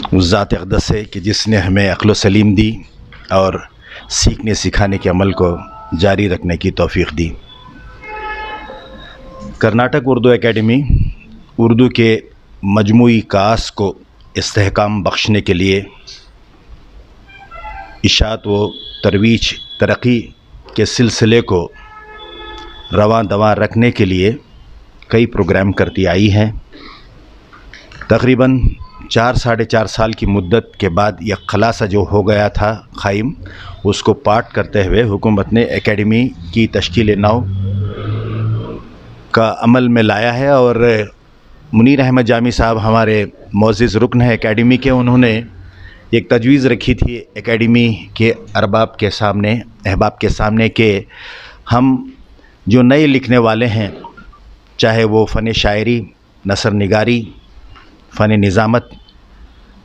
उस ज़ात अक़दस से कि जिसने हमें अक़्ल सलीम दी और सीखने सिखाने के अमल को जारी रखने की तौफ़ीक़ दी। कर्नाटक उर्दू एकेडमी उर्दू के मजमूई कास को इस्तेहकाम बख्शने के लिए इशाअत व तरवीज तरक्की के सिलसिले को रवां दवां रखने के लिए कई प्रोग्राम करती आई है। तकरीबन 4-4.5 साल की मुद्दत के बाद यह खुलासा जो हो गया था क़ाइम, उसको पाठ करते हुए हुकूमत ने एकेडमी की तश्कील नौ का अमल में लाया है। और मुनीर अहमद जामी साहब हमारे मोअज़्ज़िज़ रुकन है एकेडमी के, उन्होंने एक तजवीज़ रखी थी एकेडमी के अहबाब के सामने कि हम जो नए लिखने वाले हैं, चाहे वो फ़न शायरी, नसर निगारी, फ़न निज़ामत,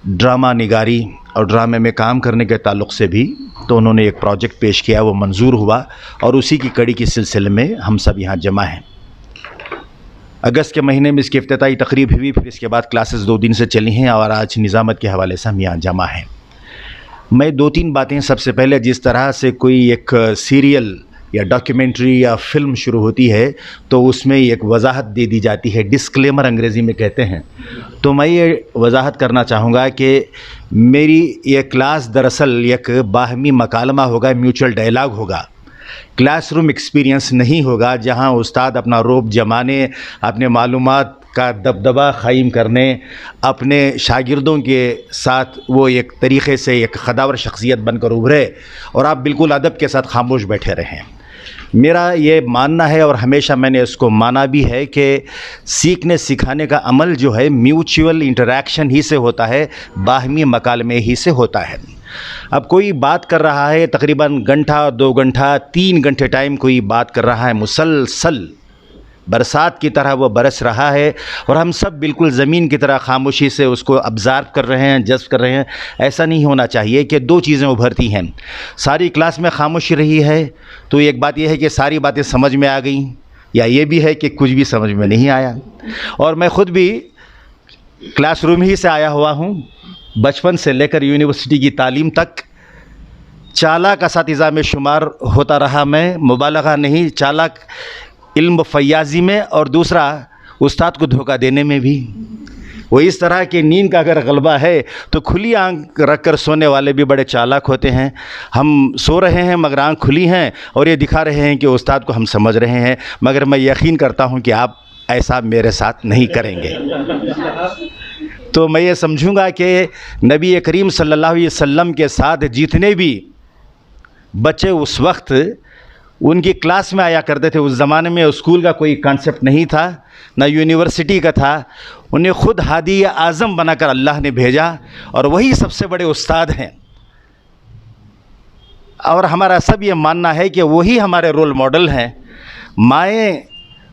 ड्रामा निगारी और ड्रामे में काम करने के ताल्लुक़ से भी, तो उन्होंने एक प्रोजेक्ट पेश किया, वो मंजूर हुआ और उसी की कड़ी के सिलसिले में हम सब यहाँ जमा हैं। अगस्त के महीने में इसकी इफ्तिताई तकरीब हुई, फिर इसके बाद क्लासेस 2 दिन से चली हैं और आज निज़ामत के हवाले से हम यहाँ जमा हैं। मैं 2-3 बातें, सबसे पहले जिस तरह से कोई एक सीरियल या डॉक्यूमेंट्री या फ़िल्म शुरू होती है तो उसमें एक वजाहत दे दी जाती है, डिस्क्लेमर अंग्रेज़ी में कहते हैं। तो मैं ये वजाहत करना चाहूँगा कि मेरी ये क्लास दरअसल एक बाहमी मकालमा होगा, म्यूचुअल डायलॉग होगा, क्लासरूम एक्सपीरियंस नहीं होगा जहाँ उस्ताद अपना रोब जमाने, अपने मालूमात का दबदबा क़ायम करने, अपने शागिर्दों के साथ वो एक तरीक़े से एक खदावर शख्सियत बनकर उभरे और आप बिल्कुल अदब के साथ खामोश बैठे रहें। मेरा ये मानना है और हमेशा मैंने इसको माना भी है कि सीखने सिखाने का अमल जो है म्यूचुअल इंटरैक्शन ही से होता है, बाहमी मकालमे ही से होता है। अब कोई बात कर रहा है तकरीबन घंटा, 2 घंटा, 3 घंटे टाइम कोई बात कर रहा है, मुसलसल बरसात की तरह वो बरस रहा है और हम सब बिल्कुल ज़मीन की तरह खामोशी से उसको ऑब्ज़र्व कर रहे हैं, जज़्ब कर रहे हैं। ऐसा नहीं होना चाहिए कि 2 चीज़ें उभरती हैं। सारी क्लास में खामोशी रही है तो एक बात यह है कि सारी बातें समझ में आ गई, या ये भी है कि कुछ भी समझ में नहीं आया। और मैं ख़ुद भी क्लासरूम ही से आया हुआ हूँ, बचपन से लेकर यूनिवर्सिटी की तालीम तक चालाक असातिज़ा में शुमार होता रहा मैं, मुबालगा नहीं, चालाक इल्म फ़याज़ी में और दूसरा उस्ताद को धोखा देने में भी। वो इस तरह की नींद का अगर गलबा है तो खुली आंख रख कर सोने वाले भी बड़े चालाक होते हैं। हम सो रहे हैं मगर आंख खुली हैं और ये दिखा रहे हैं कि उस्ताद को हम समझ रहे हैं, मगर मैं यकीन करता हूँ कि आप ऐसा मेरे साथ नहीं करेंगे। तो मैं ये समझूंगा कि नबी करीम सल्लल्लाहु अलैहि वसल्लम के साथ जितने भी बच्चे उस वक्त उनकी क्लास में आया करते थे, उस ज़माने में स्कूल का कोई कॉन्सेप्ट नहीं था, ना यूनिवर्सिटी का था, उन्हें ख़ुद हादी आज़म बनाकर अल्लाह ने भेजा और वही सबसे बड़े उस्ताद हैं। और हमारा सब ये मानना है कि वही हमारे रोल मॉडल हैं। माएँ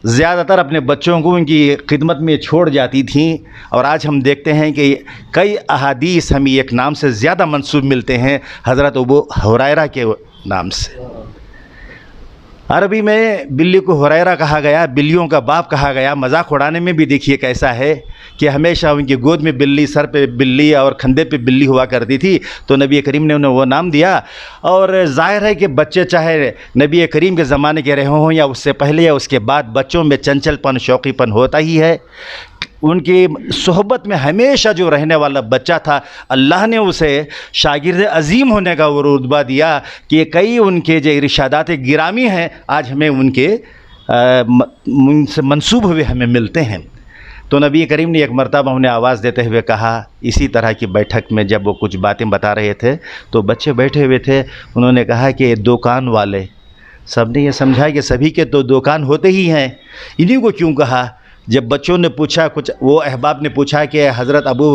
ज़्यादातर अपने बच्चों को उनकी खिदमत में छोड़ जाती थीं और आज हम देखते हैं कि कई अहादीस हमें एक नाम से ज़्यादा मंसूब मिलते हैं, हज़रत अबू हुरैरा के नाम से। अरबी में बिल्ली को हुरैरा कहा गया, बिल्लियों का बाप कहा गया। मजाक उड़ाने में भी देखिए कैसा है कि हमेशा उनकी गोद में बिल्ली, सर पे बिल्ली और कंधे पे बिल्ली हुआ करती थी, तो नबी करीम ने उन्हें वो नाम दिया। और ज़ाहिर है कि बच्चे चाहे नबी करीम के ज़माने के रहे हों या उससे पहले या उसके बाद, बच्चों में चंचलपन, शौकीपन होता ही है। उनकी सोहबत में हमेशा जो रहने वाला बच्चा था, अल्लाह ने उसे शागिर्द अज़ीम होने का वो रुतबा दिया कि कई उनके जो इरशादात गिरामी हैं आज हमें उनके उनसे मंसूब हुए हमें मिलते हैं। तो नबी करीम ने एक मरतबा उन्हें आवाज़ देते हुए कहा, इसी तरह की बैठक में जब वो कुछ बातें बता रहे थे तो बच्चे बैठे हुए थे, उन्होंने कहा कि दुकान वाले, सबने ये समझा कि सभी के तो दुकान होते ही हैं, इन्हीं को क्यों कहा। जब बच्चों ने पूछा, कुछ वो अहबाब ने पूछा कि हज़रत अबू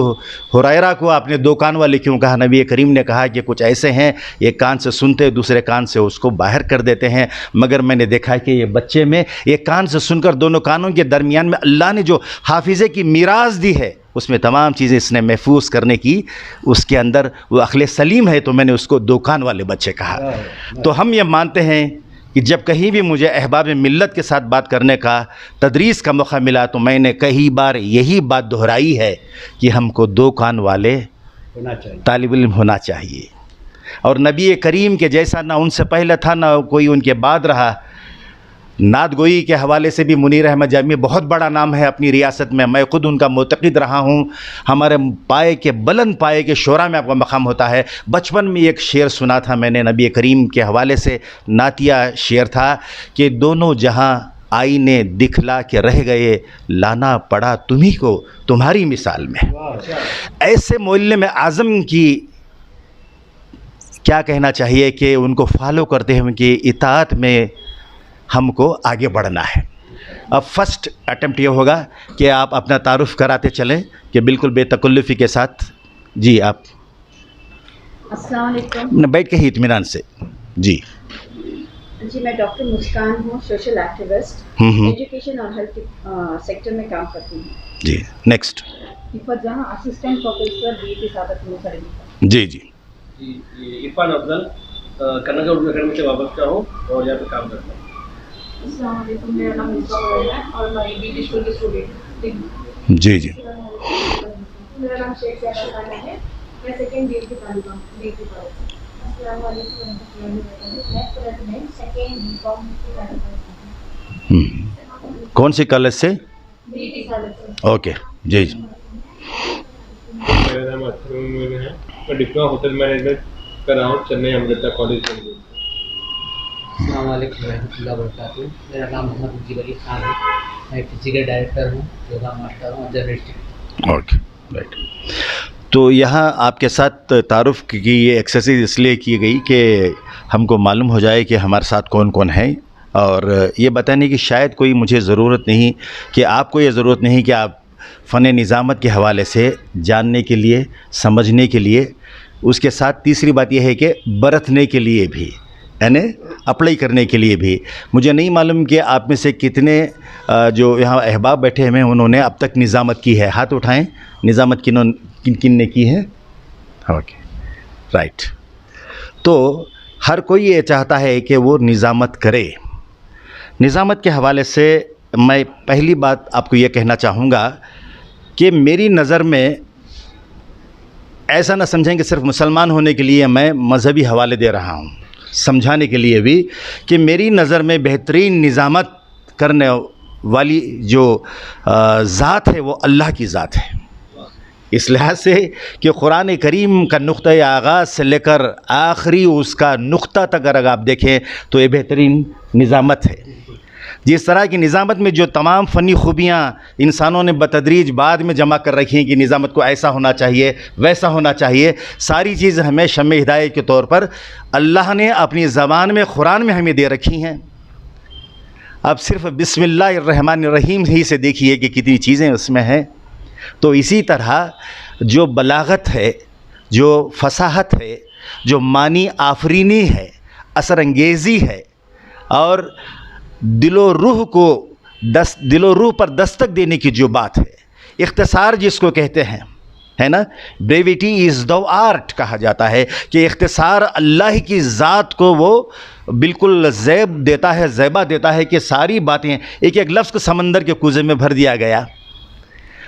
हुरैरा को आपने दुकान वाले क्यों कहा, नबी करीम ने कहा कि कुछ ऐसे हैं एक कान से सुनते दूसरे कान से उसको बाहर कर देते हैं, मगर मैंने देखा कि ये बच्चे में एक कान से सुनकर दोनों कानों के दरमियान में अल्लाह ने जो हाफिज़े की मीरास दी है उसमें तमाम चीज़ें इसने महफूज करने की, उसके अंदर वो अक्ल सलीम है, तो मैंने उसको दुकान वाले बच्चे कहा। तो हम ये मानते हैं कि जब कहीं भी मुझे अहबाब मिल्लत के साथ बात करने का, तदरीस का मौका मिला तो मैंने कई बार यही बात दोहराई है कि हमको दो कान वाले तालिब इल्म होना चाहिए। और नबी करीम के जैसा ना उनसे पहले था ना कोई उनके बाद रहा। नात गोई के हवाले से भी मुनीर अहमद जामी बहुत बड़ा नाम है अपनी रियासत में। मैं ख़ुद उनका मुतक़िद रहा हूँ। हमारे पाए के बुलंद पाए के शोरा में आपका मकाम होता है। बचपन में एक शेर सुना था मैंने नबी करीम के हवाले से, नातिया शेर था कि दोनों जहाँ आईने दिखला के रह गए, लाना पड़ा तुम्ही को तुम्हारी मिसाल में। ऐसे मुअल्लिम आज़म की क्या कहना चाहिए कि उनको फॉलो करते हैं, उनकी इताअत में हमको आगे बढ़ना है। अब फर्स्ट अटेम्प्ट ये होगा कि आप अपना तारुफ कराते चलें कि बिल्कुल बेतकल्लुफ़ी के साथ। जी आप अस्सलाम वालेकुम। बैठ के ही इत्मीनान से। जी जी मैं डॉक्टर मुस्कान हूँ, सोशल एक्टिविस्ट, एजुकेशन और हेल्थ सेक्टर में काम करती हूँ। जी नेक्स्ट। जहाँ असिस्टेंट प्रोफेसर बीटी सादत जी जी इरफान अफजल, कर्नाटक उर्दू अकेडमी से वाबस्ता हूँ और यहाँ पे काम करता हूँ। अस्सलाम वालेकुम, मेरा नाम मुस्कान है और मैं बीटी स्कूल की स्टूडेंट। जी जी मेरा नाम शेख खान है, मैं सेकंड ईयर की तालिबा बीटी कॉलेज। अस्सलाम वालेकुम, मैं प्रेसिडेंट सेकंड बीकॉम की तालिबा। कौन सी कॉलेज से? BT college. ओके जी जी। मेरा नाम अख्तर मोमिन है, मैं डिप्लोमा होटल मैनेजमेंट कर रहा हूँ चेन्नई अमृता कॉलेज में। अस्सलाम वालेकुम रहमतुल्लाहि व बरकातहू। मेरा नाम मोहम्मद मुजीब अली खान है, मैं फिजिकल डायरेक्टर हूँ, योगा मास्टर हूँ, जर्नलिस्ट। Okay right. तो यहाँ आपके साथ तारुफ की ये एक्सरसाइज इसलिए की गई कि हमको मालूम हो जाए कि हमारे साथ कौन कौन है, और ये बताने की शायद कोई मुझे ज़रूरत नहीं कि आपको ये ज़रूरत नहीं कि आप फ़न निज़ामत के हवाले से जानने के लिए, समझने के लिए, उसके साथ तीसरी बात यह है कि बरतने के लिए भी, यानी अप्लाई करने के लिए भी। मुझे नहीं मालूम कि आप में से कितने जो यहाँ अहबाब बैठे हैं उन्होंने अब तक निज़ामत की है। हाथ उठाएं। निज़ामत किन किन ने की है? Okay right. तो हर कोई ये चाहता है कि वो निज़ामत करे। निज़ामत के हवाले से मैं पहली बात आपको ये कहना चाहूँगा कि मेरी नज़र में ऐसा ना समझें कि सिर्फ मुसलमान होने के लिए मैं मज़हबी हवाले दे रहा हूँ, समझाने के लिए भी कि मेरी नज़र में बेहतरीन निज़ामत करने वाली जो ज़ात है वो अल्लाह की ज़ात है। इस लिहाज से कि कुरान करीम का नुक्ता आगाज़ से लेकर आखिरी उसका नुक्ता तक अगर आप देखें तो ये बेहतरीन निज़ामत है। जिस तरह की निज़ामत में जो तमाम फ़नी खूबियाँ इंसानों ने बतदरीज बाद में जमा कर रखी हैं कि निज़ामत को ऐसा होना चाहिए, वैसा होना चाहिए, सारी चीज़ हमें शम्मे हिदायत के तौर पर अल्लाह ने अपनी ज़बान में कुरान में हमें दे रखी हैं। अब सिर्फ बिस्मिल्लाहिर्रहमानिर्रहीम ही से देखिए कि कितनी चीज़ें उसमें हैं। तो इसी तरह जो बलागत है, जो फसाहत है, जो मानी आफरीनी है, असर अंगेज़ी है, और दिलो रूह पर दस्तक देने की जो बात है, इख्तिसार जिसको कहते हैं, है ना, ब्रेविटी इज़ द आर्ट कहा जाता है कि इख्तिसार अल्लाह की ज़ात को वो बिल्कुल ज़ैब देता है, ज़ैबा देता है कि सारी बातें एक एक लफ्ज़ को समंदर के कुज़े में भर दिया गया।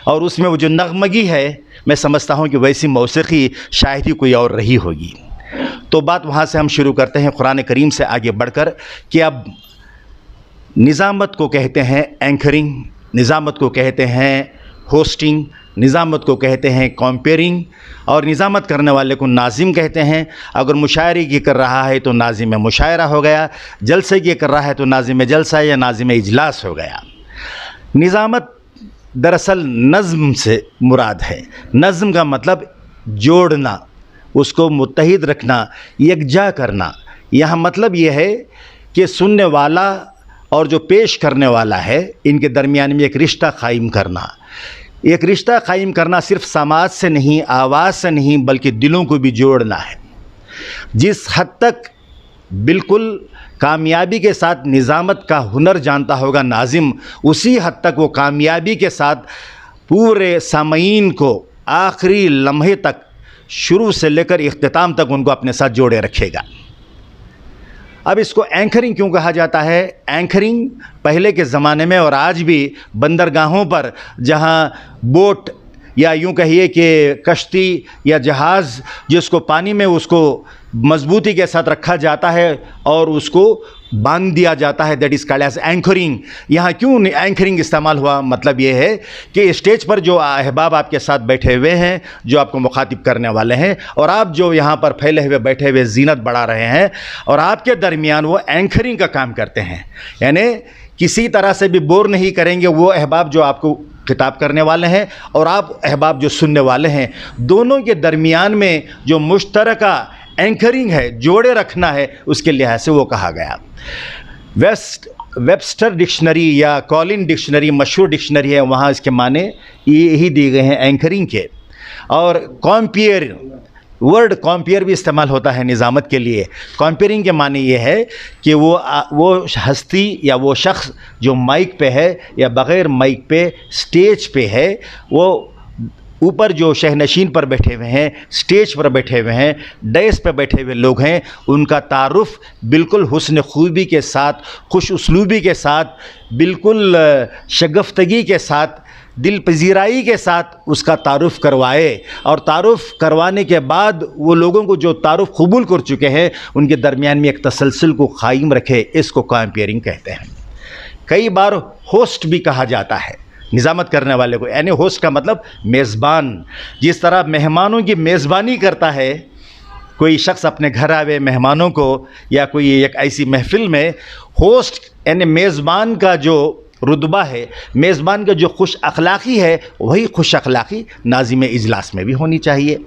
और उसमें वो जो नगमगी है, मैं समझता हूँ कि वैसी मौसीक़ी शायद ही कोई और रही होगी। तो बात वहाँ से हम शुरू करते हैं कुरान करीम से आगे बढ़कर कि अब निज़ामत को कहते हैं एंकरिंग, निज़ामत को कहते हैं होस्टिंग, निज़ामत को कहते हैं कंपेयरिंग, और निज़ामत करने वाले को नाज़िम कहते हैं। अगर मुशायरे की कर रहा है तो नाज़िम मुशायरा हो गया, जलसे की कर रहा है तो नाज़िम जलसा या नाज़िम इजलास हो गया। निज़ामत दरअसल नज़्म से मुराद है। नज़्म का मतलब जोड़ना, उसको मुत्तहिद रखना, यकजा करना। यहाँ मतलब ये है कि सुनने वाला और जो पेश करने वाला है, इनके दरमियान में एक रिश्ता कायम करना। एक रिश्ता कायम करना सिर्फ समाज से नहीं, आवाज़ से नहीं, बल्कि दिलों को भी जोड़ना है। जिस हद तक बिल्कुल कामयाबी के साथ निज़ामत का हुनर जानता होगा नाज़िम, उसी हद तक वो कामयाबी के साथ पूरे सामईन को आखिरी लम्हे तक, शुरू से लेकर इख्तिताम तक उनको अपने साथ जोड़े रखेगा। अब इसको एंकरिंग क्यों कहा जाता है? एंकरिंग पहले के ज़माने में और आज भी बंदरगाहों पर जहाँ बोट या यूं कहिए कि कश्ती या जहाज़ जिसको पानी में उसको मजबूती के साथ रखा जाता है और उसको बांध दिया जाता है, that is called as anchoring. यहाँ क्यों एंकरिंग इस्तेमाल हुआ, मतलब ये है कि स्टेज पर जो अहबाब आपके साथ बैठे हुए हैं, जो आपको मुखातिब करने वाले हैं, और आप जो यहाँ पर फैले हुए बैठे हुए जीनत बढ़ा रहे हैं, और आपके दरमियान वो एंकरिंग का काम करते हैं, यानी किसी तरह से भी बोर नहीं करेंगे वो अहबाब जो आपको खिताब करने वाले हैं और आप अहबाब जो सुनने वाले हैं, दोनों के दरमियान में जो मुश्तरका एंकरिंग है, जोड़े रखना है, उसके लिहाज से वो कहा गया। वेबस्टर डिक्शनरी या कॉलिन डिक्शनरी मशहूर डिक्शनरी है, वहाँ इसके माने यही दिए गए हैं एंकरिंग के। और कॉम्पेयर, वर्ड कॉम्पेयर भी इस्तेमाल होता है निज़ामत के लिए। कॉम्पेयरिंग के माने ये है कि वो हस्ती या वो शख्स जो माइक पे है या बग़ैर माइक पे स्टेज पे है, वो ऊपर जो शहनशीन पर बैठे हुए हैं, स्टेज पर बैठे हुए हैं, डैस पर बैठे हुए लोग हैं, उनका तारुफ़ बिल्कुल हुस्न खूबी के साथ, खुश उसलूबी के साथ, बिल्कुल शगफ्तगी के साथ, दिल पजीराई के साथ उसका तारुफ़ करवाए, और तारुफ़ करवाने के बाद वो लोगों को जो तारुफ़ कबूल कर चुके हैं उनके दरमियान में एक तसलसल को कायम रखे, इसको कॉम्पेयरिंग कहते हैं। कई बार होस्ट भी कहा जाता है निज़ामत करने वाले को, यानी होस्ट का मतलब मेज़बान। जिस तरह मेहमानों की मेज़बानी करता है कोई शख्स अपने घर आवे मेहमानों को, या कोई एक ऐसी महफ़िल में होस्ट यानी मेज़बान का जो रुतबा है, मेज़बान का जो खुश अखलाक़ी है, वही खुश अखलाक़ी नाज़िम इजलास में भी होनी चाहिए।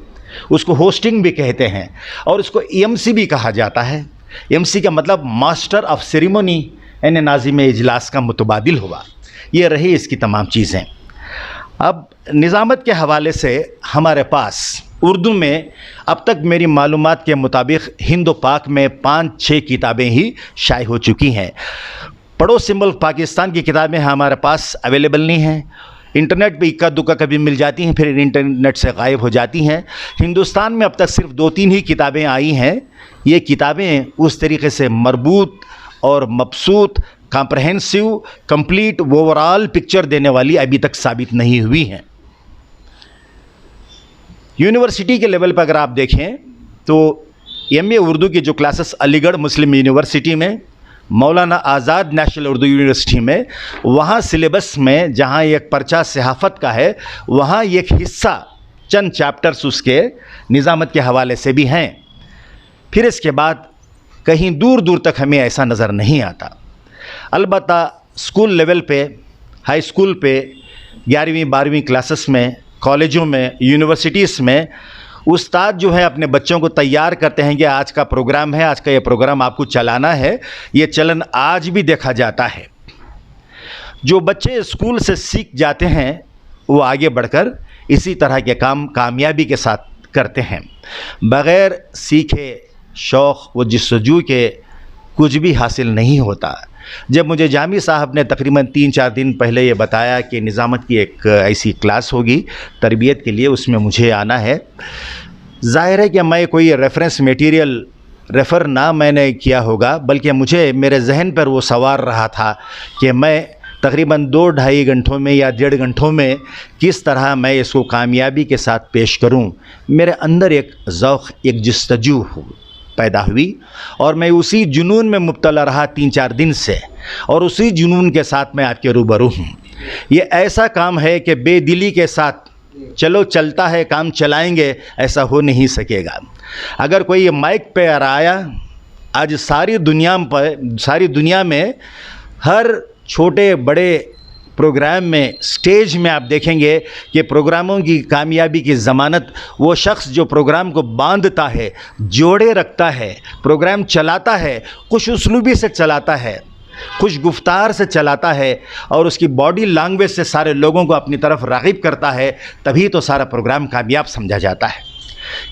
उसको होस्टिंग भी कहते हैं, और उसको एमसी भी कहा जाता है। एमसी का मतलब मास्टर ऑफ सेरेमनी, यानी नाज़िम इजलास का मुतबादिल हुआ। ये रही इसकी तमाम चीज़ें। अब निज़ामत के हवाले से हमारे पास उर्दू में अब तक मेरी मालूमात के मुताबिक हिंद व पाक में 5-6 किताबें ही शाये हो चुकी हैं। पड़ोसी मुल्क पाकिस्तान की किताबें हमारे पास अवेलेबल नहीं हैं। इंटरनेट पे इक्का दुक्का कभी मिल जाती हैं, फिर इंटरनेट से गायब हो जाती हैं। हिंदुस्तान में अब तक सिर्फ 2-3 ही किताबें आई हैं। ये किताबें उस तरीके से मरबूत और मबसूत, कॉम्प्रहेंसिव, कंप्लीट, ओवरऑल पिक्चर देने वाली अभी तक साबित नहीं हुई हैं। यूनिवर्सिटी के लेवल पर अगर आप देखें तो एमए उर्दू की जो क्लासेस अलीगढ़ मुस्लिम यूनिवर्सिटी में, मौलाना आज़ाद नेशनल उर्दू यूनिवर्सिटी में, वहाँ सिलेबस में जहाँ एक पर्चा सहाफ़त का है, वहाँ एक हिस्सा, चंद चैप्टर्स उसके निज़ामत के हवाले से भी हैं। फिर इसके बाद कहीं दूर दूर तक हमें ऐसा नज़र नहीं आता। अलबत्ता स्कूल लेवल पे, हाई स्कूल पे, 11वीं 12वीं क्लासेस में, कॉलेजों में, यूनिवर्सिटीज़ में उस्ताद जो है अपने बच्चों को तैयार करते हैं कि आज का प्रोग्राम है, आज का ये प्रोग्राम आपको चलाना है। ये चलन आज भी देखा जाता है। जो बच्चे स्कूल से सीख जाते हैं वो आगे बढ़कर इसी तरह के काम कामयाबी के साथ करते हैं। बग़ैर सीखे शौक़ व जस्तजू के कुछ भी हासिल नहीं होता। जब मुझे जामी साहब ने तकरीबन 3-4 दिन पहले ये बताया कि निज़ामत की एक ऐसी क्लास होगी तरबियत के लिए, उसमें मुझे आना है, ज़ाहिर है कि मैं कोई रेफरेंस मटेरियल रेफ़र ना मैंने किया होगा, बल्कि मुझे मेरे जहन पर वो सवार रहा था कि मैं तकरीबन 2-2.5 घंटों में या 1.5 घंटों में किस तरह मैं इसको कामयाबी के साथ पेश करूं। मेरे अंदर एक ज़ौक़, एक जस्तजू पैदा हुई, और मैं उसी जुनून में मुब्तला रहा 3-4 दिन से, और उसी जुनून के साथ मैं आपके रूबरू हूँ। ये ऐसा काम है कि बेदिली के साथ चलो चलता है काम चलाएंगे, ऐसा हो नहीं सकेगा। अगर कोई माइक पे आया, आज सारी दुनिया में हर छोटे बड़े प्रोग्राम में, स्टेज में आप देखेंगे कि प्रोग्रामों की कामयाबी की ज़मानत वो शख्स जो प्रोग्राम को बांधता है, जोड़े रखता है, प्रोग्राम चलाता है, खुश उसलूबी से चलाता है, खुश गुफ्तार से चलाता है, और उसकी बॉडी लैंग्वेज से सारे लोगों को अपनी तरफ राग़िब करता है, तभी तो सारा प्रोग्राम कामयाब समझा जाता है।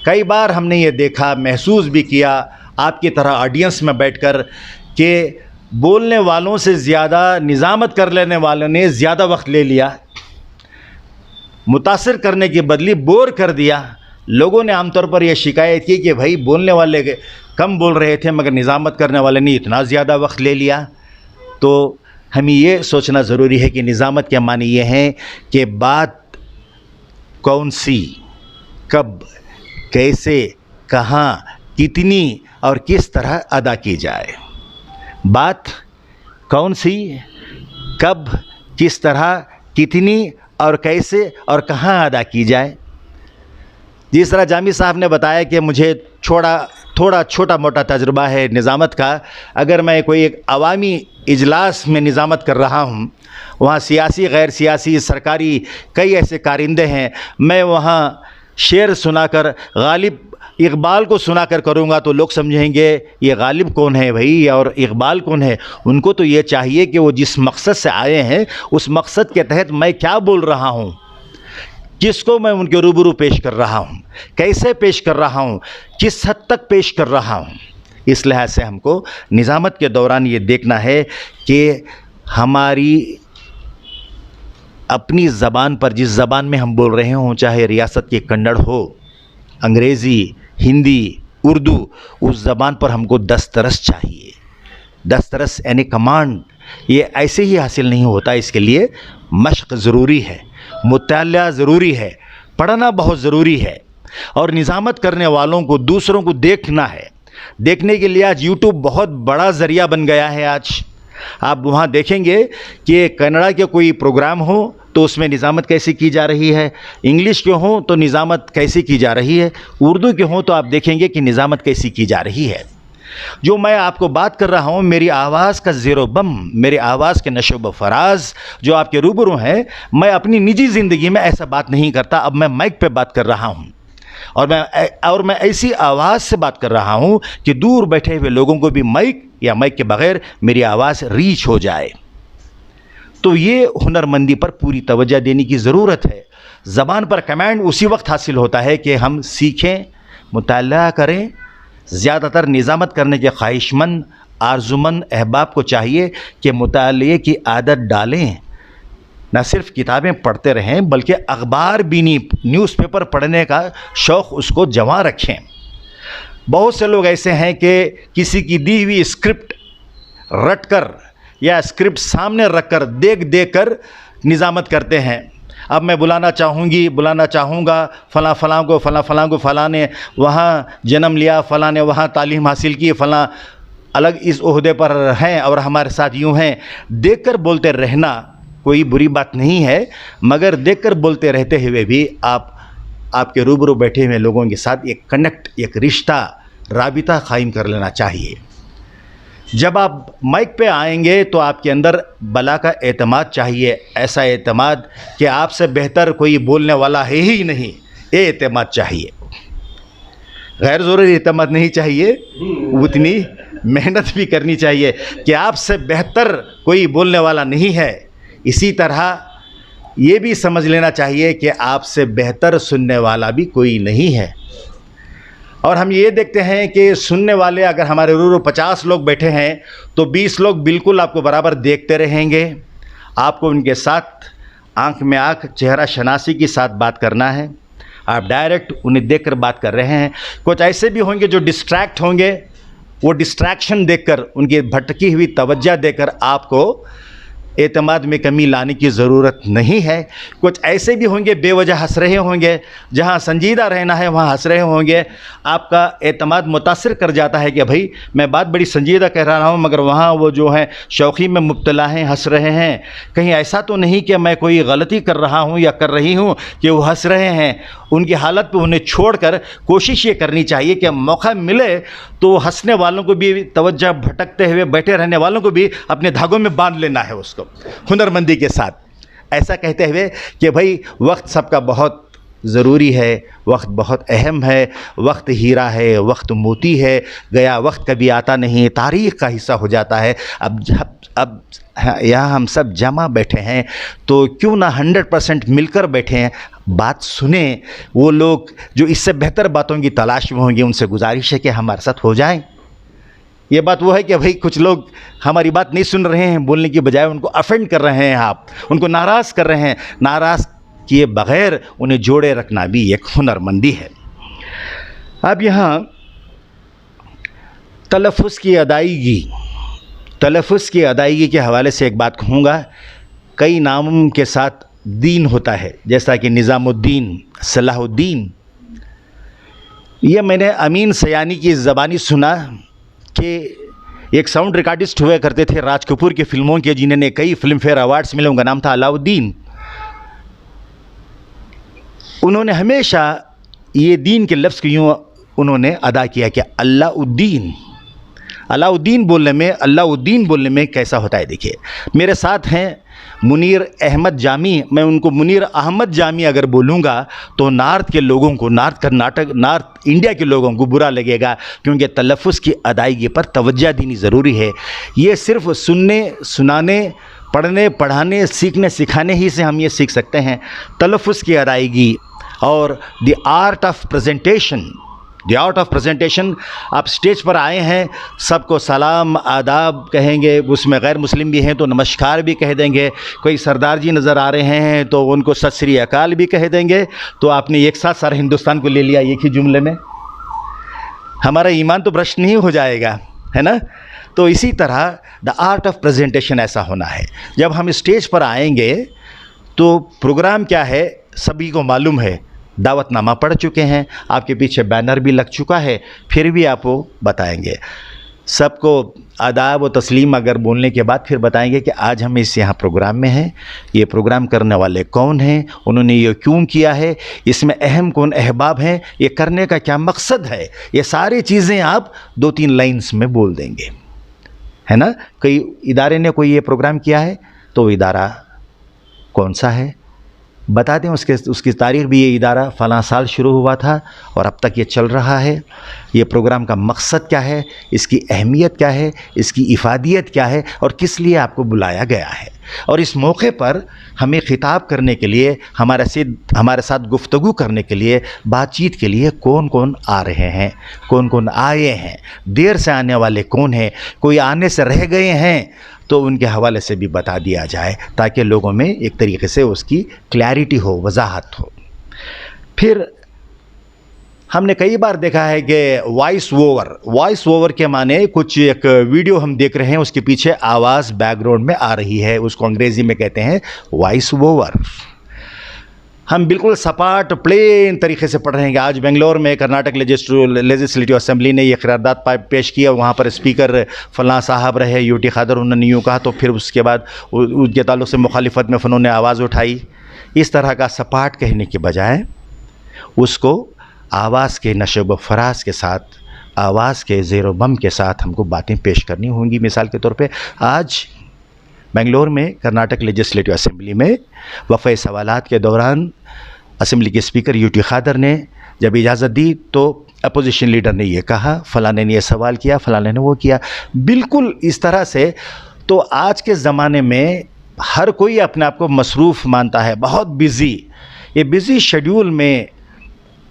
कई बार हमने ये देखा, महसूस भी किया आपकी तरह ऑडियंस में बैठकर कि बोलने वालों से ज़्यादा निज़ामत कर लेने वालों ने ज़्यादा वक्त ले लिया, मुतासिर करने के बदले बोर कर दिया। लोगों ने आमतौर पर यह शिकायत की कि भाई बोलने वाले कम बोल रहे थे मगर निज़ामत करने वाले ने इतना ज़्यादा वक्त ले लिया। तो हमें ये सोचना ज़रूरी है कि निज़ामत के मानी ये हैं कि बात कौन सी, कब, कैसे, कहाँ, कितनी और किस तरह अदा की जाए। बात कौन सी, कब, किस तरह, कितनी और कैसे और कहाँ अदा की जाए। जिस तरह जामी साहब ने बताया कि मुझे थोड़ा छोटा मोटा तजुर्बा है निज़ामत का। अगर मैं कोई एक अवामी इजलास में निज़ामत कर रहा हूँ, वहाँ सियासी गैर सियासी सरकारी कई ऐसे कारिंदे हैं, मैं वहाँ शेर सुनाकर गालिब इकबाल को सुनाकर करूँगा तो लोग समझेंगे ये गालिब कौन है भाई और इकबाल कौन है। उनको तो ये चाहिए कि वो जिस मकसद से आए हैं उस मकसद के तहत मैं क्या बोल रहा हूँ, किसको मैं उनके रूबरू पेश कर रहा हूँ, कैसे पेश कर रहा हूँ, किस हद तक पेश कर रहा हूँ। इस लिहाज से हमको निज़ामत के दौरान ये देखना है कि हमारी अपनी ज़बान पर, जिस ज़बान में हम बोल रहे हों, चाहे रियासत की कन्नड़ हो, अंग्रेज़ी, हिंदी, उर्दू, उस ज़बान पर हमको दस्तरस चाहिए। दस्तरस यानी कमांड, ये ऐसे ही हासिल नहीं होता। इसके लिए मश्क ज़रूरी है, मुताला ज़रूरी है, पढ़ना बहुत ज़रूरी है और निज़ामत करने वालों को दूसरों को देखना है। देखने के लिए आज यूट्यूब बहुत बड़ा ज़रिया बन गया है। आज आप वहाँ देखेंगे कि कन्नड़ा के कोई प्रोग्राम हो तो उसमें निज़ामत कैसी की जा रही है, इंग्लिश के हों तो निज़ामत कैसी की जा रही है, उर्दू के हों तो आप देखेंगे कि निज़ामत कैसी की जा रही है। जो मैं आपको बात कर रहा हूँ, मेरी आवाज़ का ज़ेरो बम, मेरे आवाज़ के नशोब फराज जो आपके रूबरू हैं, मैं अपनी निजी ज़िंदगी में ऐसा बात नहीं करता। अब मैं माइक पे बात कर रहा हूँ और मैं ऐसी आवाज़ से बात कर रहा हूँ कि दूर बैठे हुए लोगों को भी माइक या माइक के बग़ैर मेरी आवाज़ रीच हो जाए। तो ये हुनरमंदी पर पूरी तवज्जो देने की ज़रूरत है। ज़बान पर कमांड उसी वक्त हासिल होता है कि हम सीखें, मुताला करें। ज़्यादातर निज़ामत करने के ख्वाहिशमंद आरज़ुमंद अहबाब को चाहिए कि मुताले की आदत डालें। न सिर्फ किताबें पढ़ते रहें बल्कि अखबार भी नहीं, न्यूज़पेपर पढ़ने का शौक़ उसको जमा रखें। बहुत से लोग ऐसे हैं कि किसी की दी हुई स्क्रिप्ट रट कर या स्क्रिप्ट सामने रख कर देख कर निज़ामत करते हैं। अब मैं बुलाना चाहूँगा फ़लाँ को, फ़लाँ ने वहाँ जन्म लिया, फ़लाँ ने वहाँ तालीम हासिल की, फ़लाँ अलग इस ओहदे पर हैं और हमारे साथ यूँ हैं। देखकर बोलते रहना कोई बुरी बात नहीं है, मगर देखकर बोलते रहते हुए भी आपके रूबरू बैठे हुए लोगों के साथ एक कनेक्ट, एक रिश्ता, राबिता कायम कर लेना चाहिए। जब आप माइक पे आएंगे तो आपके अंदर बला का एतमाद चाहिए, ऐसा एतमाद कि आपसे बेहतर कोई बोलने वाला है ही नहीं, ये एतमाद चाहिए। गैर ज़रूरी एतमाद नहीं चाहिए, उतनी मेहनत भी करनी चाहिए कि आपसे बेहतर कोई बोलने वाला नहीं है। इसी तरह ये भी समझ लेना चाहिए कि आपसे बेहतर सुनने वाला भी कोई नहीं है। और हम ये देखते हैं कि सुनने वाले अगर हमारे रूबरू 50 लोग बैठे हैं तो 20 लोग बिल्कुल आपको बराबर देखते रहेंगे। आपको उनके साथ आंख में आंख, चेहरा शनासी के साथ बात करना है। आप डायरेक्ट उन्हें देखकर बात कर रहे हैं। कुछ ऐसे भी होंगे जो डिस्ट्रैक्ट होंगे, वो डिस्ट्रैक्शन देखकर, उनकी भटकी हुई तवज्जो देकर आपको एतमाद में कमी लाने की ज़रूरत नहीं है। कुछ ऐसे भी होंगे बेवजह हंस रहे होंगे, जहाँ संजीदा रहना है वहाँ हंस रहे होंगे। आपका एतमाद मुतासिर कर जाता है कि भाई मैं बात बड़ी संजीदा कह रहा हूँ मगर वहाँ वो जो है शौक़ी में मुब्तला हैं, हंस रहे हैं। कहीं ऐसा तो नहीं कि मैं कोई गलती कर रहा हूँ या कर रही हूँ कि वो हंस रहे हैं। उनकी हालत पे उन्हें छोड़कर कोशिश ये करनी चाहिए कि मौका मिले तो हंसने वालों को भी, तवज्जो भटकते हुए बैठे रहने वालों को भी अपने धागों में बांध लेना है उसको हुनरमंदी के साथ। ऐसा कहते हुए कि भाई वक्त सबका बहुत ज़रूरी है, वक्त बहुत अहम है, वक्त हीरा है, वक्त मोती है, गया वक्त कभी आता नहीं, तारीख़ का हिस्सा हो जाता है। अब यहाँ हम सब जमा बैठे हैं तो क्यों ना 100% मिलकर बैठे हैं, बात सुने। वो लोग जो इससे बेहतर बातों की तलाश में होंगे उनसे गुजारिश है कि हमारे साथ हो जाएं। ये बात वो है कि भाई कुछ लोग हमारी बात नहीं सुन रहे हैं, बोलने की बजाय उनको अफेंड कर रहे हैं, आप उनको नाराज़ कर रहे हैं। नाराज़ किए बग़ैर उन्हें जोड़े रखना भी एक हुनरमंदी है। अब यहाँ तलफ़ुज़ की अदायगी के हवाले से एक बात कहूँगा। कई नामों के साथ दीन होता है, जैसा कि निज़ामुद्दीन, सलाहुद्दीन। ये मैंने अमीन सयानी की ज़बानी सुना कि एक साउंड रिकॉर्डिस्ट हुआ करते थे राज कपूर की फ़िल्मों के, जिन्हें कई फिल्म फेयर अवार्ड्स मिले। उनका नाम था अलाउद्दीन। उन्होंने हमेशा ये दीन के लफ्ज़ को यूँ उन्होंने अदा किया कि अल्लाउद्दीन। अलाउद्दीन बोलने में, अल्लाउद्दीन बोलने में कैसा होता है। देखिए, मेरे साथ हैं मुनीर अहमद जामी। मैं उनको मुनीर अहमद जामी अगर बोलूँगा तो नॉर्थ के लोगों को, नॉर्थ कर्नाटक, नॉर्थ इंडिया के लोगों को बुरा लगेगा, क्योंकि तलफ़्फ़ुज़ की अदायगी पर तवज्जो देनी ज़रूरी है। ये सिर्फ सुनने, सुनाने, पढ़ने, पढ़ाने, सीखने, सिखाने ही से हम ये सीख सकते हैं। तलफ़्फ़ुज़ की अदायगी और the art of presentation, the art of presentation. आप स्टेज पर आए हैं, सबको सलाम आदाब कहेंगे, उसमें गैर मुस्लिम भी हैं तो नमस्कार भी कह देंगे। कोई सरदार जी नज़र आ रहे हैं तो उनको सत श्री अकाल भी कह देंगे। तो आपने एक साथ सारे हिंदुस्तान को ले लिया एक ही जुमले में। हमारा ईमान तो भ्रष्ट नहीं हो जाएगा, है ना। तो इसी तरह द आर्ट ऑफ प्रेजेंटेशन ऐसा होना है। जब हम स्टेज पर आएंगे तो प्रोग्राम क्या है सभी को मालूम है, दावतनामा पढ़ चुके हैं, आपके पीछे बैनर भी लग चुका है, फिर भी आपको बताएंगे। सबको आदाब व तस्लीम अगर बोलने के बाद फिर बताएंगे कि आज हम इस यहाँ प्रोग्राम में हैं, ये प्रोग्राम करने वाले कौन हैं, उन्होंने ये क्यों किया है, इसमें अहम कौन अहबाब हैं, ये करने का क्या मकसद है। ये सारी चीज़ें आप 2-3 लाइन्स में बोल देंगे, है ना। कई इदारे ने कोई ये प्रोग्राम किया है तो इदारा कौन सा है बता दें, उसकी तारीख़ भी। ये इदारा फ़लाँ साल शुरू हुआ था और अब तक ये चल रहा है। ये प्रोग्राम का मकसद क्या है, इसकी अहमियत क्या है, इसकी इफ़ादियत क्या है और किस लिए आपको बुलाया गया है। और इस मौके पर हमें ख़िताब करने के लिए, हमारे साथ गुफ्तगू करने के लिए, बातचीत के लिए कौन कौन आ रहे हैं, कौन कौन आए हैं, देर से आने वाले कौन हैं, कोई आने से रह गए हैं तो उनके हवाले से भी बता दिया जाए, ताकि लोगों में एक तरीके से उसकी क्लैरिटी हो, वजाहत हो। फिर हमने कई बार देखा है कि वॉइस ओवर के माने कुछ एक वीडियो हम देख रहे हैं, उसके पीछे आवाज़ बैकग्राउंड में आ रही है, उसको अंग्रेज़ी में कहते हैं वॉइस ओवर। हम बिल्कुल सपाट प्लेन तरीके से पढ़ रहे हैं कि आज बेंगलोर में कर्नाटक लेजिस्लेटिव असेंबली ने ये क़रारदाद पेश किया, वहाँ पर स्पीकर फ़लाँ साहब रहे, यूटी खादर, उन्होंने यूँ कहा, तो फिर उसके बाद उनके ताल्लुक़ से मुखालिफत में फ़नों ने आवाज़ उठाई। इस तरह का सपाट कहने के बजाय उसको आवाज़ के नशब व फराज के साथ, आवाज़ के ज़ेर बम के साथ हमको बातें पेश करनी होंगी। मिसाल के तौर पे आज बेंगलोर में कर्नाटक लेजिस्लेटिव असेंबली में वफ़े सवालात के दौरान असेंबली के स्पीकर यूटी खादर ने जब इजाज़त दी तो अपोजिशन लीडर ने ये कहा, फ़लाने ने ये सवाल किया, फ़लाने ने वो किया, बिल्कुल इस तरह से। तो आज के ज़माने में हर कोई अपने आप को मसरूफ़ मानता है, बहुत बिज़ी। ये बिज़ी शेड्यूल में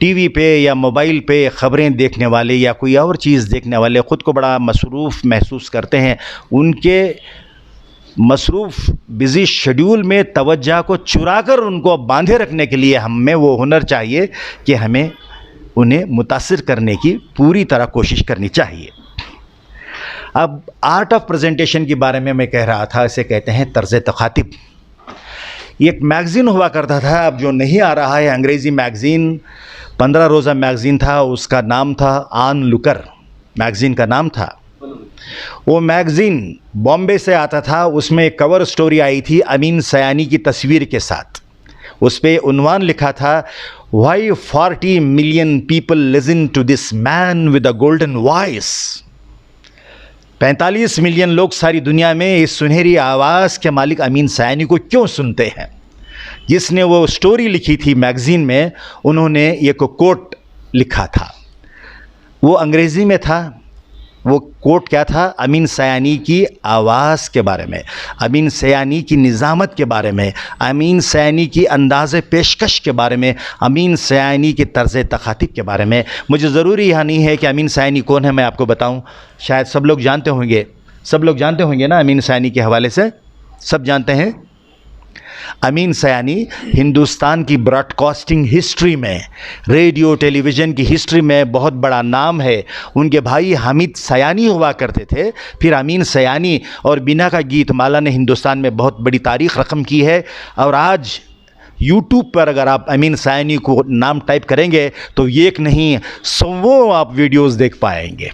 टीवी पे या मोबाइल पे ख़बरें देखने वाले या कोई और चीज़ देखने वाले ख़ुद को बड़ा मसरूफ़ महसूस करते हैं। उनके मसरूफ़ बिज़ी शेड्यूल में तवज्जो को चुराकर उनको बांधे रखने के लिए हम में वो हुनर चाहिए कि हमें उन्हें मुतासिर करने की पूरी तरह कोशिश करनी चाहिए। अब आर्ट ऑफ प्रेजेंटेशन के बारे में मैं कह रहा था, इसे कहते हैं तर्ज़ तख़ातिब। एक मैगज़ीन हुआ करता था, अब जो नहीं आ रहा है, अंग्रेज़ी मैगज़ीन, 15 रोज़ा मैगज़ीन था, उसका नाम था ऑन लुकर, मैगज़ीन का नाम था। वो मैगज़ीन बॉम्बे से आता था, उसमें एक कवर स्टोरी आई थी अमीन सयानी की तस्वीर के साथ। उस पे उन्वान लिखा था, why 40 million people listen to this man with a golden voice. 45 million लोग सारी दुनिया में इस सुनहरी आवाज़ के मालिक अमीन सयानी को क्यों सुनते हैं। जिसने वो स्टोरी लिखी थी मैगज़ीन में, उन्होंने एक कोट लिखा था, वो अंग्रेज़ी में था। वो कोट क्या था? अमीन सयानी की आवाज़ के बारे में, अमीन सयानी की निज़ामत के बारे में, अमीन सयानी की अंदाज़े पेशकश के बारे में, अमीन सयानी की तर्ज़ तख़ातिब के बारे में। मुझे ज़रूरी यहाँ नहीं है कि अमीन सयानी कौन है मैं आपको बताऊँ, शायद सब लोग जानते होंगे ना, अमीन सयानी के हवाले से सब जानते हैं। अमीन सयानी हिंदुस्तान की ब्रॉडकास्टिंग हिस्ट्री में, रेडियो टेलीविज़न की हिस्ट्री में बहुत बड़ा नाम है। उनके भाई हामिद सयानी हुआ करते थे, फिर अमीन सयानी और बिना का गीत माला ने हिंदुस्तान में बहुत बड़ी तारीख़ रकम की है। और आज यूट्यूब पर अगर आप अमीन सायनी को नाम टाइप करेंगे तो एक नहीं 100 आप वीडियोस देख पाएंगे,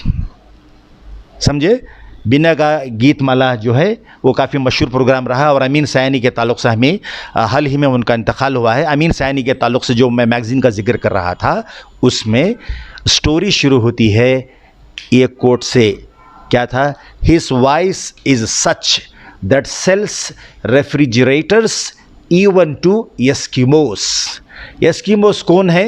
समझे। बिना का गीत माला जो है वो काफ़ी मशहूर प्रोग्राम रहा और अमीन सायनी के ताल्लुक़ से हमें हाल ही में उनका इंतकाल हुआ है। अमीन सायनी के ताल्लुक़ से जो मैं मैगज़ीन का जिक्र कर रहा था उसमें स्टोरी शुरू होती है एक कोट से, क्या था, his voice is such that sells refrigerators even to Eskimos. Eskimos कौन है?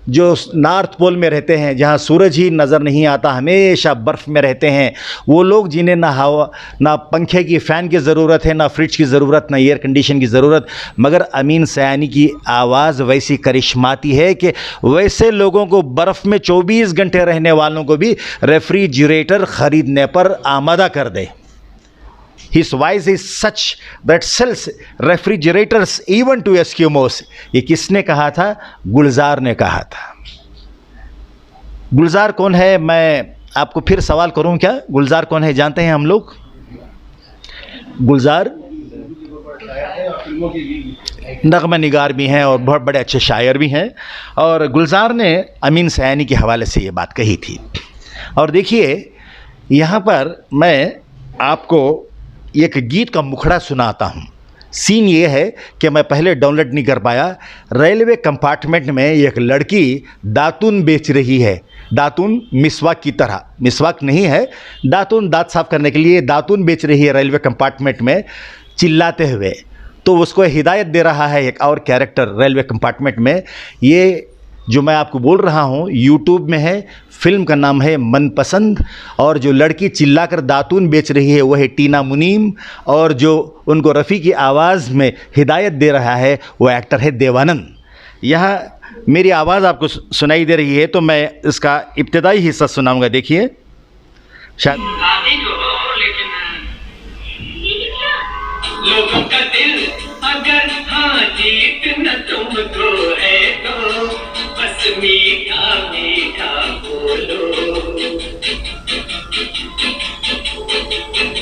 जो नॉर्थ पोल में रहते हैं, जहाँ सूरज ही नज़र नहीं आता, हमेशा बर्फ़ में रहते हैं। वो लोग जिन्हें ना हवा, ना पंखे की फ़ैन की ज़रूरत है, ना फ्रिज की ज़रूरत, ना एयर कंडीशन की ज़रूरत, मगर अमीन सायनी की आवाज़ वैसी करिश्माती है कि वैसे लोगों को, बर्फ़ में 24 घंटे रहने वालों को भी रेफ्रिजरेटर ख़रीदने पर आमादा कर दे। His voice is such that sells refrigerators even to Eskimos। ये किसने कहा था? गुलजार ने कहा था। गुलजार कौन है? मैं आपको फिर सवाल करूं क्या? गुलजार कौन है जानते हैं हम लोग? गुलजार नगमा निगार भी हैं और बहुत बड़े अच्छे शायर भी हैं। और गुलजार ने अमीन सायनी के हवाले से ये बात कही थी। और देखिए यहाँ पर मैं आपको एक गीत का मुखड़ा सुनाता हूँ। सीन ये है कि मैं पहले डाउनलोड नहीं कर पाया। रेलवे कंपार्टमेंट में एक लड़की दातून बेच रही है, दातून मिसवाक की तरह, मिसवाक नहीं है, दातून दांत साफ करने के लिए दातून बेच रही है रेलवे कंपार्टमेंट में चिल्लाते हुए। तो उसको हिदायत दे रहा है एक और कैरेक्टर रेलवे कंपार्टमेंट में। ये जो मैं आपको बोल रहा हूँ यूट्यूब में है, फिल्म का नाम है मनपसंद। और जो लड़की चिल्लाकर दातून बेच रही है वो है टीना मुनीम, और जो उनको रफ़ी की आवाज़ में हिदायत दे रहा है वो एक्टर है देवानंद। यहाँ मेरी आवाज़ आपको सुनाई दे रही है तो मैं इसका इब्तिदाई हिस्सा सुनाऊंगा। देखिए शायद लोगों का दिल अगर हाँ जीतना तुमको है तो बस मीठा मीठा बोलो।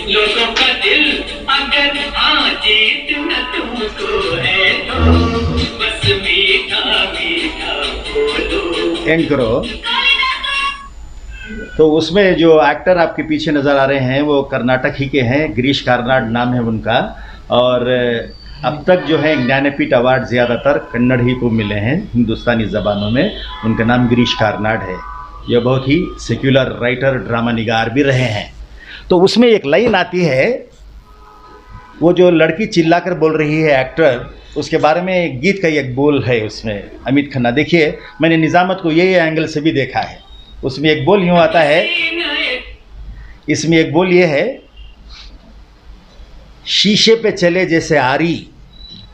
लोगों का दिल अगर हाँ जीतना तुमको है तो बस मीठा मीठा बोलो। एंड करो। तो उसमें जो एक्टर आपके पीछे नज़र आ रहे हैं वो कर्नाटक ही के हैं, गिरीश कार्नाड नाम है उनका। और अब तक जो है ज्ञानपीठ अवार्ड ज़्यादातर कन्नड़ ही को मिले हैं, हिंदुस्तानी ज़बानों में। उनका नाम गिरीश कार्नाड है। यह बहुत ही सेक्युलर राइटर, ड्रामा निगार भी रहे हैं। तो उसमें एक लाइन आती है, वो जो लड़की चिल्लाकर बोल रही है एक्टर, उसके बारे में गीत का एक बोल है उसमें, अमित खन्ना। देखिए मैंने निज़ामत को ये एंगल से भी देखा है। उसमें एक बोल यूँ आता है, इसमें एक बोल ये है, शीशे पे चले जैसे आरी,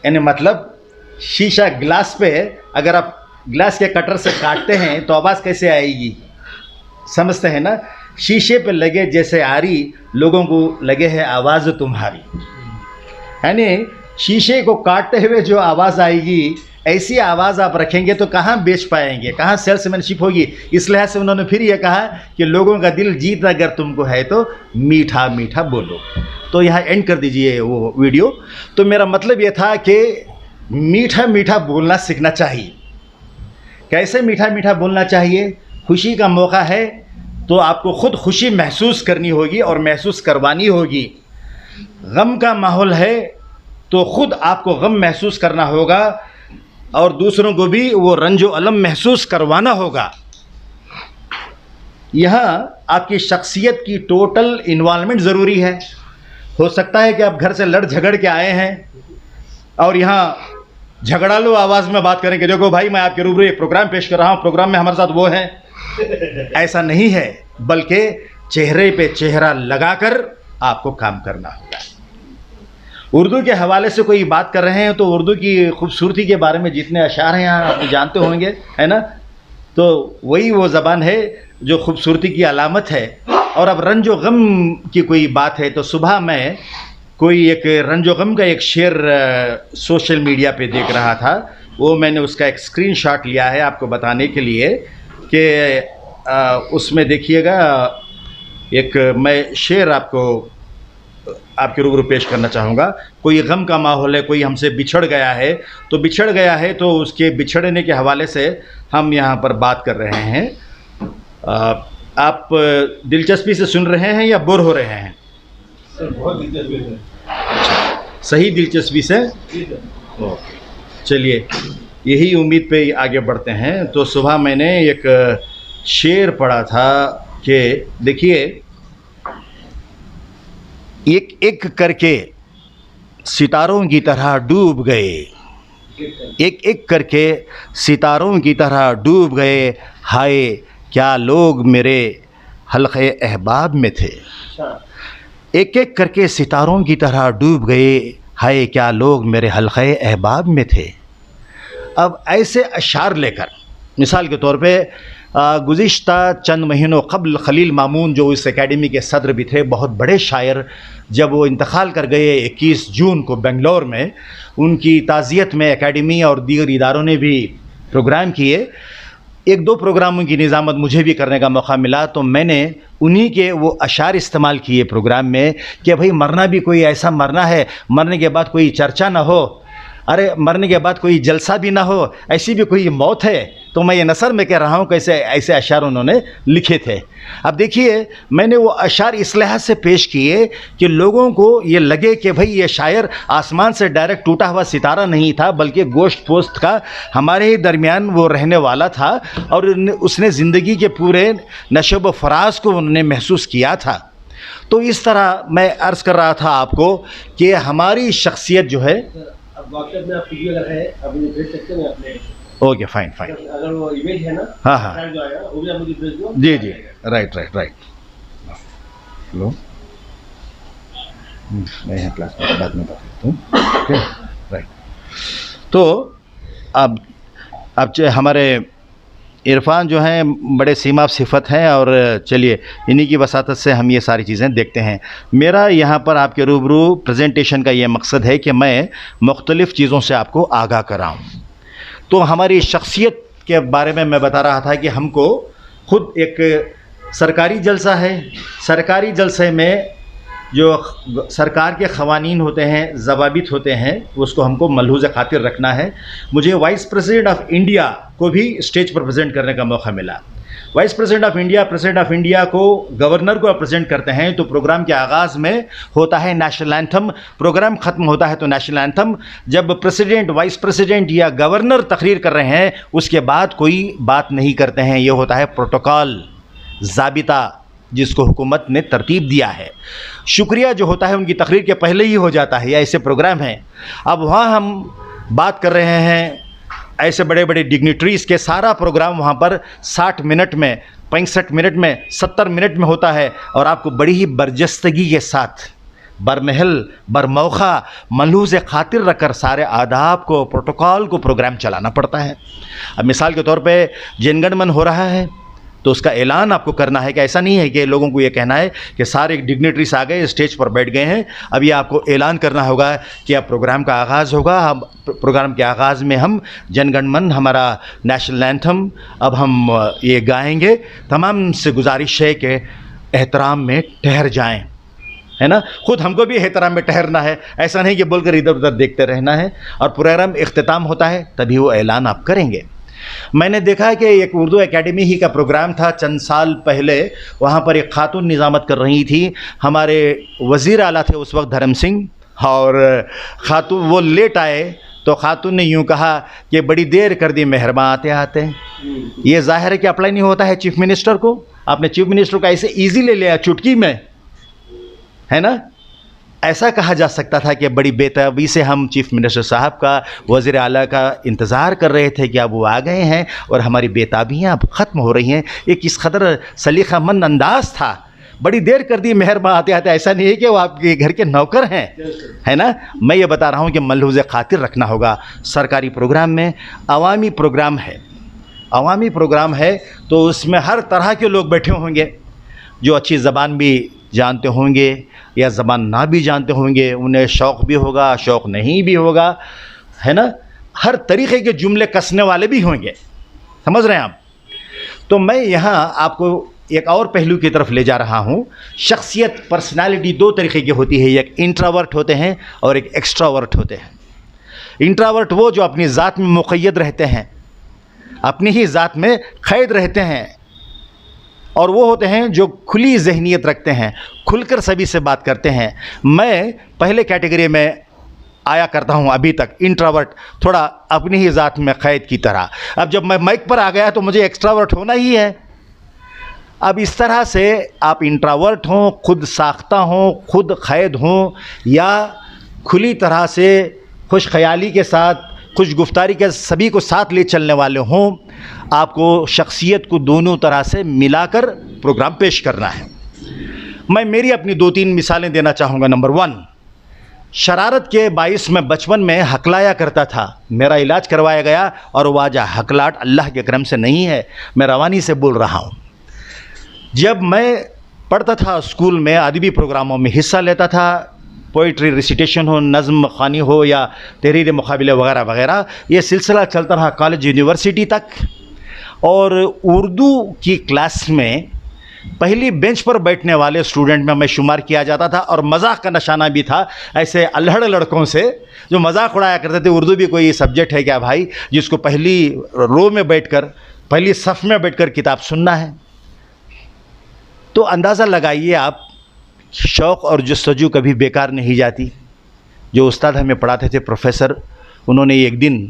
यानी मतलब शीशा ग्लास पे अगर आप ग्लास के कटर से काटते हैं तो आवाज़ कैसे आएगी, समझते हैं ना। शीशे पे लगे जैसे आरी, लोगों को लगे है आवाज़ तुम्हारी, यानी शीशे को काटते हुए जो आवाज़ आएगी, ऐसी आवाज़ आप रखेंगे तो कहाँ बेच पाएंगे, कहाँ सेल्समैनशिप होगी। इस लिहाज से उन्होंने फिर ये कहा कि लोगों का दिल जीतना अगर तुमको है तो मीठा मीठा बोलो। तो यहाँ एंड कर दीजिए वो वीडियो। तो मेरा मतलब ये था कि मीठा मीठा बोलना सीखना चाहिए। कैसे मीठा मीठा बोलना चाहिए? खुशी का मौका है तो आपको ख़ुद खुशी महसूस करनी होगी और महसूस करवानी होगी। गम का माहौल है तो ख़ुद आपको गम महसूस करना होगा और दूसरों को भी वो रंजो अलम महसूस करवाना होगा। यहाँ आपकी शख्सियत की टोटल इन्वॉल्वमेंट ज़रूरी है। हो सकता है कि आप घर से लड़ झगड़ के आए हैं और यहाँ झगड़ालू आवाज़ में बात करें कि देखो भाई मैं आपके रूबरू एक प्रोग्राम पेश कर रहा हूँ, प्रोग्राम में हमारे साथ वो है। ऐसा नहीं है, बल्कि चेहरे पे चेहरा लगाकर आपको काम करना होगा। उर्दू के हवाले से कोई बात कर रहे हैं तो उर्दू की खूबसूरती के बारे में जितने अशार हैं यहाँ आप जानते होंगे, है ना। तो वही वो ज़बान है जो खूबसूरती की अलामत है। और अब रंजो गम की कोई बात है तो सुबह मैं कोई एक रंजो गम का एक शेर सोशल मीडिया पे देख रहा था। वो मैंने उसका एक स्क्रीनशॉट लिया है आपको बताने के लिए कि उसमें देखिएगा, एक मैं शेर आपको आपके रूबरू पेश करना चाहूँगा। कोई गम का माहौल है, कोई हमसे बिछड़ गया है, तो उसके बिछड़ने के हवाले से हम यहाँ पर बात कर रहे हैं। आप दिलचस्पी से सुन रहे हैं या बोर हो रहे हैं? सर बहुत दिलचस्पी है। सही दिलचस्पी से? ओके, चलिए यही उम्मीद पे आगे बढ़ते हैं। तो सुबह मैंने एक शेर पढ़ा था कि देखिए, एक एक करके सितारों की तरह डूब गए, एक एक करके सितारों की तरह डूब गए, हाय क्या लोग मेरे हल्क़े अहबाब में थे। एक एक करके सितारों की तरह डूब गए, हाय क्या लोग मेरे हल्क़े अहबाब में थे। अब ऐसे अशार लेकर, मिसाल के तौर पे गुज़िश्ता चंद महीनों क़ब्ल खलील मामून जो इस एकेडमी के सदर भी थे, बहुत बड़े शायर, जब वो इंतकाल कर गए 21 जून को बेंगलोर में, उनकी ताज़ियत में एकेडमी और दीगर इदारों ने भी प्रोग्राम किए। एक दो प्रोग्रामों की निज़ामत मुझे भी करने का मौका मिला, तो मैंने उन्हीं के वो अशार इस्तेमाल किए प्रोग्राम में कि भाई मरना भी कोई ऐसा मरना है, मरने के बाद कोई चर्चा ना हो, अरे मरने के बाद कोई जलसा भी ना हो, ऐसी भी कोई मौत है। तो मैं ये नसर में कह रहा हूँ कैसे ऐसे अशार उन्होंने लिखे थे। अब देखिए, मैंने वो अशार इस लिहाज से पेश किए कि लोगों को ये लगे कि भाई ये शायर आसमान से डायरेक्ट टूटा हुआ सितारा नहीं था, बल्कि गोश्त पोस्त का हमारे ही दरमियान वो रहने वाला था, और उसने ज़िंदगी के पूरे नशब व फराज को उन्होंने महसूस किया था। तो इस तरह मैं अर्ज़ कर रहा था आपको कि हमारी शख्सियत जो है, अब व्हाट्सएप में आप वीडियो अगर है आप मुझे भेज सकते हैं अपने, ओके फाइन फाइन, अगर वो इमेज है ना, हाँ हाँ जो आएगा वो भी आप मुझे भेज दो। जी जी, राइट राइट राइट। लो मैं यहाँ क्लास में बाद में बात करता हूँ, ओके राइट। तो अब हमारे इरफान जो हैं बड़े सीमा सिफत हैं, और चलिए इन्हीं की वसातत से हम ये सारी चीज़ें देखते हैं। मेरा यहाँ पर आपके रूबरू प्रेजेंटेशन का ये मकसद है कि मैं मुख्तलिफ़ चीज़ों से आपको आगाह कराऊँ। तो हमारी शख्सियत के बारे में मैं बता रहा था कि हमको खुद एक सरकारी जलसा है, सरकारी जलसे में जो सरकार के क़वानीन होते हैं, ज़वाबित होते हैं, उसको हमको मलहूज़ ख़ातिर रखना है। मुझे वाइस प्रेसिडेंट ऑफ इंडिया को भी स्टेज पर प्रेजेंट करने का मौका मिला। Vice president of India, president of India को गवर्नर को प्रेजेंट करते हैं, तो प्रोग्राम के आगाज़ में होता है नेशनल एंथम, प्रोग्राम ख़त्म होता है तो नेशनल एंथम। जब प्रेसिडेंट, वाइस प्रेसिडेंट या गवर्नर तकरीर कर रहे हैं, उसके बाद कोई बात नहीं करते हैं। ये होता है प्रोटोकॉल, ज़ाबिता, जिसको हुकूमत ने तरतीब दिया है। शुक्रिया जो होता है उनकी तकरीर के पहले ही हो जाता है, या ऐसे प्रोग्राम हैं। अब वहाँ हम बात कर रहे हैं ऐसे बड़े बड़े डिग्निटरीज़ के, सारा प्रोग्राम वहाँ पर 60 मिनट में, 65 मिनट में, 70 मिनट में होता है, और आपको बड़ी ही बरजस्तगी के साथ, बरमहल बरमौखा मलहूज़ ख़ातिर रखकर सारे आदाब को, प्रोटोकॉल को प्रोग्राम चलाना पड़ता है। अब मिसाल के तौर पे जनगण मन हो रहा है, तो उसका ऐलान आपको करना है कि ऐसा नहीं है कि लोगों को ये कहना है कि सारे डिग्निटरीज आ गए, स्टेज पर बैठ गए हैं। अब ये आपको ऐलान करना होगा कि अब प्रोग्राम का आगाज़ होगा। हम प्रोग्राम के आगाज़ में हम जनगण मन, हमारा नेशनल एंथम, अब हम ये गाएंगे। तमाम से गुजारिश है कि एहतराम में ठहर जाएं, है ना। ख़ुद हमको भी एहतराम में ठहरना है, ऐसा नहीं कि बोलकर इधर उधर देखते रहना है। और प्रोग्राम इख्तिताम होता है तभी वो ऐलान आप करेंगे। मैंने देखा है कि एक उर्दू एकेडमी ही का प्रोग्राम था चंद साल पहले, वहाँ पर एक खातून निज़ामत कर रही थी। हमारे वज़ीर आला थे उस वक्त धर्म सिंह, और खातून वो लेट आए तो खातून ने यूँ कहा कि बड़ी देर कर दी मेहरबान आते आते। ये ज़ाहिर है कि अप्लाई नहीं होता है चीफ़ मिनिस्टर को। आपने चीफ़ मिनिस्टर को ऐसे ईजी ले लिया चुटकी में, है ना। ऐसा कहा जा सकता था कि बड़ी बेताबी से हम चीफ़ मिनिस्टर साहब का, वज़ीर आला का इंतज़ार कर रहे थे कि अब वो आ गए हैं और हमारी बेताबियाँ अब ख़त्म हो रही हैं। एक इस कदर सलीक़ामंद अंदाज़ था, बड़ी देर कर दी मेहरबान आते आते। ऐसा नहीं है कि वो आपके घर के नौकर हैं, है ना। मैं ये बता रहा हूँ कि मलहूज़ ख़ातिर रखना होगा। सरकारी प्रोग्राम में अवामी प्रोग्राम है, अवामी प्रोग्राम है तो उसमें हर तरह के लोग बैठे होंगे, जो अच्छी ज़बान भी जानते होंगे या ज़बान ना भी जानते होंगे। उन्हें शौक़ भी होगा, शौक़ नहीं भी होगा, है ना। हर तरीक़े के जुमले कसने वाले भी होंगे, समझ रहे हैं आप। तो मैं यहाँ आपको एक और पहलू की तरफ ले जा रहा हूँ। शख्सियत, पर्सनालिटी दो तरीके की होती है, एक इंट्रावर्ट होते हैं और एक एक्स्ट्रावर्ट होते हैं। इंट्रावर्ट वो जो अपनी ज़ात में मुक़य्यद रहते हैं, अपनी ही ज़ात में क़ैद रहते हैं, और वो होते हैं जो खुली जहनीत रखते हैं, खुलकर सभी से बात करते हैं। मैं पहले कैटेगरी में आया करता हूँ अभी तक, इंट्रावर्ट, थोड़ा अपनी ही ज़ात में क़ैद की तरह। अब जब मैं माइक पर आ गया तो मुझे एक्स्ट्रावर्ट होना ही है। अब इस तरह से आप इंट्रावर्ट हों, खुद साख्ता हों, खुद क़ैद हों, या खुली तरह से खुश ख्याली के साथ, खुश गुफ्तारी के सभी को साथ ले चलने वाले हों, आपको शख्सियत को दोनों तरह से मिलाकर प्रोग्राम पेश करना है। मैं मेरी अपनी 2-3 मिसालें देना चाहूँगा। नंबर 1, शरारत के बाइस मैं बचपन में हकलाया करता था। मेरा इलाज करवाया गया और वाजा हकलाट अल्लाह के करम से नहीं है, मैं रवानी से बोल रहा हूँ। जब मैं पढ़ता था स्कूल में, अदबी प्रोग्रामों में हिस्सा लेता था, पोइट्री रिसिटेशन हो, नज़्म ख़ानी हो या तहरीर मुकाबले वगैरह वगैरह, ये सिलसिला चलता रहा कॉलेज यूनिवर्सिटी तक। और उर्दू की क्लास में पहली बेंच पर बैठने वाले स्टूडेंट में मैं शुमार किया जाता था, और मजाक का निशाना भी था ऐसे अल्हड़ लड़कों से जो मजाक उड़ाया करते थे, उर्दू भी कोई सब्जेक्ट है क्या भाई जिसको पहली रो में बैठकर, पहली सफ़ में बैठकर किताब सुनना है। तो अंदाज़ा लगाइए आप, शौक़ और जस्तजू कभी बेकार नहीं जाती। जो उस्ताद हमें पढ़ाते थे, प्रोफेसर, उन्होंने एक दिन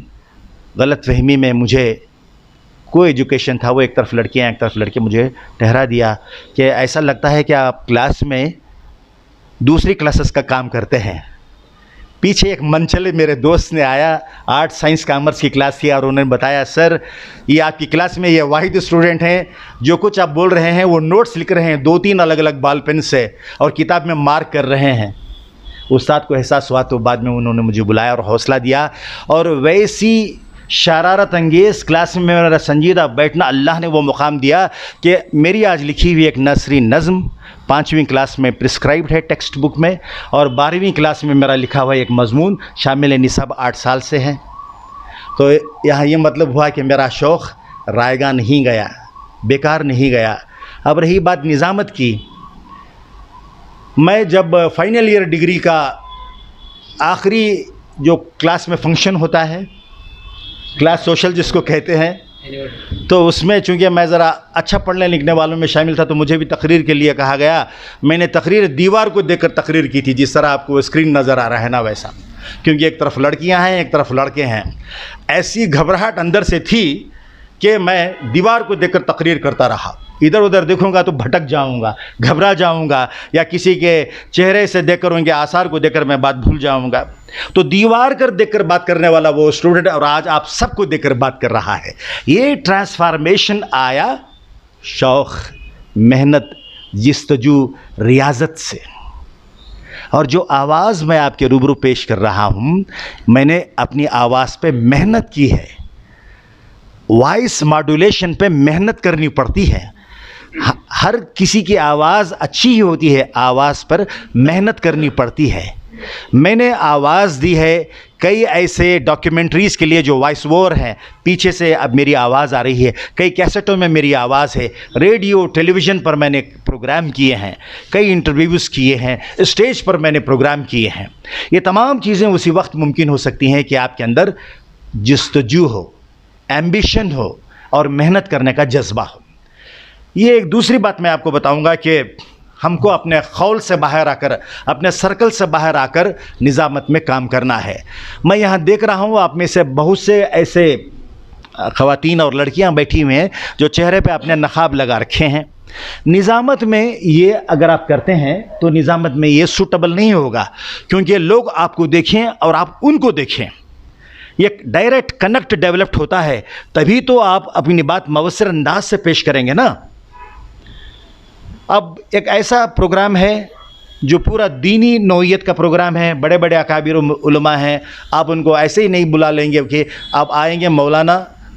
गलतफहमी में मुझे, को एजुकेशन था, वो एक तरफ लड़कियां एक तरफ लड़के, मुझे ठहरा दिया कि ऐसा लगता है कि आप क्लास में दूसरी क्लासेस का काम करते हैं। पीछे एक मनचले मेरे दोस्त ने आया, आर्ट साइंस कॉमर्स की क्लास थी, और उन्होंने बताया, सर ये आपकी क्लास में ये वाहिद स्टूडेंट हैं जो कुछ आप बोल रहे हैं वो नोट्स लिख रहे हैं 2-3 अलग अलग बॉल पेन से और किताब में मार्क कर रहे हैं। उस्ताद को एहसास हुआ तो बाद में उन्होंने मुझे बुलाया और हौसला दिया, और वैसी शरारत अंगेज़ क्लास में मेरा संजीदा बैठना, अल्लाह ने वो मुकाम दिया कि मेरी आज लिखी हुई एक नसरी नज़्म 5वीं क्लास में प्रिस्क्राइब्ड है टेक्स्ट बुक में, और 12वीं क्लास में मेरा लिखा हुआ एक मजमून शामिल निसाब 8 साल से है। तो यहाँ ये मतलब हुआ कि मेरा शौक़ रायगा नहीं गया, बेकार नहीं गया। अब रही बात निज़ामत की, मैं जब फाइनल ईयर डिग्री का आखिरी जो क्लास में फंक्शन होता है, क्लास सोशल जिसको कहते हैं, तो उसमें चूँकि मैं ज़रा अच्छा पढ़ने लिखने वालों में शामिल था, तो मुझे भी तकरीर के लिए कहा गया। मैंने तकरीर दीवार को देखकर तकरीर की थी, जिस तरह आपको स्क्रीन नज़र आ रहा है ना वैसा, क्योंकि एक तरफ लड़कियां हैं एक तरफ लड़के हैं। ऐसी घबराहट अंदर से थी कि मैं दीवार को देखकर तकरीर करता रहा। इधर उधर देखूंगा तो भटक जाऊंगा, घबरा जाऊंगा, या किसी के चेहरे से देखकर, उनके आसार को देखकर मैं बात भूल जाऊंगा। तो दीवार कर देखकर बात करने वाला वो स्टूडेंट और आज आप सबको देखकर बात कर रहा है। ये ट्रांसफॉर्मेशन आया शौक़, मेहनत, जिस्तजू, रियाजत से। और जो आवाज़ मैं आपके रूबरू पेश कर रहा हूँ, मैंने अपनी आवाज़ पे मेहनत की है। वॉइस मॉड्यूलेशन पे मेहनत करनी पड़ती है। हर किसी की आवाज़ अच्छी ही होती है, आवाज़ पर मेहनत करनी पड़ती है। मैंने आवाज़ दी है कई ऐसे डॉक्यूमेंट्रीज़ के लिए जो वॉइस ओवर हैं, पीछे से अब मेरी आवाज़ आ रही है। कई कैसेटों में मेरी आवाज़ है, रेडियो टेलीविज़न पर मैंने प्रोग्राम किए हैं, कई इंटरव्यूज़ किए हैं, स्टेज पर मैंने प्रोग्राम किए हैं। ये तमाम चीज़ें उसी वक्त मुमकिन हो सकती हैं कि आपके अंदर जस्तजू हो, एम्बिशन हो और मेहनत करने का जज्बा हो। ये एक दूसरी बात मैं आपको बताऊंगा कि हमको अपने खौल से बाहर आकर, अपने सर्कल से बाहर आकर निज़ामत में काम करना है। मैं यहाँ देख रहा हूँ आप में से बहुत से ऐसे ख़वातीन और लड़कियाँ बैठी हुई हैं जो चेहरे पे अपने नकाब लगा रखे हैं। निज़ामत में ये अगर आप करते हैं तो निज़ामत में ये सूटेबल नहीं होगा, क्योंकि लोग आपको देखें और आप उनको देखें। ये डायरेक्ट कनेक्ट डेवलप्ड होता है, तभी तो आप अपनी बात मवस्सर अंदाज से पेश करेंगे ना। अब एक ऐसा प्रोग्राम है जो पूरा दीनी नौइयत का प्रोग्राम है, बड़े बड़े अकाबिर उलमा हैं, आप उनको ऐसे ही नहीं बुला लेंगे कि आप आएंगे मौलाना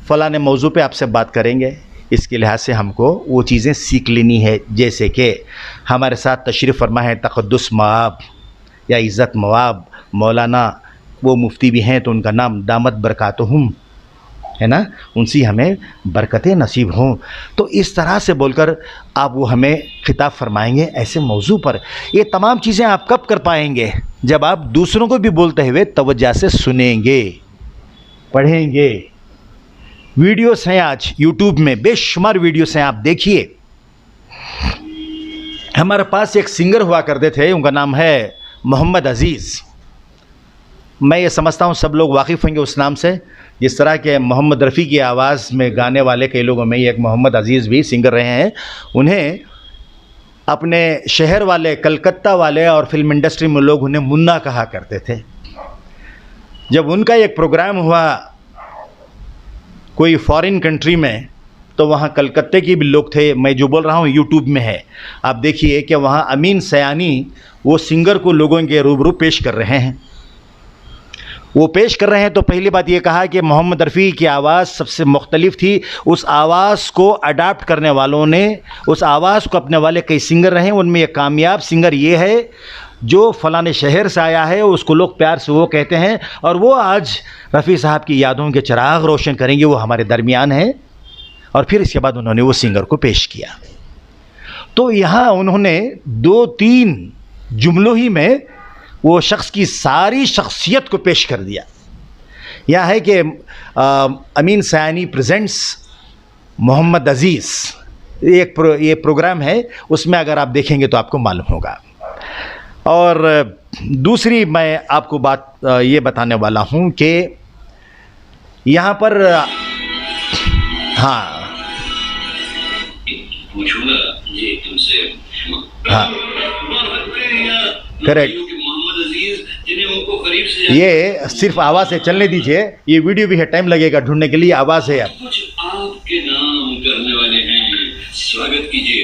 फ़लाने मौजू पे आपसे बात करेंगे। इसके लिहाज से हमको वो चीज़ें सीख लेनी है, जैसे कि हमारे साथ तशरीफ़ फरमा है तक़द्दुस मवाब या इज़्ज़त मवाब मौलाना, वो मुफ्ती भी हैं तो उनका नाम दामत बरकातुहुम है ना, उनसे हमें बरकतें नसीब हों। तो इस तरह से बोलकर आप वो हमें खिताब फरमाएंगे ऐसे मौजू पर। ये तमाम चीज़ें आप कब कर पाएंगे? जब आप दूसरों को भी बोलते हुए तवज्जो से सुनेंगे, पढ़ेंगे। वीडियोस हैं आज यूट्यूब में, बेशुमार वीडियोस हैं, आप देखिए। हमारे पास एक सिंगर हुआ करते थे, उनका नाम है मोहम्मद अज़ीज़। मैं ये समझता हूँ सब लोग वाकिफ़ होंगे उस नाम से। जिस तरह के मोहम्मद रफ़ी की आवाज़ में गाने वाले कई लोगों में एक मोहम्मद अज़ीज़ भी सिंगर रहे हैं। उन्हें अपने शहर वाले, कलकत्ता वाले और फिल्म इंडस्ट्री में लोग उन्हें मुन्ना कहा करते थे। जब उनका एक प्रोग्राम हुआ कोई फॉरेन कंट्री में, तो वहाँ कलकत्ते के भी लोग थे। मैं जो बोल रहा हूँ यूट्यूब में है, आप देखिए कि वहाँ अमीन सयानी वो सिंगर को लोगों के रूबरू पेश कर रहे हैं। वो पेश कर रहे हैं तो पहली बात ये कहा कि मोहम्मद रफ़ी की आवाज़ सबसे मुख्तलिफ थी। उस आवाज़ को अडाप्ट करने वालों ने, उस आवाज़ को अपने वाले कई सिंगर रहे हैं, उनमें एक कामयाब सिंगर ये है जो फ़लाने शहर से आया है, उसको लोग प्यार से वो कहते हैं, और वो आज रफ़ी साहब की यादों के चिराग रोशन करेंगे, वो हमारे दरमियान है। और फिर इसके बाद उन्होंने वो सिंगर को पेश किया। तो यहाँ उन्होंने 2-3 जुमलों ही में वो शख्स की सारी शख्सियत को पेश कर दिया। यह है कि अमीन सयानी प्रेजेंट्स मोहम्मद अज़ीज़, ये प्रोग्राम है, उसमें अगर आप देखेंगे तो आपको मालूम होगा। और दूसरी मैं आपको बात ये बताने वाला हूँ कि यहाँ पर हाँ पूछूंगा ये तुमसे। हाँ करेक्ट। मोहम्मद अजीज जिन्हें उनको करीब से ये सिर्फ आवाज़ है, चलने दीजिए, ये वीडियो भी है, टाइम लगेगा ढूंढने के लिए। आवाज़ है। अब कुछ आपके नाम करने वाले हैं, स्वागत कीजिए।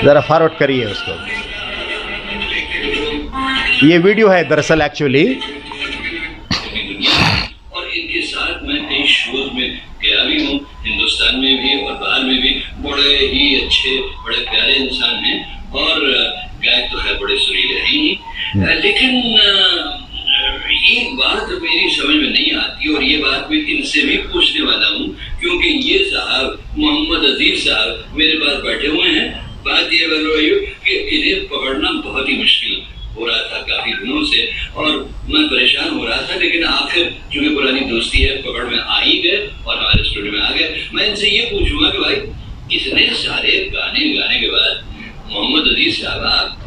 ज़रा फॉरवर्ड करिए उसको। ये वीडियो है दरअसल एक्चुअली। और इनके साथ मैं कई शोज में गया भी हूँ, हिंदुस्तान में भी और बाहर में भी। बड़े ही अच्छे, बड़े प्यारे इंसान हैं, और गायक तो है बड़े सुरीले हैं। लेकिन एक बात मेरी समझ में नहीं आती, और ये बात मैं इनसे भी पूछने वाला हूँ, क्योंकि ये साहब मोहम्मद अजीज साहब मेरे पास बैठे हुए हैं। बात ये बन रही है कि इन्हें पकड़ना बहुत ही मुश्किल हो रहा था काफी दिनों से, और मैं परेशान हो रहा था। लेकिन आखिर चूंकि पुरानी दोस्ती है, पकड़ में आ ही गए और हमारे स्टूडियो में आ गए। मैं इनसे ये पूछूंगा कि भाई इतने सारे गाने गाने के बाद मोहम्मद अजीज साहब आप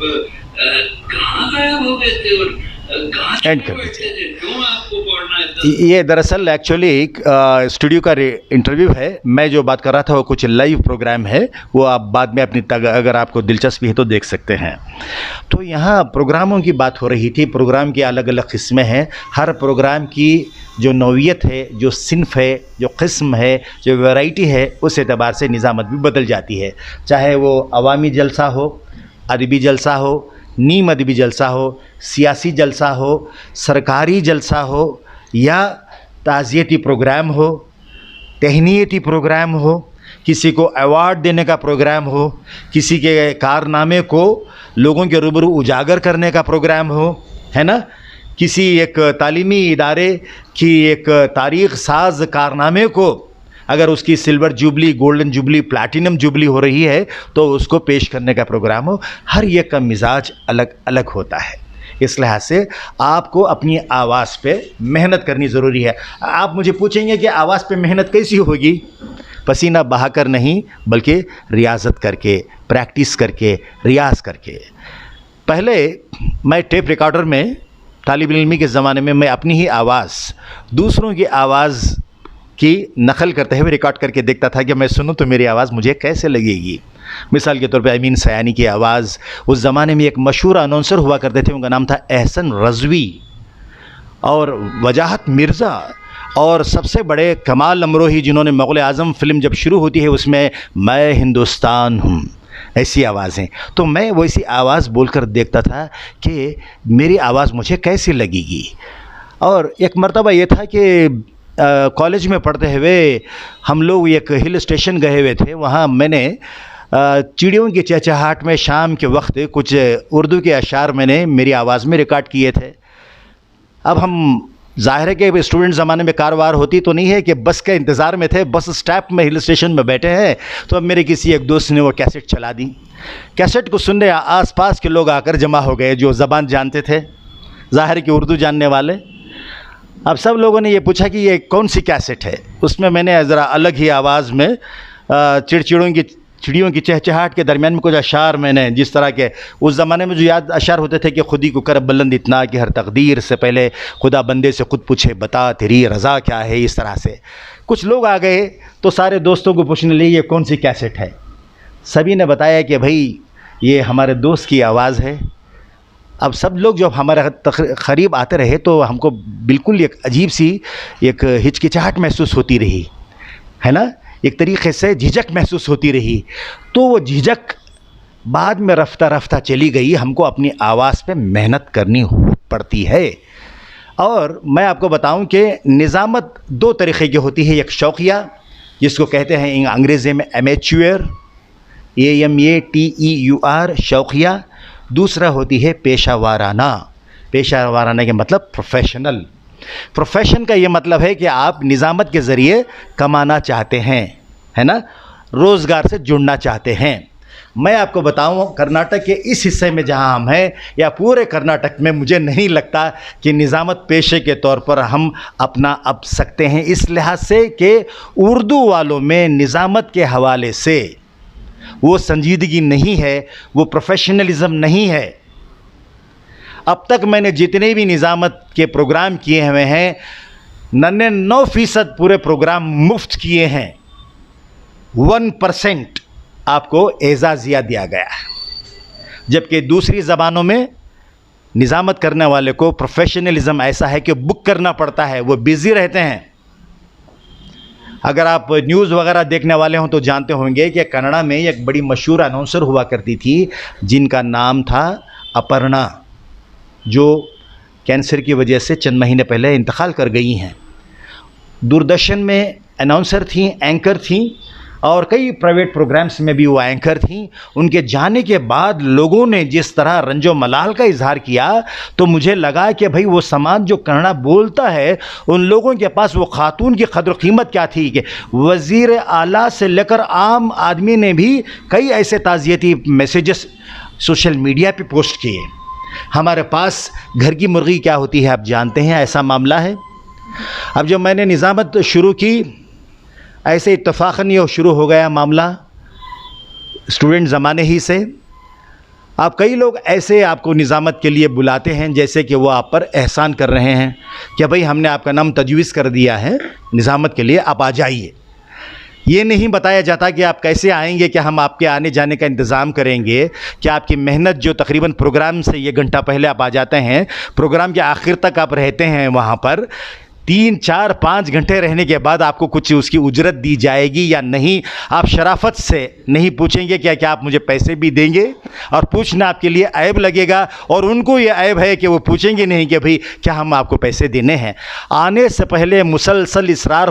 कहाँ गायब हो गए थे, और एंड कर दीजिए। क्यों आपको पढ़ना है? ये दरअसल एक्चुअली स्टूडियो का इंटरव्यू है। मैं जो बात कर रहा था वो कुछ लाइव प्रोग्राम है, वो आप बाद में अपनी अगर आपको दिलचस्पी है तो देख सकते हैं। तो यहाँ प्रोग्रामों की बात हो रही थी। प्रोग्राम की अलग अलग किस्में हैं। हर प्रोग्राम की जो नौइयत है, जो सिन्फ है, जो किस्म है, जो वैरायटी है, उस एतबार से निज़ामत भी बदल जाती है। चाहे वो अवामी जलसा हो, अदबी जलसा हो, नीम अदबी जलसा हो, सियासी जलसा हो, सरकारी जलसा हो, या ताज़ियती प्रोग्राम हो, तहनीती प्रोग्राम हो, किसी को अवार्ड देने का प्रोग्राम हो, किसी के कारनामे को लोगों के रूबरू उजागर करने का प्रोग्राम हो, है ना, किसी एक तालीमी इदारे की एक तारीख़ साज कारनामे को अगर उसकी silver jubilee, golden jubilee, platinum jubilee हो रही है तो उसको पेश करने का प्रोग्राम हो। हर एक का मिजाज अलग अलग होता है। इस लिहाज से आपको अपनी आवाज़ पे मेहनत करनी ज़रूरी है। आप मुझे पूछेंगे कि आवाज़ पे मेहनत कैसी होगी? पसीना बहाकर नहीं, बल्कि रियाजत करके, प्रैक्टिस करके, रियाज करके। पहले मैं टेप रिकॉर्डर में, तालिब इल्मी के ज़माने में, मैं अपनी ही आवाज़ दूसरों की आवाज़ की नकल करते हुए रिकॉर्ड करके देखता था कि मैं सुनूं तो मेरी आवाज़ मुझे कैसे लगेगी। मिसाल के तौर पे अमीन सयानी की आवाज़, उस ज़माने में एक मशहूर अनाउंसर हुआ करते थे, उनका नाम था एहसन रज़वी, और वजाहत मिर्ज़ा, और सबसे बड़े कमाल अमरोही, जिन्होंने मुग़ल आज़म फ़िल्म जब शुरू होती है उसमें मैं हिंदुस्तान हूँ, ऐसी आवाज़ें। तो मैं वैसी आवाज़ बोलकर देखता था कि मेरी आवाज़ मुझे कैसे लगेगी। और एक मरतबा ये था कि कॉलेज में पढ़ते हुए हम लोग एक हिल स्टेशन गए हुए थे। वहाँ मैंने चिड़ियों की चहचहाट में शाम के वक्त कुछ उर्दू के अशार मैंने मेरी आवाज़ में रिकॉर्ड किए थे। अब हम ज़ाहिर है कि स्टूडेंट ज़माने में कारवार होती तो नहीं है कि बस के इंतज़ार में थे, बस स्टॉप में हिल स्टेशन में बैठे हैं, तो अब मेरे किसी एक दोस्त ने वो कैसेट चला दी। कैसेट को सुनने आसपास के लोग आकर जमा हो गए जो ज़बान जानते थे, ज़ाहिर कि उर्दू जानने वाले। अब सब लोगों ने ये पूछा कि ये कौन सी कैसेट है। उसमें मैंने ज़रा अलग ही आवाज़ में चिड़ियों की चहचहाट के दरमियान में कुछ अशार मैंने, जिस तरह के उस ज़माने में जो याद अशार होते थे कि खुदी को कर बुलंद इतना कि हर तकदीर से पहले खुदा बंदे से खुद पूछे बता तेरी रज़ा क्या है, इस तरह से कुछ लोग आ गए तो सारे दोस्तों को पूछने लगे ये कौन सी कैसेट है। सभी ने बताया कि भाई ये हमारे दोस्त की आवाज़ है। अब सब लोग जब हमारे करीब आते रहे तो हमको बिल्कुल एक अजीब सी एक हिचकिचाहट महसूस होती रही, है ना, एक तरीक़े से झिझक महसूस होती रही। तो वो झिझक बाद में रफ्ता रफ्ता चली गई। हमको अपनी आवाज़ पे मेहनत करनी पड़ती है। और मैं आपको बताऊं कि निज़ामत दो तरीक़े की होती है, एक शौकिया जिसको कहते हैं अंग्रेज़ी में एमेच्योर, AMATEUR शौकिया, दूसरा होती है पेशावाराना। पेशावाराना के मतलब प्रोफेशनल। प्रोफेशन का ये मतलब है कि आप निज़ामत के ज़रिए कमाना चाहते हैं, है ना, रोज़गार से जुड़ना चाहते हैं। मैं आपको बताऊं कर्नाटक के इस हिस्से में जहां हम हैं या पूरे कर्नाटक में मुझे नहीं लगता कि निज़ामत पेशे के तौर पर हम अपना अब सकते हैं, इस लिहाज से कि उर्दू वालों में निज़ामत के हवाले से वो संजीदगी नहीं है, वो प्रोफेशनलिज़म नहीं है। अब तक मैंने जितने भी निज़ामत के प्रोग्राम किए हुए हैं 99% पूरे प्रोग्राम मुफ्त किए हैं। 1% आपको एजाज़िया दिया गया, जबकि दूसरी ज़बानों में निज़ामत करने वाले को प्रोफेशनलिज़म ऐसा है कि बुक करना पड़ता है, वो बिज़ी रहते हैं। अगर आप न्यूज़ वगैरह देखने वाले हों तो जानते होंगे कि कन्नड़ा में एक बड़ी मशहूर अनाउंसर हुआ करती थी जिनका नाम था अपर्णा, जो कैंसर की वजह से चंद महीने पहले इंतकाल कर गई हैं। दूरदर्शन में अनाउंसर थी, एंकर थी और कई प्राइवेट प्रोग्राम्स में भी वो एंकर थी। उनके जाने के बाद लोगों ने जिस तरह रंजो मलाल का इजहार किया तो मुझे लगा कि भाई वो समाज जो कन्नड़ा बोलता है उन लोगों के पास वो खातून की कदर कीमत क्या थी कि वज़ीर आला से लेकर आम आदमी ने भी कई ऐसे ताज़ियती मैसेजेस सोशल मीडिया पे पोस्ट किए। हमारे पास घर की मुर्गी क्या होती है आप जानते हैं, ऐसा मामला है। अब जब मैंने निज़ामत शुरू की ऐसे इत्तफाक़न ये शुरू हो गया मामला स्टूडेंट ज़माने ही से। आप कई लोग ऐसे आपको निज़ामत के लिए बुलाते हैं जैसे कि वो आप पर एहसान कर रहे हैं कि भाई हमने आपका नाम तजवीज़ कर दिया है निज़ामत के लिए, आप आ जाइए। ये नहीं बताया जाता कि आप कैसे आएंगे, कि हम आपके आने जाने का इंतज़ाम करेंगे, कि आपकी मेहनत जो तकरीबन प्रोग्राम से ये घंटा पहले आप आ जाते हैं, प्रोग्राम के आखिर तक आप रहते हैं वहाँ पर, 3, 4, 5 घंटे रहने के बाद आपको कुछ उसकी उजरत दी जाएगी या नहीं। आप शराफत से नहीं पूछेंगे क्या आप मुझे पैसे भी देंगे, और पूछना आपके लिए ऐब लगेगा और उनको ये ऐब है कि वो पूछेंगे नहीं कि भाई क्या हम आपको पैसे देने हैं। आने से पहले मुसलसल इसरार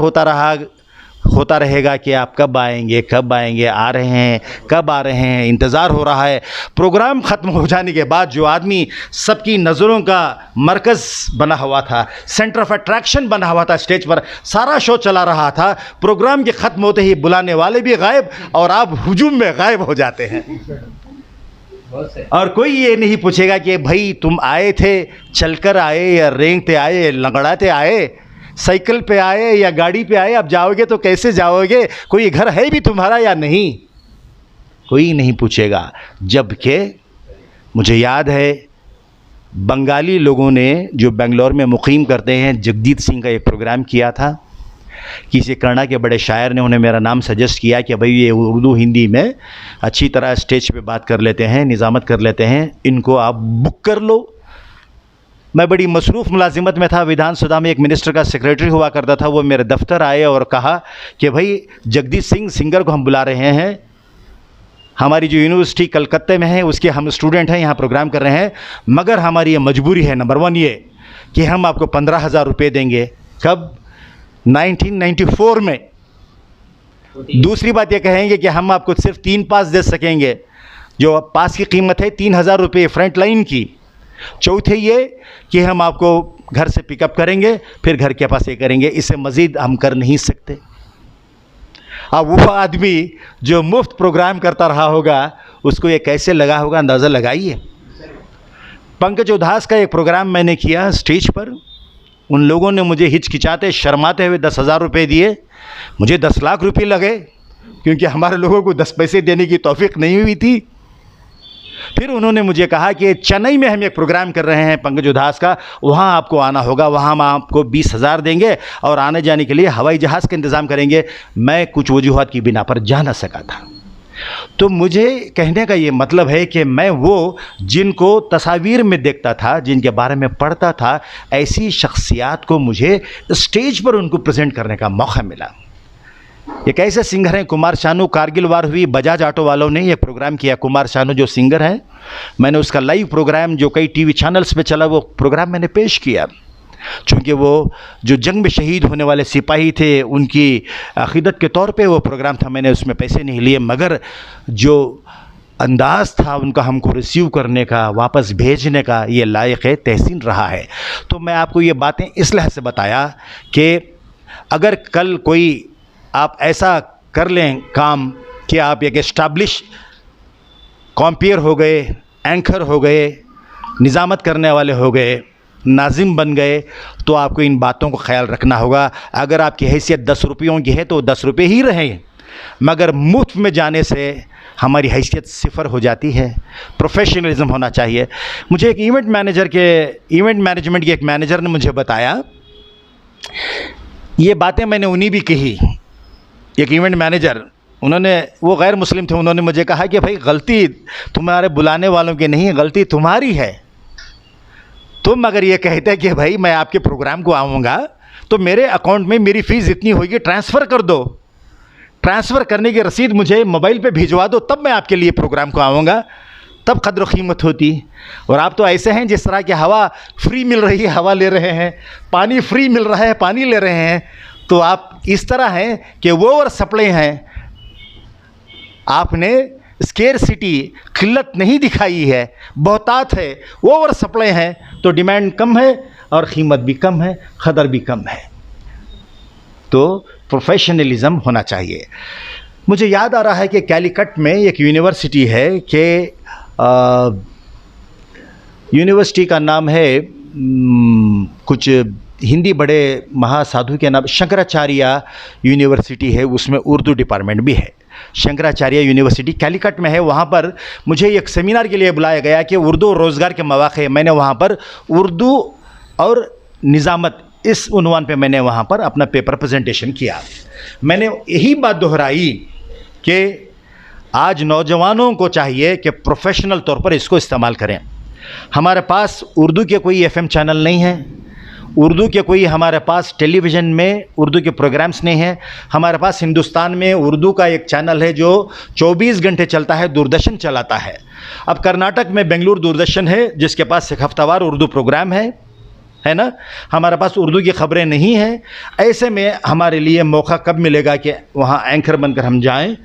होता रहेगा कि आप कब आएंगे, आ रहे हैं, कब आ रहे हैं, इंतज़ार हो रहा है। प्रोग्राम ख़त्म हो जाने के बाद जो आदमी सबकी नज़रों का मरकज़ बना हुआ था, सेंटर ऑफ अट्रैक्शन बना हुआ था, स्टेज पर सारा शो चला रहा था, प्रोग्राम के ख़त्म होते ही बुलाने वाले भी गायब और आप हुजूम में गायब हो जाते हैं। और कोई ये नहीं पूछेगा कि भाई तुम आए थे, चलकर आए या रेंगते आए, लंगड़ाते आए, साइकिल पे आए या गाड़ी पे आए, आप जाओगे तो कैसे जाओगे, कोई घर है भी तुम्हारा या नहीं, कोई नहीं पूछेगा। जबकि मुझे याद है बंगाली लोगों ने जो बेंगलोर में मुकीम करते हैं जगजीत सिंह का एक प्रोग्राम किया था। किसी कन्नड़ा के बड़े शायर ने उन्हें मेरा नाम सजेस्ट किया कि भाई ये उर्दू हिंदी में अच्छी तरह स्टेज पे बात कर लेते हैं, निज़ामत कर लेते हैं, इनको आप बुक कर लो। मैं बड़ी मसरूफ़ मुलाजिमत में था, विधानसभा में एक मिनिस्टर का सेक्रेटरी हुआ करता था। वो मेरे दफ्तर आए और कहा कि भाई जगदीश सिंह सिंगर को हम बुला रहे हैं, हमारी जो यूनिवर्सिटी कलकत्ते में है उसके हम स्टूडेंट हैं, यहाँ प्रोग्राम कर रहे हैं, मगर हमारी ये मजबूरी है, नंबर 1 ये कि हम आपको 15,000 रुपये देंगे। कब? 1994 में। दूसरी बात ये कहेंगे कि हम आपको सिर्फ 3 पास दे सकेंगे, जो पास की कीमत है 3000 रुपये फ्रंट लाइन की। चौथे ये कि हम आपको घर से पिकअप करेंगे, फिर घर के पास ये करेंगे, इससे मज़ीद हम कर नहीं सकते। अब वो आदमी जो मुफ्त प्रोग्राम करता रहा होगा उसको ये कैसे लगा होगा, अंदाज़ा लगाइए। पंकज उधास का एक प्रोग्राम मैंने किया स्टेज पर, उन लोगों ने मुझे हिचकिचाते शर्माते हुए 10,000 रुपये दिए, मुझे 10 लाख रुपये लगे, क्योंकि हमारे लोगों को 10 पैसे देने की तौफीक नहीं हुई थी। फिर उन्होंने मुझे कहा कि चेन्नई में हम एक प्रोग्राम कर रहे हैं पंकज उधास का, वहाँ आपको आना होगा, वहाँ हम आपको 20,000 देंगे और आने जाने के लिए हवाई जहाज़ का इंतज़ाम करेंगे। मैं कुछ वजूहात की बिना पर जा ना सका था। तो मुझे कहने का ये मतलब है कि मैं वो जिनको तस्वीर में देखता था, जिनके बारे में पढ़ता था, ऐसी शख्सियात को मुझे स्टेज पर उनको प्रेजेंट करने का मौका मिला। एक ऐसे सिंगर हैं कुमार शानू, कारगिल वार हुई, बजाज ऑटो वालों ने ये प्रोग्राम किया। कुमार शानू जो सिंगर हैं, मैंने उसका लाइव प्रोग्राम जो कई टीवी चैनल्स पे चला, वो प्रोग्राम मैंने पेश किया। चूँकि वो जो जंग में शहीद होने वाले सिपाही थे, उनकी अक़ीदत के तौर पे वो प्रोग्राम था, मैंने उसमें पैसे नहीं लिए, मगर जो अंदाज़ था उनका हमको रिसीव करने का, वापस भेजने का, ये लायक है, तहसीन रहा है। तो मैं आपको ये बातें इस लिहाज से बताया कि अगर कल कोई आप ऐसा कर लें काम कि आप एक एस्टैब्लिश कॉम्पियर हो गए, एंकर हो गए, निज़ामत करने वाले हो गए, नाजिम बन गए, तो आपको इन बातों को ख्याल रखना होगा। अगर आपकी हैसियत 10 रुपयों की है तो 10 रुपये ही रहें, मगर मुफ्त में जाने से हमारी हैसियत सिफर हो जाती है। प्रोफेशनलिज्म होना चाहिए। मुझे एक इवेंट मैनेजमेंट के एक मैनेजर ने मुझे बताया, ये बातें मैंने उन्हीं भी कही। एक इवेंट मैनेजर, उन्होंने, वो गैर मुस्लिम थे, उन्होंने मुझे कहा कि भाई गलती तुम्हारे बुलाने वालों की नहीं है, गलती तुम्हारी है। तुम अगर ये कहते कि भाई मैं आपके प्रोग्राम को आऊँगा तो मेरे अकाउंट में मेरी फ़ीस इतनी होगी, ट्रांसफ़र कर दो, ट्रांसफ़र करने की रसीद मुझे मोबाइल पे भिजवा दो, तब मैं आपके लिए प्रोग्राम को आऊँगा, तब कद्र कीमत होती। और आप तो ऐसे हैं जिस तरह की हवा फ्री मिल रही है, हवा ले रहे हैं, पानी फ्री मिल रहा है, पानी ले रहे हैं। तो आप इस तरह हैं कि वो और सप्लाई हैं। आपने स्केरसिटी, किल्लत नहीं दिखाई है, बहुतात है, ओवर सप्लाई है, तो डिमांड कम है और कीमत भी कम है, कदर भी कम है। तो प्रोफेशनलिज्म होना चाहिए। मुझे याद आ रहा है कि कैलीकट में एक यूनिवर्सिटी है कि यूनिवर्सिटी का नाम है कुछ हिंदी बड़े महासाधु के नाम, शंकराचार्य यूनिवर्सिटी है, उसमें उर्दू डिपार्टमेंट भी है। शंकराचार्य यूनिवर्सिटी कैलीकट में है। वहाँ पर मुझे एक सेमिनार के लिए बुलाया गया कि उर्दू रोज़गार के मौक़े। मैंने वहाँ पर उर्दू और निज़ामत, इस उन्वान पे मैंने वहाँ पर अपना पेपर प्रेजेंटेशन किया। मैंने यही बात दोहराई कि आज नौजवानों को चाहिए कि प्रोफेशनल तौर पर इसको इस्तेमाल करें। हमारे पास उर्दू के कोई FM चैनल नहीं है, उर्दू के कोई हमारे पास टेलीविज़न में उर्दू के प्रोग्राम्स नहीं हैं। हमारे पास हिंदुस्तान में उर्दू का एक चैनल है जो 24 घंटे चलता है, दूरदर्शन चलाता है। अब कर्नाटक में बेंगलुरु दूरदर्शन है जिसके पास एक हफ्तावार उर्दू प्रोग्राम है ना। हमारे पास उर्दू की ख़बरें नहीं हैं। ऐसे में हमारे लिए मौका कब मिलेगा कि वहाँ एंकर बनकर हम जाएं?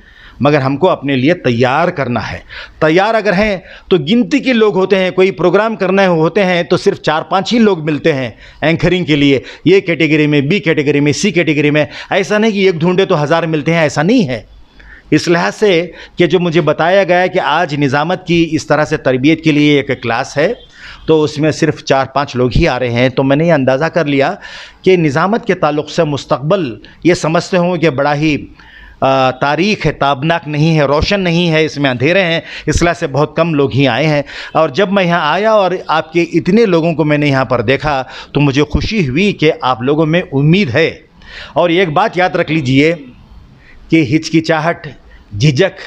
मगर हमको अपने लिए तैयार करना है। तैयार अगर हैं तो गिनती के लोग होते हैं, कोई प्रोग्राम करने होते हैं तो सिर्फ 4-5 ही लोग मिलते हैं एंकरिंग के लिए, ये कैटेगरी में, बी कैटेगरी में, सी कैटेगरी में। ऐसा नहीं कि एक ढूंढे तो 1000 मिलते हैं, ऐसा नहीं है। इस लिहाज से कि जो मुझे बताया गया है कि आज निज़ामत की इस तरह से तरबियत के लिए एक क्लास है, तो उसमें सिर्फ 4-5 लोग ही आ रहे हैं। तो मैंने ये अंदाज़ा कर लिया कि निज़ामत के ताल्लुक़ से मुस्तक़बल ये समझते हों कि बड़ा ही तारीख़ है, ताबनाक नहीं है, रोशन नहीं है, इसमें अंधेरे हैं, इसलिए से बहुत कम लोग ही आए हैं। और जब मैं यहाँ आया और आपके इतने लोगों को मैंने यहाँ पर देखा तो मुझे खुशी हुई कि आप लोगों में उम्मीद है। और एक बात याद रख लीजिए कि हिचकिचाहट, झिझक,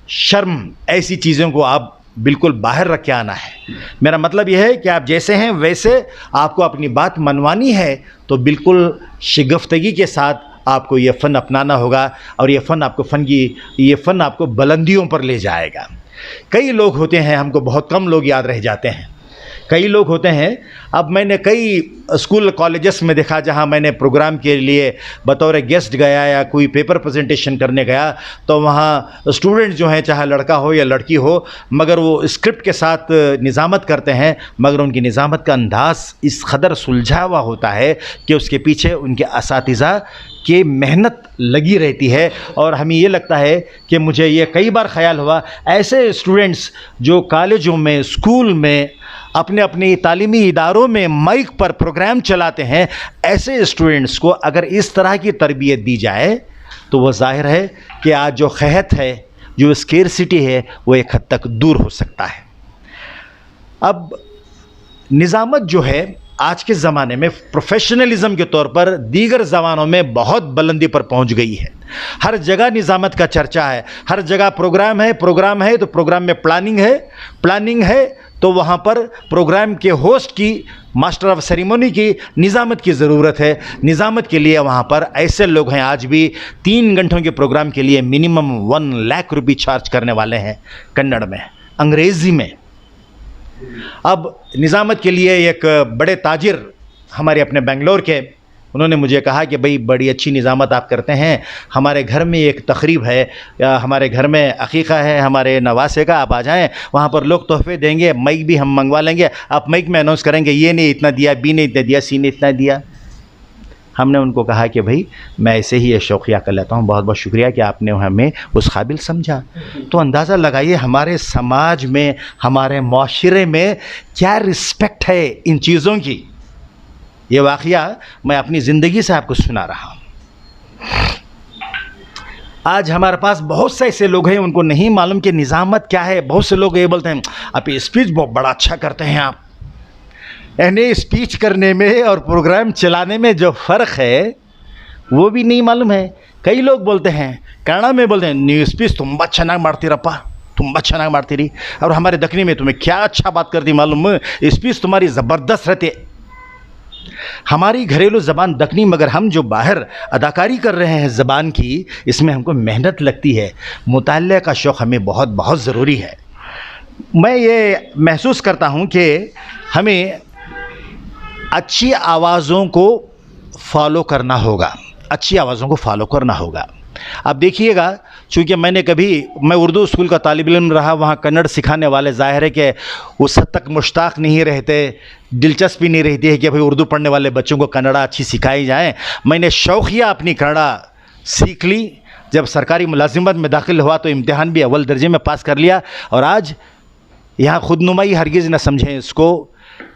शर्म, ऐसी चीज़ों को आप बिल्कुल बाहर रख के आना है। मेरा मतलब यह है कि आप जैसे हैं वैसे आपको अपनी बात मनवानी है तो बिल्कुल शिगफ्तगी के साथ आपको ये फ़न अपनाना होगा और ये फ़न आपको बुलंदियों पर ले जाएगा। कई लोग होते हैं, हमको बहुत कम लोग याद रह जाते हैं। कई लोग होते हैं। अब मैंने कई स्कूल कॉलेजेस में देखा जहाँ मैंने प्रोग्राम के लिए बतौर गेस्ट गया या कोई पेपर प्रेजेंटेशन करने गया, तो वहाँ स्टूडेंट जो हैं, चाहे लड़का हो या लड़की हो, मगर वो स्क्रिप्ट के साथ निज़ामत करते हैं, मगर उनकी निज़ामत का अंदाज़ इस कदर सुलझा हुआ होता है कि उसके पीछे उनके असातिज़ा की मेहनत लगी रहती है। और हमें ये लगता है कि मुझे ये कई बार ख्याल हुआ, ऐसे स्टूडेंट्स जो कॉलेजों में, स्कूल में, अपने अपने तालीमी इदारों में माइक पर प्रोग्राम चलाते हैं, ऐसे स्टूडेंट्स को अगर इस तरह की तरबियत दी जाए तो वह ज़ाहिर है कि आज जो क़हत है, जो स्केर्सिटी है, वो एक हद तक दूर हो सकता है। अब निज़ामत जो है आज के ज़माने में प्रोफेशनलिज़म के तौर पर दीगर ज़मानों में बहुत बुलंदी पर पहुंच गई है। हर जगह निज़ामत का चर्चा है, हर जगह प्रोग्राम है तो प्रोग्राम में प्लानिंग है तो वहाँ पर प्रोग्राम के होस्ट की, मास्टर ऑफ सेरेमनी की निज़ामत की ज़रूरत है। निज़ामत के लिए वहाँ पर ऐसे लोग हैं, आज भी 3 घंटों के प्रोग्राम के लिए मिनिमम 1 लाख रुपये चार्ज करने वाले हैं, कन्नड़ में, अंग्रेज़ी में। अब निज़ामत के लिए एक बड़े ताजिर हमारे अपने बेंगलोर के, उन्होंने मुझे कहा कि भाई बड़ी अच्छी निज़ामत आप करते हैं, हमारे घर में एक तकरीब है या हमारे घर में अकीक़ा है हमारे नवासे का, आप आ जाएं, वहाँ पर लोग तोहफे देंगे, माइक भी हम मंगवा लेंगे, आप माइक में अनाउंस करेंगे ये ने इतना दिया, बी ने इतना दिया, सी ने इतना दिया। हमने उनको कहा कि भाई मैं ऐसे ही ये शौक़िया कर लेता हूँ, बहुत बहुत शुक्रिया कि आपने हमें उस काबिल समझा। तो अंदाज़ा लगाइए हमारे समाज में, हमारे माशरे में क्या रिस्पेक्ट है इन चीज़ों की। ये वाक़या मैं अपनी ज़िंदगी से आपको सुना रहा हूँ। आज हमारे पास बहुत से ऐसे लोग हैं, उनको नहीं मालूम कि निज़ामत क्या है। बहुत से लोग ये बोलते हैं आप स्पीच बहुत बड़ा अच्छा करते हैं आप, यानी स्पीच करने में और प्रोग्राम चलाने में जो फ़र्क है वो भी नहीं मालूम है। कई लोग बोलते हैं, कन्नड़ में बोलते हैं, न्यू स्पीच तुम्बा ಚೆನ್ನಾಗಿ ಮಾಡ್ತೀರಪ್ಪ, तुम्बा ಚೆನ್ನಾಗಿ ಮಾಡ್ತೀರಿ। और हमारे दक्षिणी में तुम्हें क्या अच्छा बात करती मालूम, स्पीच तुम्हारी ज़बरदस्त रहती। हमारी घरेलू ज़बान दक्कनी, मगर हम जो बाहर अदाकारी कर रहे हैं ज़बान की, इसमें हमको मेहनत लगती है, मुताल्ले का शौक़ हमें बहुत बहुत ज़रूरी है। मैं ये महसूस करता हूँ कि हमें अच्छी आवाज़ों को फॉलो करना होगा, अच्छी आवाज़ों को फॉलो करना होगा। अब देखिएगा, चूँकि मैं उर्दू स्कूल का तालिब इल्म रहा, वहाँ कन्नड़ सिखाने वाले ज़ाहिर है कि उस हद तक मुश्ताक नहीं रहते, दिलचस्पी नहीं रहती है कि भाई उर्दू पढ़ने वाले बच्चों को कन्नड़ा अच्छी सिखाई जाए। मैंने शौक़िया अपनी कन्नड़ा सीख ली। जब सरकारी मुलाजिमत में दाखिल हुआ तो इम्तिहान भी अव्वल दर्जे में पास कर लिया। और आज यहाँ खुदनुमाई हरगिज़ न समझें इसको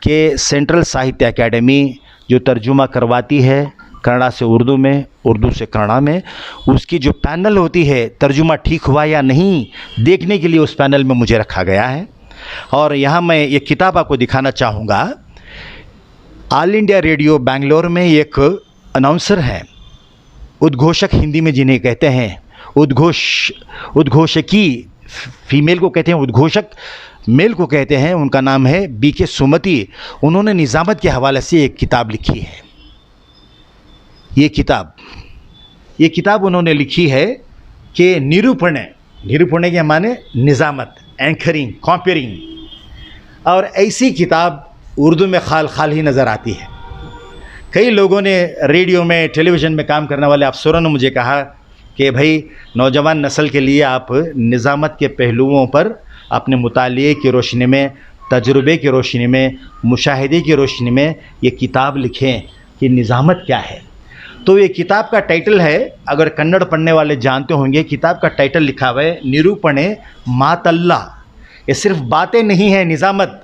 कि सेंट्रल साहित्य अकेडमी जो तर्जुमा करवाती है कन्नड़ा से उर्दू में, उर्दू से कन्नड़ा में, उसकी जो पैनल होती है, तर्जुमा ठीक हुआ या नहीं देखने के लिए उस पैनल में मुझे रखा गया है। और यहाँ मैं ये किताब आपको दिखाना चाहूँगा। ऑल इंडिया रेडियो बेंगलोर में एक अनाउंसर हैं, उद्घोषक हिंदी में जिन्हें कहते हैं, उद्घोषकी फीमेल को कहते हैं, उद्घोषक मेल को कहते हैं। उनका नाम है बीके सुमति। उन्होंने निज़ामत के हवाले से एक किताब लिखी है। ये किताब उन्होंने लिखी है कि निरूपण के माने निज़ामत, एंकरिंग, कॉम्पेयरिंग। और ऐसी किताब उर्दू में खाल ही नज़र आती है। कई लोगों ने रेडियो में, टेलीविज़न में काम करने वाले अफसरों ने मुझे कहा कि भाई नौजवान नस्ल के लिए आप निज़ामत के पहलुओं पर अपने मुतालिए की रोशनी में, तजुर्बे की रोशनी में, मुशाहिदे की रोशनी में ये किताब लिखें कि निज़ामत क्या है। तो ये किताब का टाइटल है, अगर कन्नड़ पढ़ने वाले जानते होंगे, किताब का टाइटल लिखा हुआ है निरूपणे मातल्ला। ये सिर्फ बातें नहीं है, निज़ामत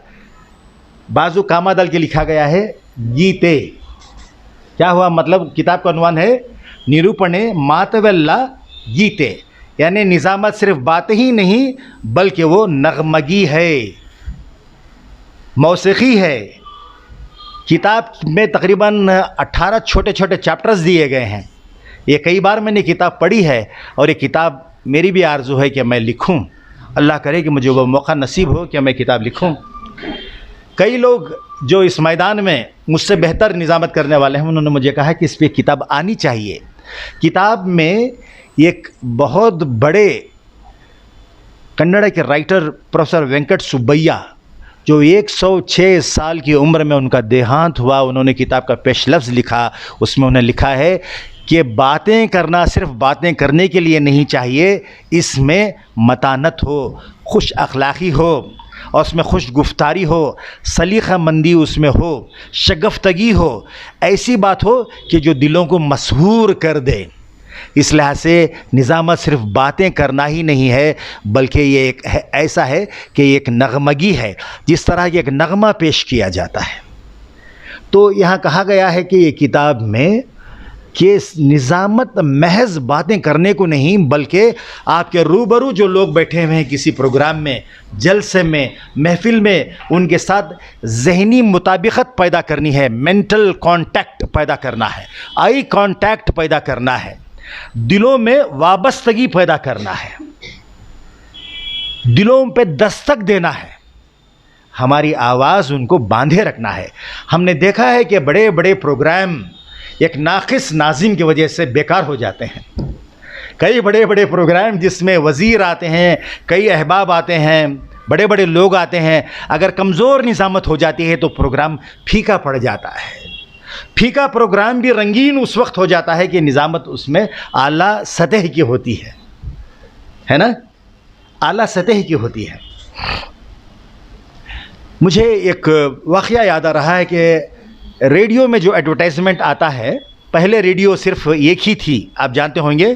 बाजू कामा डाल के लिखा गया है गीते। क्या हुआ मतलब, किताब का उन्वान है निरूपणे मातवल्ला गीते, यानी निज़ामत सिर्फ बातें ही नहीं बल्कि वो नगमगी है, मौसीकी है। किताब में तकरीबन 18 छोटे छोटे चैप्टर्स दिए गए हैं। ये कई बार मैंने किताब पढ़ी है और ये किताब मेरी भी आरज़ू है कि मैं लिखूं। अल्लाह करे कि मुझे वो मौका नसीब हो कि मैं किताब लिखूं। कई लोग जो इस मैदान में मुझसे बेहतर निज़ामत करने वाले हैं, उन्होंने मुझे कहा कि इस पर किताब आनी चाहिए। किताब में एक बहुत बड़े कन्नड़ के राइटर प्रोफेसर वेंकट सुब्बैया, जो 106 साल की उम्र में उनका देहांत हुआ, उन्होंने किताब का पेश लफ्ज़ लिखा। उसमें उन्होंने लिखा है कि बातें करना सिर्फ बातें करने के लिए नहीं चाहिए, इसमें मतानत हो, खुश अखलाक़ी हो, और उसमें खुश गुफ्तारी हो, सलीक़ा मंदी उसमें हो, शगफ्तगी हो, ऐसी बात हो कि जो दिलों को मसहूर कर दे। इस लिहाज से निज़ामत सिर्फ बातें करना ही नहीं है, बल्कि ये एक ऐसा है कि ये एक नगमगी है, जिस तरह ये एक नगमा पेश किया जाता है। तो यहाँ कहा गया है कि ये किताब में कि निज़ामत महज बातें करने को नहीं, बल्कि आपके रूबरू जो लोग बैठे हुए हैं किसी प्रोग्राम में, जलसे में, महफिल में, उनके साथ ज़हनी मुताबिकत पैदा करनी है, मेंटल कांटेक्ट पैदा करना है, आई कांटेक्ट पैदा करना है, दिलों में वाबस्तगी पैदा करना है, दिलों पे दस्तक देना है, हमारी आवाज़ उनको बांधे रखना है। हमने देखा है कि बड़े बड़े प्रोग्राम एक नाक़िस नाज़िम की वजह से बेकार हो जाते हैं। कई बड़े बड़े प्रोग्राम जिसमें वज़ीर आते हैं, कई अहबाब आते हैं, बड़े बड़े लोग आते हैं, अगर कमज़ोर निज़ामत हो जाती है तो प्रोग्राम फीका पड़ जाता है। फीका प्रोग्राम भी रंगीन उस वक्त हो जाता है कि निज़ामत उसमें आला सतह की होती है ना, आला सतह की होती है। मुझे एक वाक़या याद आ रहा है कि रेडियो में जो एडवर्टाइजमेंट आता है, पहले रेडियो सिर्फ एक ही थी। आप जानते होंगे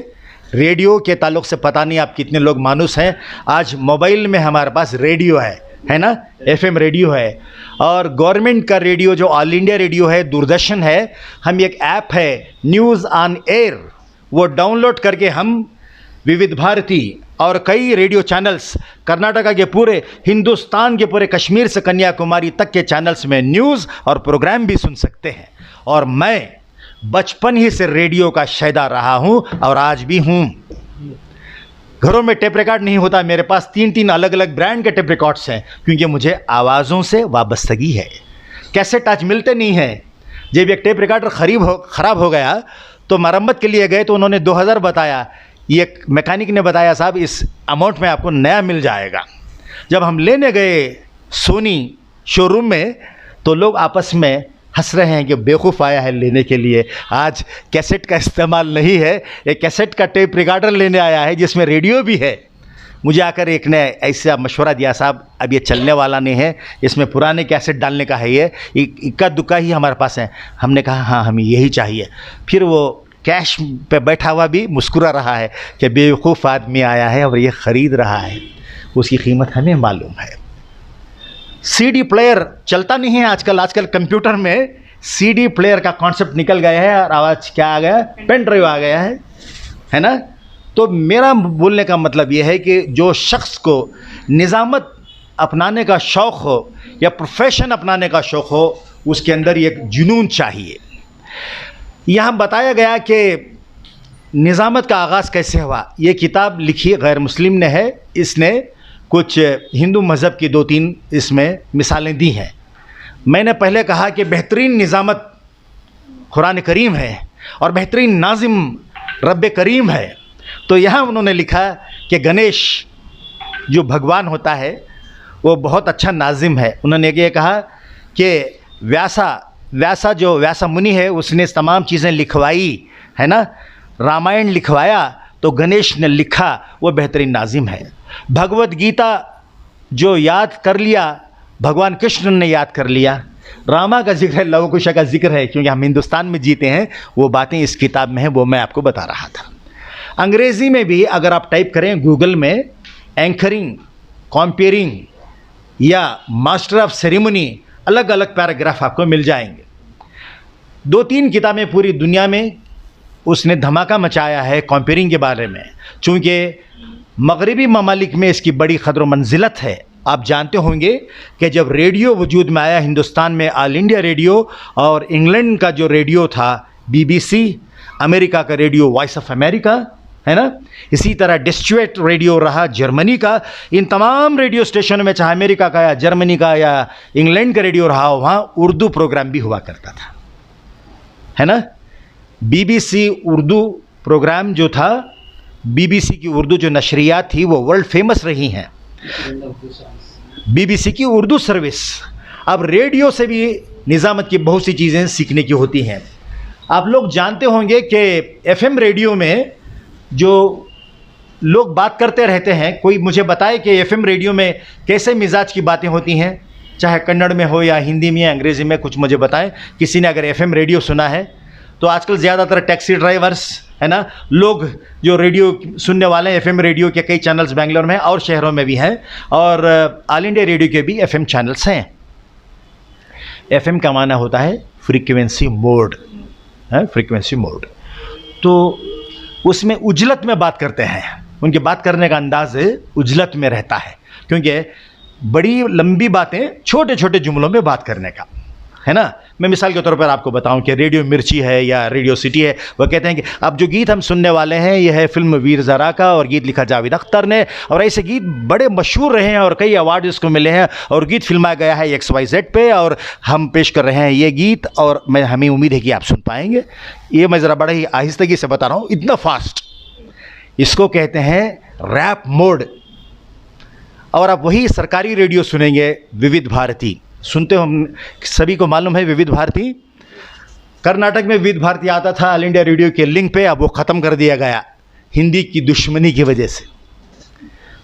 रेडियो के ताल्लुक़ से, पता नहीं आप कितने लोग मानूस हैं, आज मोबाइल में हमारे पास रेडियो है ना, FM रेडियो है, और गवर्नमेंट का रेडियो जो ऑल इंडिया रेडियो है, दूरदर्शन है, हम एक ऐप है न्यूज़ ऑन एयर, वो डाउनलोड करके हम विविध भारती और कई रेडियो चैनल्स, कर्नाटका के पूरे, हिंदुस्तान के पूरे, कश्मीर से कन्याकुमारी तक के चैनल्स में न्यूज़ और प्रोग्राम भी सुन सकते हैं। और मैं बचपन ही से रेडियो का शैदा रहा हूँ और आज भी हूँ। घरों में टेप रिकॉर्ड नहीं होता, मेरे पास 3 अलग अलग ब्रांड के टेप रिकॉर्ड्स हैं, क्योंकि मुझे आवाज़ों से वाबस्तगी है। कैसेट आज मिलते नहीं हैं। जब एक टेप रिकॉर्डर ख़राब हो गया तो मरम्मत के लिए गए तो उन्होंने 2000 बताया। ये मैकेनिक ने बताया साहब इस अमाउंट में आपको नया मिल जाएगा। जब हम लेने गए सोनी शोरूम में तो लोग आपस में हंस रहे हैं कि बेवकूफ़ आया है लेने के लिए, आज कैसेट का इस्तेमाल नहीं है, एक कैसेट का टेप रिकॉर्डर लेने आया है जिसमें रेडियो भी है। मुझे आकर एक ने ऐसा मशवरा दिया, साहब अब ये चलने वाला नहीं है, इसमें पुराने कैसेट डालने का है, ये इक्का दुक्का ही हमारे पास है। हमने कहा हाँ हमें यही चाहिए। फिर वो कैश पे बैठा हुआ भी मुस्कुरा रहा है कि बेवकूफ़ आदमी आया है और ये ख़रीद रहा है, उसकी कीमत हमें मालूम है। CD प्लेयर चलता नहीं है आजकल कंप्यूटर में CD प्लेयर का कॉन्सेप्ट निकल गया है और आवाज़ क्या आ गया, पेन ड्राइव आ गया है ना। तो मेरा बोलने का मतलब ये है कि जो शख्स को निज़ामत अपनाने का शौक़ हो या प्रोफेशन अपनाने का शौक़ हो, उसके अंदर एक जुनून चाहिए। यहाँ बताया गया कि निज़ामत का आगाज़ कैसे हुआ। ये किताब लिखी गैर मुस्लिम ने है, इसने कुछ हिंदू मज़हब की 2-3 इसमें मिसालें दी हैं। मैंने पहले कहा कि बेहतरीन निज़ामत कुरान करीम है और बेहतरीन नाज़िम रब करीम है। तो यहाँ उन्होंने लिखा कि गणेश जो भगवान होता है वो बहुत अच्छा नाज़िम है। उन्होंने ये कहा कि व्यासा मुनि है, उसने तमाम चीज़ें लिखवाई है ना, रामायण लिखवाया, तो गणेश ने लिखा, वो बेहतरीन नाज़िम है। भगवत गीता जो याद कर लिया, भगवान कृष्ण ने याद कर लिया। रामा का जिक्र है, लव कुश का जिक्र है, क्योंकि हम हिंदुस्तान में जीते हैं, वो बातें इस किताब में हैं, वो मैं आपको बता रहा था। अंग्रेज़ी में भी अगर आप टाइप करें गूगल में एंकरिंग, कॉम्पेयरिंग या मास्टर ऑफ सेरेमनी, अलग अलग पैराग्राफ आपको मिल जाएंगे। 2-3 किताबें पूरी दुनिया में उसने धमाका मचाया है कॉम्पेयरिंग के बारे में, चूँकि मगरबी ममालिक में इसकी बड़ी क़द्र मंजिलत है। आप जानते होंगे कि जब रेडियो वजूद में आया हिंदुस्तान में, ऑल इंडिया रेडियो, और इंग्लैंड का जो रेडियो था BBC, अमेरिका का रेडियो वॉइस ऑफ अमेरिका है ना, इसी तरह डिस्ट्यूट रेडियो रहा जर्मनी का। इन तमाम रेडियो स्टेशनों में, चाहे अमेरिका का या जर्मनी का या इंग्लैंड का रेडियो रहा, वहाँ उर्दू प्रोग्राम भी हुआ करता था, है ना। BBC उर्दू प्रोग्राम जो था, BBC की उर्दू जो नशरियात थी वो वर्ल्ड फेमस रही हैं। BBC की उर्दू सर्विस। अब रेडियो से भी निज़ामत की बहुत सी चीज़ें सीखने की होती हैं। आप लोग जानते होंगे कि FM रेडियो में जो लोग बात करते रहते हैं, कोई मुझे बताए कि FM रेडियो में कैसे मिजाज की बातें होती हैं, चाहे कन्नड़ में हो या हिंदी में या अंग्रेज़ी में, कुछ मुझे बताएं। किसी ने अगर FM रेडियो सुना है तो आजकल ज़्यादातर टैक्सी ड्राइवर्स है ना, लोग जो रेडियो सुनने वाले हैं, FM रेडियो के कई चैनल्स बेंगलोर में और शहरों में भी हैं, और ऑल इंडिया रेडियो के भी FM चैनल्स हैं। FM का माना होता है फ्रीक्वेंसी मोड, है फ्रीक्वेंसी मोड। तो उसमें उजलत में बात करते हैं, उनके बात करने का अंदाज उजलत में रहता है, क्योंकि बड़ी लंबी बातें छोटे छोटे जुमलों में बात करने का है ना। मैं मिसाल के तौर पर आपको बताऊं कि रेडियो मिर्ची है या रेडियो सिटी है, वो कहते हैं कि अब जो गीत हम सुनने वाले हैं यह है फिल्म वीर ज़रा का, और गीत लिखा जावेद अख्तर ने, और ऐसे गीत बड़े मशहूर रहे हैं और कई अवार्ड इसको मिले हैं, और गीत फिल्माया गया है XYZ पे, और हम पेश कर रहे हैं ये गीत, और हमें उम्मीद है कि आप सुन पाएंगे। ये मैं ज़रा बड़ा ही आहिस्तगी से बता रहा हूँ, इतना फास्ट। इसको कहते हैं रैप मोड। और आप वही सरकारी रेडियो सुनेंगे, विविध भारती सुनते हो, हम सभी को मालूम है विविध भारती। कर्नाटक में विविध भारती आता था ऑल इंडिया रेडियो के लिंक पे, अब वो ख़त्म कर दिया गया हिंदी की दुश्मनी की वजह से,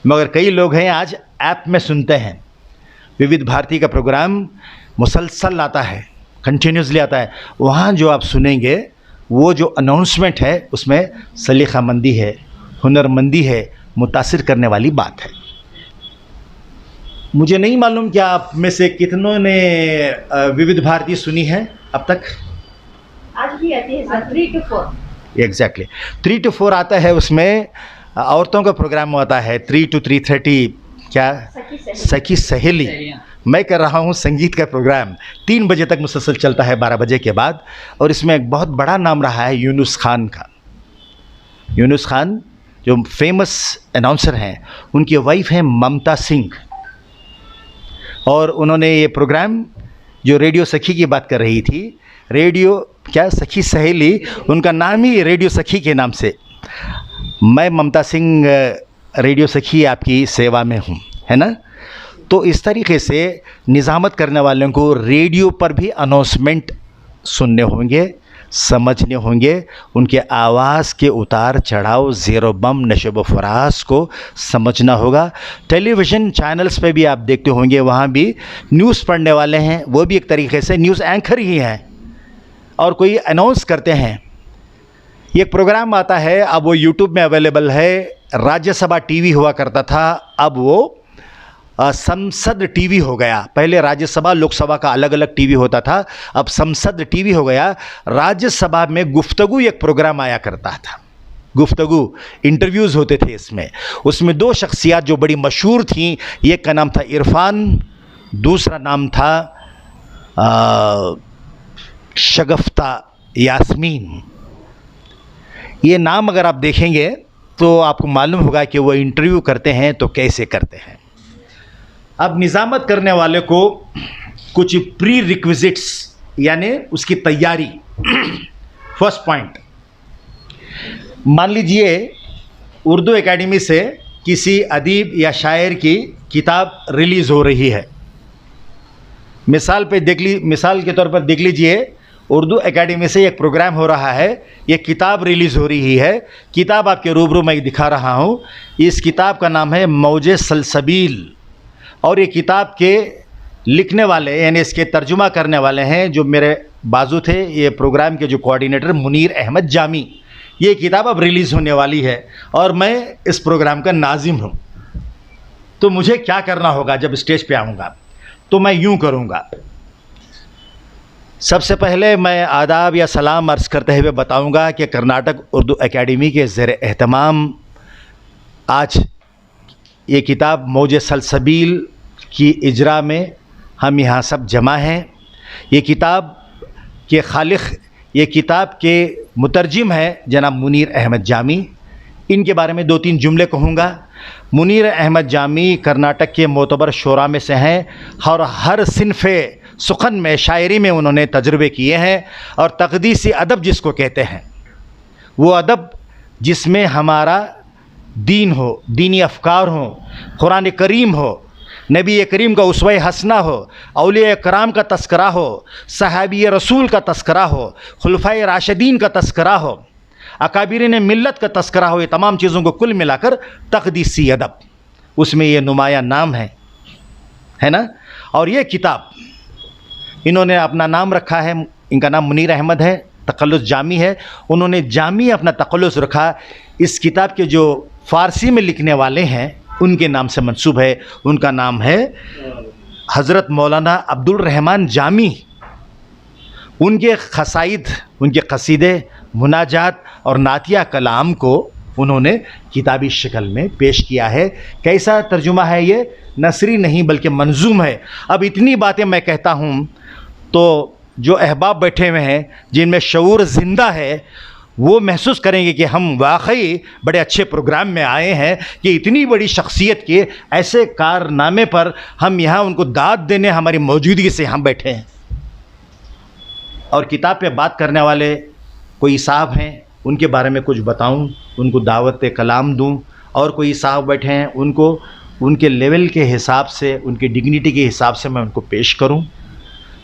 मगर कई लोग हैं आज ऐप में सुनते हैं। विविध भारती का प्रोग्राम मुसलसल आता है, कंटिन्यूसली आता है। वहाँ जो आप सुनेंगे वो जो अनाउंसमेंट है उसमें सलीक़ामंदी है, हुनरमंदी है, मुतासिर करने वाली बात है। मुझे नहीं मालूम कि आप में से कितनों ने विविध भारती सुनी है अब तक। आज भी आती है सर 3 to 4। एग्जैक्टली 3 to 4 आता है। उसमें औरतों का प्रोग्राम होता है 3 to 3:30, क्या सखी सहेली। मैं कर रहा हूँ संगीत का प्रोग्राम, 3 बजे तक मुसलसल चलता है, 12 बजे के बाद। और इसमें एक बहुत बड़ा नाम रहा है यूनुस खान का। यूनुस खान जो फेमस अनाउंसर हैं, उनकी वाइफ है ममता सिंह, और उन्होंने ये प्रोग्राम जो रेडियो सखी की बात कर रही थी, रेडियो क्या सखी सहेली, उनका नाम ही रेडियो सखी के नाम से। मैं ममता सिंह रेडियो सखी आपकी सेवा में हूँ, है ना। तो इस तरीके से निज़ामत करने वालों को रेडियो पर भी अनाउंसमेंट सुनने होंगे, समझने होंगे, उनके आवाज़ के उतार चढ़ाव, ज़ेरो बम, नशब व फराज को समझना होगा। टेलीविज़न चैनल्स पे भी आप देखते होंगे, वहाँ भी न्यूज़ पढ़ने वाले हैं, वो भी एक तरीके से न्यूज़ एंकर ही हैं, और कोई अनाउंस करते हैं। ये प्रोग्राम आता है, अब वो यूट्यूब में अवेलेबल है। राज्यसभा टीवी हुआ करता था, अब वो संसद टीवी हो गया। पहले राज्यसभा लोकसभा का अलग अलग टीवी होता था, अब संसद टीवी हो गया। राज्यसभा में गुफ्तगू एक प्रोग्राम आया करता था, गुफ्तगू इंटरव्यूज़ होते थे इसमें। उसमें 2 शख्सियात जो बड़ी मशहूर थीं, एक का नाम था इरफान, दूसरा नाम था शगफ्ता यास्मीन। ये नाम अगर आप देखेंगे तो आपको मालूम होगा कि वो इंटरव्यू करते हैं तो कैसे करते हैं। अब निज़ामत करने वाले को कुछ प्री रिक्विजिट्स यानी उसकी तैयारी। फर्स्ट पॉइंट, मान लीजिए उर्दू एकेडमी से किसी अदीब या शायर की किताब रिलीज़ हो रही है। मिसाल के तौर पर देख लीजिए, उर्दू एकेडमी से एक प्रोग्राम हो रहा है, ये किताब रिलीज़ हो रही है। किताब आपके रूबरू मैं दिखा रहा हूँ। इस किताब का नाम है मौजे सलसबील, और ये किताब के लिखने वाले यानी इसके तर्जुमा करने वाले हैं जो मेरे बाजू थे, ये प्रोग्राम के जो कोऑर्डिनेटर मुनीर अहमद जामी। ये किताब अब रिलीज़ होने वाली है और मैं इस प्रोग्राम का नाजिम हूँ। तो मुझे क्या करना होगा जब स्टेज पे आऊँगा? तो मैं यूँ करूँगा, सबसे पहले मैं आदाब या सलाम अर्ज़ करते हुए बताऊँगा कि कर्नाटक उर्दू एकेडमी के ज़ेर एहतमाम आज ये किताब मौजे सलसबील की इजरा में हम यहाँ सब जमा हैं। ये किताब के खालिक, ये किताब के मुतरजिम है जनाब मुनीर अहमद जामी। इनके बारे में 2-3 जुमले कहूँगा। मुनीर अहमद जामी कर्नाटक के मोतबर शोरा में से हैं और हर सिनफ़े सुखन में, शायरी में उन्होंने तजुर्बे किए हैं। और तक़दीसी अदब जिसको कहते हैं, वो अदब जिसमें हमारा दीन हो, दीनी अफ़कार हो, कुरान करीम हो, नबी करीम का उसवा हसना हो, औलिया कराम का तस्करा हो, सहाबी रसूल का तस्करा हो, खुलफाए राशिदीन का तस्करा हो, अकाबिरीन मिल्लत का तस्करा हो, ये तमाम चीज़ों को कुल मिलाकर तक़दीसी अदब, उसमें ये नुमाया नाम है ना। और ये किताब इन्होंने अपना नाम रखा है, इनका नाम मुनीर अहमद है, तक़ल्लुस जामी है, उन्होंने जामी अपना तक़ल्लुस रखा। इस किताब के जो फ़ारसी में लिखने वाले हैं उनके नाम से मंसूब है, उनका नाम है हज़रत मौलाना अब्दुल रहमान जामी। उनके क़साइद, उनके क़सीदे, मुनाजात और नातिया कलाम को उन्होंने किताबी शक्ल में पेश किया है। कैसा तर्जुमा है ये? नसरी नहीं बल्कि मंजूम है। अब इतनी बातें मैं कहता हूँ तो जो अहबाब बैठे हुए हैं जिनमें शऊर ज़िंदा है वो महसूस करेंगे कि हम वाकई बड़े अच्छे प्रोग्राम में आए हैं कि इतनी बड़ी शख्सियत के ऐसे कारनामे पर हम यहाँ उनको दाद देने हमारी मौजूदगी से यहाँ बैठे हैं। और किताब पे बात करने वाले कोई साहब हैं, उनके बारे में कुछ बताऊं, उनको दावत कलाम दूं, और कोई साहब बैठे हैं उनको उनके लेवल के हिसाब से, उनकी डिग्निटी के हिसाब से मैं उनको पेश करूं।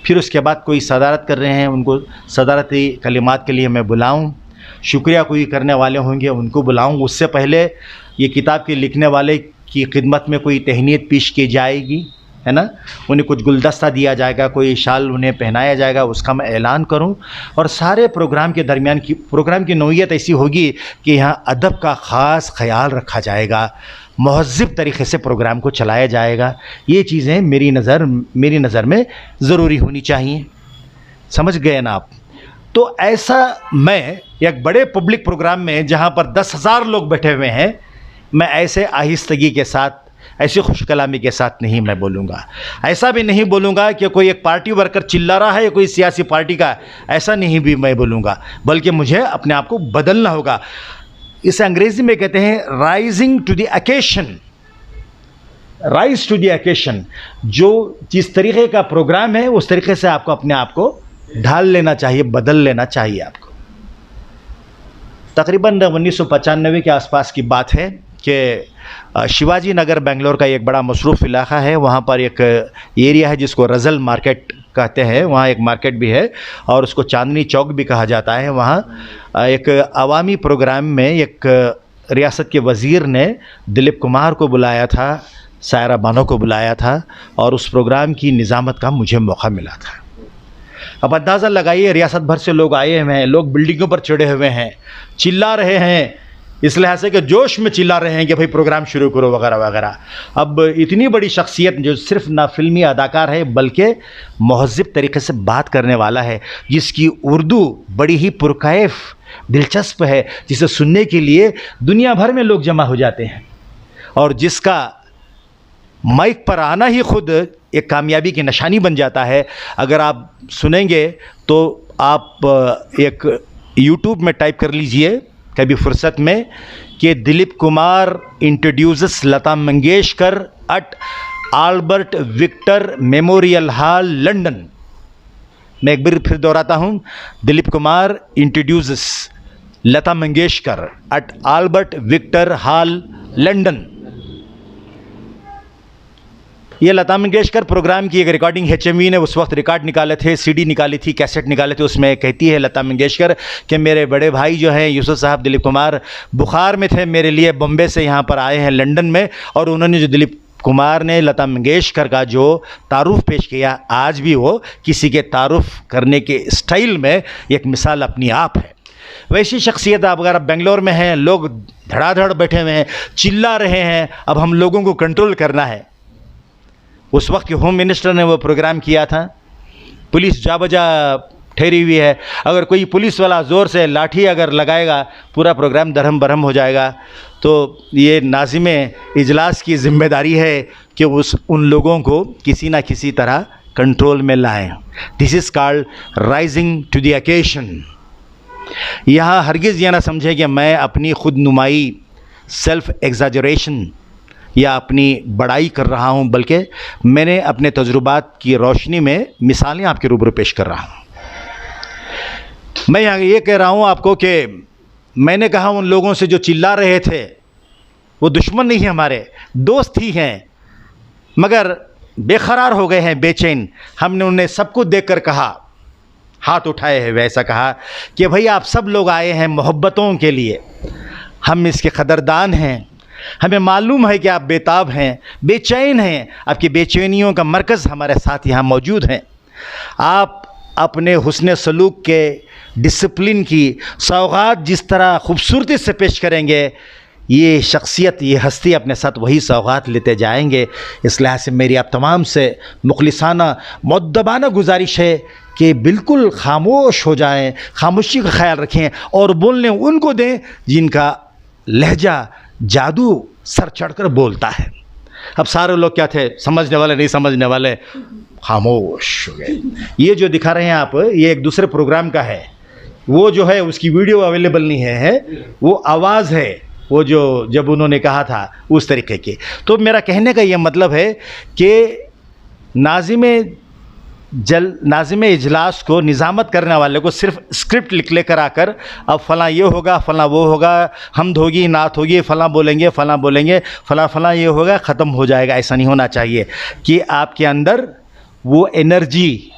फिर उसके बाद कोई सदारत कर रहे हैं, उनको सदारती कलिमात के लिए मैं बुलाऊं। शुक्रिया कोई करने वाले होंगे उनको बुलाऊं। उससे पहले ये किताब के लिखने वाले की खिदमत में कोई तहनीत पेश की जाएगी, है ना, उन्हें कुछ गुलदस्ता दिया जाएगा, कोई शाल उन्हें पहनाया जाएगा, उसका मैं ऐलान करूं। और सारे प्रोग्राम के दरमियान की प्रोग्राम की नौइयत ऐसी होगी कि यहाँ अदब का ख़ास ख्याल रखा जाएगा, महज़्ज़ब तरीक़े से प्रोग्राम को चलाया जाएगा। ये चीज़ें मेरी नज़र में ज़रूरी होनी चाहिए। समझ गए ना आप? तो ऐसा मैं एक बड़े पब्लिक प्रोग्राम में जहाँ पर 10,000 लोग बैठे हुए हैं, मैं ऐसे आहिस्तगी के साथ, ऐसी खुश कलामी के साथ नहीं मैं बोलूँगा। ऐसा भी नहीं बोलूँगा कि कोई एक पार्टी वर्कर चिल्ला रहा है या कोई सियासी पार्टी का, ऐसा नहीं भी मैं बोलूँगा, बल्कि मुझे अपने आप को बदलना होगा। इसे अंग्रेज़ी में कहते हैं rising to the occasion, rise to the occasion. जो जिस तरीक़े का प्रोग्राम है उस तरीक़े से आपको अपने आप को ढाल लेना चाहिए, बदल लेना चाहिए आपको। तकरीबन 1995 के आसपास की बात है कि शिवाजी नगर बेंगलोर का एक बड़ा मसरूफ़ इलाक़ा है। वहाँ पर एक एरिया है जिसको रज़ल मार्केट कहते हैं, वहाँ एक मार्केट भी है और उसको चांदनी चौक भी कहा जाता है। वहाँ एक अवामी प्रोग्राम में एक रियासत के वज़ीर ने दिलीप कुमार को बुलाया था, सायरा बानो को बुलाया था, और उस प्रोग्राम की निज़ामत का मुझे मौका मिला था। अब अंदाज़ा लगाइए, रियासत भर से लोग आए हुए हैं, लोग बिल्डिंगों पर चढ़े हुए हैं, चिल्ला रहे हैं, इस लिहाज से कि जोश में चिल्ला रहे हैं कि भाई प्रोग्राम शुरू करो वगैरह वगैरह। अब इतनी बड़ी शख्सियत जो सिर्फ ना फिल्मी अदाकार है बल्कि महज़्ज़ब तरीक़े से बात करने वाला है, जिसकी उर्दू बड़ी ही पुरकैफ दिलचस्प है, जिसे सुनने के लिए दुनिया भर में लोग जमा हो जाते हैं, और जिसका माइक पर आना ही खुद एक कामयाबी की निशानी बन जाता है। अगर आप सुनेंगे तो आप एक यूट्यूब में टाइप कर लीजिए कभी फुर्सत में कि Dilip Kumar introduces Lata Mangeshkar at Albert Victor Memorial Hall London. मैं एक बार फिर दोहराता हूँ, Dilip Kumar introduces Lata Mangeshkar at Albert Victor Hall London. ये लता मंगेशकर प्रोग्राम की एक रिकॉर्डिंग HMV ने उस वक्त रिकॉर्ड निकाले थे, CD निकाली थी, कैसेट निकाले थे। उसमें कहती है लता मंगेशकर कि मेरे बड़े भाई जो हैं यूसुफ साहब दिलीप कुमार बुखार में थे, मेरे लिए बम्बे से यहाँ पर आए हैं लंदन में, और उन्होंने जो दिलीप कुमार ने लता मंगेशकर का जो तारुफ पेश किया, आज भी वो किसी के तारुफ करने के स्टाइल में एक मिसाल अपनी आप है। वैसी शख्सियत आप अगर बेंगलोर में हैं, लोग धड़ाधड़ बैठे हुए हैं, चिल्ला रहे हैं, अब हम लोगों को कंट्रोल करना है। उस वक्त के होम मिनिस्टर ने वो प्रोग्राम किया था, पुलिस जा बजा ठहरी हुई है, अगर कोई पुलिस वाला ज़ोर से लाठी अगर लगाएगा पूरा प्रोग्राम दरहम बरहम हो जाएगा। तो ये नाज़िम इजलास की ज़िम्मेदारी है कि उन लोगों को किसी ना किसी तरह कंट्रोल में लाएं। This is called rising to the occasion. यहाँ हरगिज़ ये ना समझे कि मैं अपनी खुद नुमाई, सेल्फ एग्ज़ैजरेशन या अपनी बड़ाई कर रहा हूँ, बल्कि मैंने अपने तजुर्बात की रोशनी में मिसालें आपके रूबरू पेश कर रहा हूँ। मैं यहाँ ये कह रहा हूँ आपको कि मैंने कहा उन लोगों से जो चिल्ला रहे थे वो दुश्मन नहीं है, हमारे दोस्त ही हैं। मगर बेकरार हो गए हैं, बेचैन। हमने उन्हें सबको देखकर कहा, हाथ उठाए हैं वैसा कहा कि भाई आप सब लोग आए हैं मोहब्बतों के लिए, हम इसके कदरदान हैं, हमें मालूम है कि आप बेताब हैं, बेचैन हैं, आपकी बेचैनियों का मरकज़ हमारे साथ यहाँ मौजूद हैं। आप अपने हुस्न सलूक के, डिसिप्लिन की सौगात जिस तरह खूबसूरती से पेश करेंगे, ये शख्सियत, ये हस्ती अपने साथ वही सौगात लेते जाएंगे। इस लिहाज से मेरी आप तमाम से मुखलिसाना मुअद्दबाना गुजारिश है कि बिल्कुल खामोश हो जाएं, खामोशी का ख्याल रखें और बोलने उनको दें जिनका लहजा जादू सर चढ़कर बोलता है। अब सारे लोग क्या थे, समझने वाले नहीं समझने वाले, खामोश हो गए। ये जो दिखा रहे हैं आप, ये एक दूसरे प्रोग्राम का है, वो जो है उसकी वीडियो अवेलेबल नहीं है, वो आवाज़ है, वो जो जब उन्होंने कहा था उस तरीके की। तो मेरा कहने का ये मतलब है कि नाज़िम इजलास को, निज़ामत करने वाले को सिर्फ स्क्रिप्ट लिख लेकर आकर अब फ़लाँ ये होगा, फ़लाँ वो होगा, हमद होगी, नात होगी, फ़लाँ बोलेंगे, फ़लाँ ये होगा, ख़त्म हो जाएगा। ऐसा नहीं होना चाहिए कि आपके अंदर वो एनर्जी,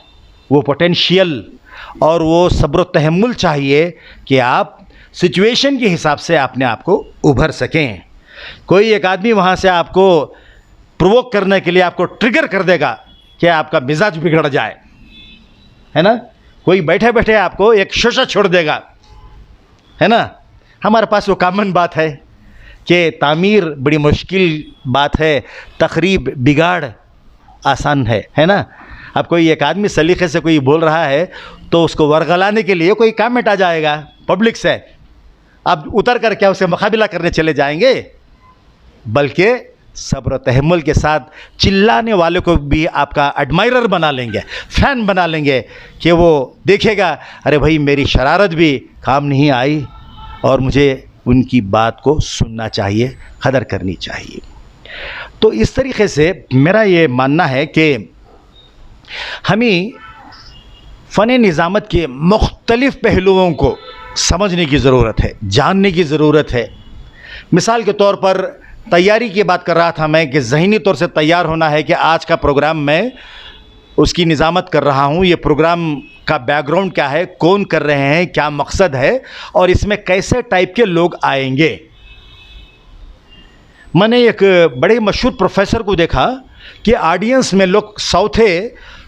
वो पोटेंशियल और वो सब्र तहम्मुल चाहिए कि आप सिचुएशन के हिसाब से अपने आप को उभर सकें। कोई एक आदमी वहाँ से आपको प्रोवोक करने के लिए आपको ट्रिगर कर देगा कि आपका मिजाज बिगड़ जाए, है ना। कोई बैठे बैठे आपको एक शोशा छोड़ देगा, है ना। हमारे पास वो कॉमन बात है कि तामीर बड़ी मुश्किल बात है, तखरीब बिगाड़ आसान है ना। अब कोई एक आदमी सलीके से कोई बोल रहा है तो उसको वरगलाने के लिए कोई कमेंट आ जाएगा पब्लिक से, अब उतर कर क्या उसे मुकाबला करने चले जाएंगे, बल्कि सब्र तहम्मुल के साथ चिल्लाने वाले को भी आपका एडमायरर बना लेंगे, फ़ैन बना लेंगे कि वो देखेगा अरे भाई मेरी शरारत भी काम नहीं आई और मुझे उनकी बात को सुनना चाहिए, कदर करनी चाहिए। तो इस तरीके से मेरा ये मानना है कि हमें फ़न निज़ामत के मुख्तलिफ़ पहलुओं को समझने की ज़रूरत है, जानने की ज़रूरत है। मिसाल के तौर पर तैयारी की बात कर रहा था मैं कि ज़हनी तौर से तैयार होना है कि आज का प्रोग्राम मैं उसकी निज़ामत कर रहा हूँ, ये प्रोग्राम का बैकग्राउंड क्या है, कौन कर रहे हैं, क्या मकसद है और इसमें कैसे टाइप के लोग आएंगे। मैंने एक बड़े मशहूर प्रोफेसर को देखा कि ऑडियंस में लोग 100 थे,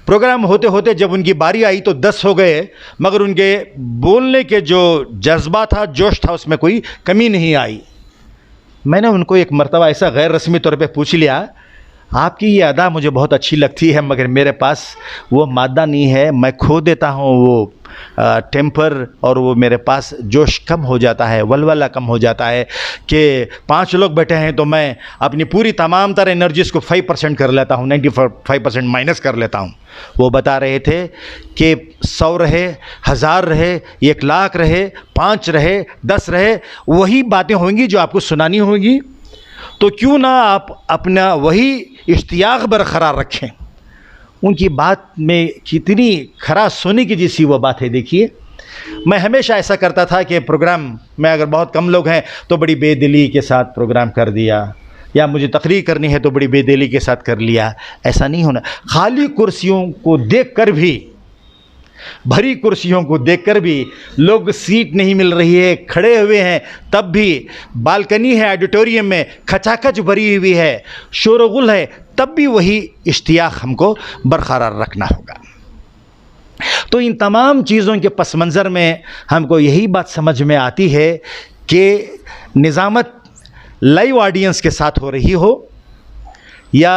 प्रोग्राम होते होते जब उनकी बारी आई तो 10 हो गए, मगर उनके बोलने के जो जज्बा था, जोश था, उसमें कोई कमी नहीं आई। मैंने उनको एक मर्तबा ऐसा गैर रस्मी तौर पे पूछ लिया, आपकी ये अदा मुझे बहुत अच्छी लगती है मगर मेरे पास वो मादा नहीं है, मैं खो देता हूँ वो टेम्पर और वो मेरे पास जोश कम हो जाता है, वलवला कम हो जाता है कि 5 लोग बैठे हैं तो मैं अपनी पूरी तमाम तरह एनर्जीज़ को 5% कर लेता हूँ, 95% माइनस कर लेता हूँ। वो बता रहे थे कि 100 रहे, 1000 रहे, 1 लाख रहे, 5 रहे, 10 रहे, वही बातें होंगी जो आपको सुनानी होगी। तो क्यों ना आप अपना वही इश्तियाक बरकरार रखें। उनकी बात में कितनी खरा सोने की जैसी वो बात है। देखिए, मैं हमेशा ऐसा करता था कि प्रोग्राम में अगर बहुत कम लोग हैं तो बड़ी बेदिली के साथ प्रोग्राम कर दिया, या मुझे तकरीर करनी है तो बड़ी बेदिली के साथ कर लिया। ऐसा नहीं होना। खाली कुर्सियों को देखकर भी, भरी कुर्सियों को देखकर भी, लोग सीट नहीं मिल रही है, खड़े हुए हैं तब भी, बालकनी है ऑडिटोरियम में, खचाखच भरी हुई है, शोरगुल है, तब भी वही इश्तियाक हमको बरकरार रखना होगा। तो इन तमाम चीज़ों के पस मंज़र में हमको यही बात समझ में आती है कि निज़ामत लाइव ऑडियंस के साथ हो रही हो या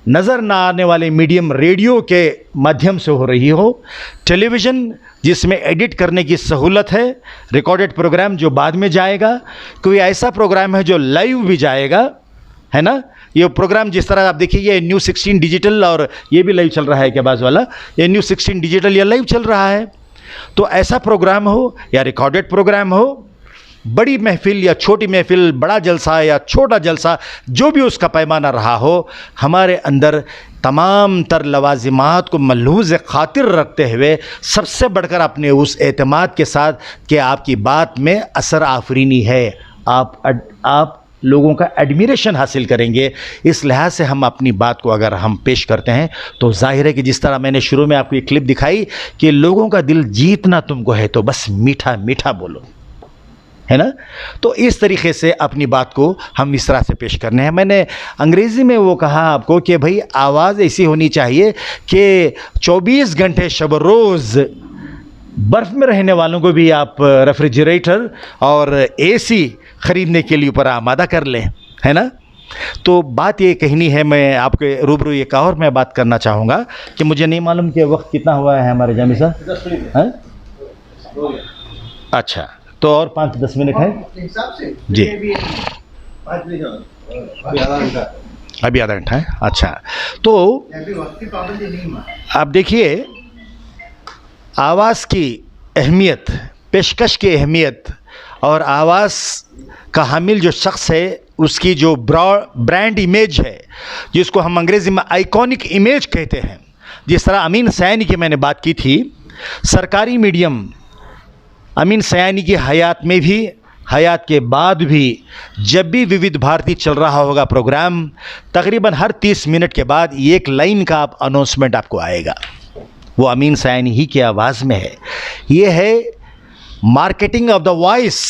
नज़र ना आने वाले मीडियम रेडियो के माध्यम से हो रही हो, टेलीविज़न जिसमें एडिट करने की सहूलत है, रिकॉर्डेड प्रोग्राम जो बाद में जाएगा, कोई ऐसा प्रोग्राम है जो लाइव भी जाएगा, है ना। ये प्रोग्राम जिस तरह आप देखिए, ये न्यूज़ 16 डिजिटल, और ये भी लाइव चल रहा है क्या बाज़ वाला, ये न्यूज़ 16 डिजिटल ये लाइव चल रहा है। तो ऐसा प्रोग्राम हो या रिकॉर्डेड प्रोग्राम हो, बड़ी महफिल या छोटी महफिल, बड़ा जलसा या छोटा जलसा, जो भी उसका पैमाना रहा हो, हमारे अंदर तमाम तर लवाजिमात को मलहूज़ खातिर रखते हुए सबसे बढ़कर अपने उस एतमाद के साथ कि आपकी बात में असर आफरीनी है, आप लोगों का एडमिरेशन हासिल करेंगे। इस लिहाज से हम अपनी बात को अगर हम पेश करते हैं तो जाहिर है कि जिस तरह मैंने शुरू में आपको एक क्लिप दिखाई कि लोगों का दिल जीतना तुमको है तो बस मीठा मीठा बोलो, है ना। तो इस तरीके से अपनी बात को हम इस तरह से पेश करने हैं। मैंने अंग्रेज़ी में वो कहा आपको कि भाई आवाज़ ऐसी होनी चाहिए कि 24 घंटे शब रोज़ बर्फ़ में रहने वालों को भी आप रेफ्रिजरेटर और एसी ख़रीदने के लिए ऊपर आमादा कर लें, है ना। तो बात ये कहनी है, मैं आपके रूबरू एक और मैं बात करना चाहूँगा कि मुझे नहीं मालूम कि वक्त कितना हुआ है हमारे जामी साहब, 10 मिनट हैं? हो गया। अच्छा, तो और 5-10 मिनट है हिसाब से जी, 5 मिनट अभी आधा घंटा है। अच्छा, तो अभी वक्त की पाबंदी नहीं है। आप देखिए आवाज़ की अहमियत, पेशकश की अहमियत और आवाज़ का हामिल जो शख्स है उसकी जो ब्रांड इमेज है, जिसको हम अंग्रेज़ी में आइकॉनिक इमेज कहते हैं। जिस तरह अमीन सयानी की मैंने बात की थी, सरकारी मीडियम अमीन सयानी की हयात में भी, हयात के बाद भी, जब भी विविध भारती चल रहा होगा प्रोग्राम, तकरीबन हर 30 मिनट के बाद एक लाइन का आप अनाउंसमेंट आपको आएगा, वो अमीन सयानी ही की आवाज़ में है। ये है मार्केटिंग ऑफ द वॉइस।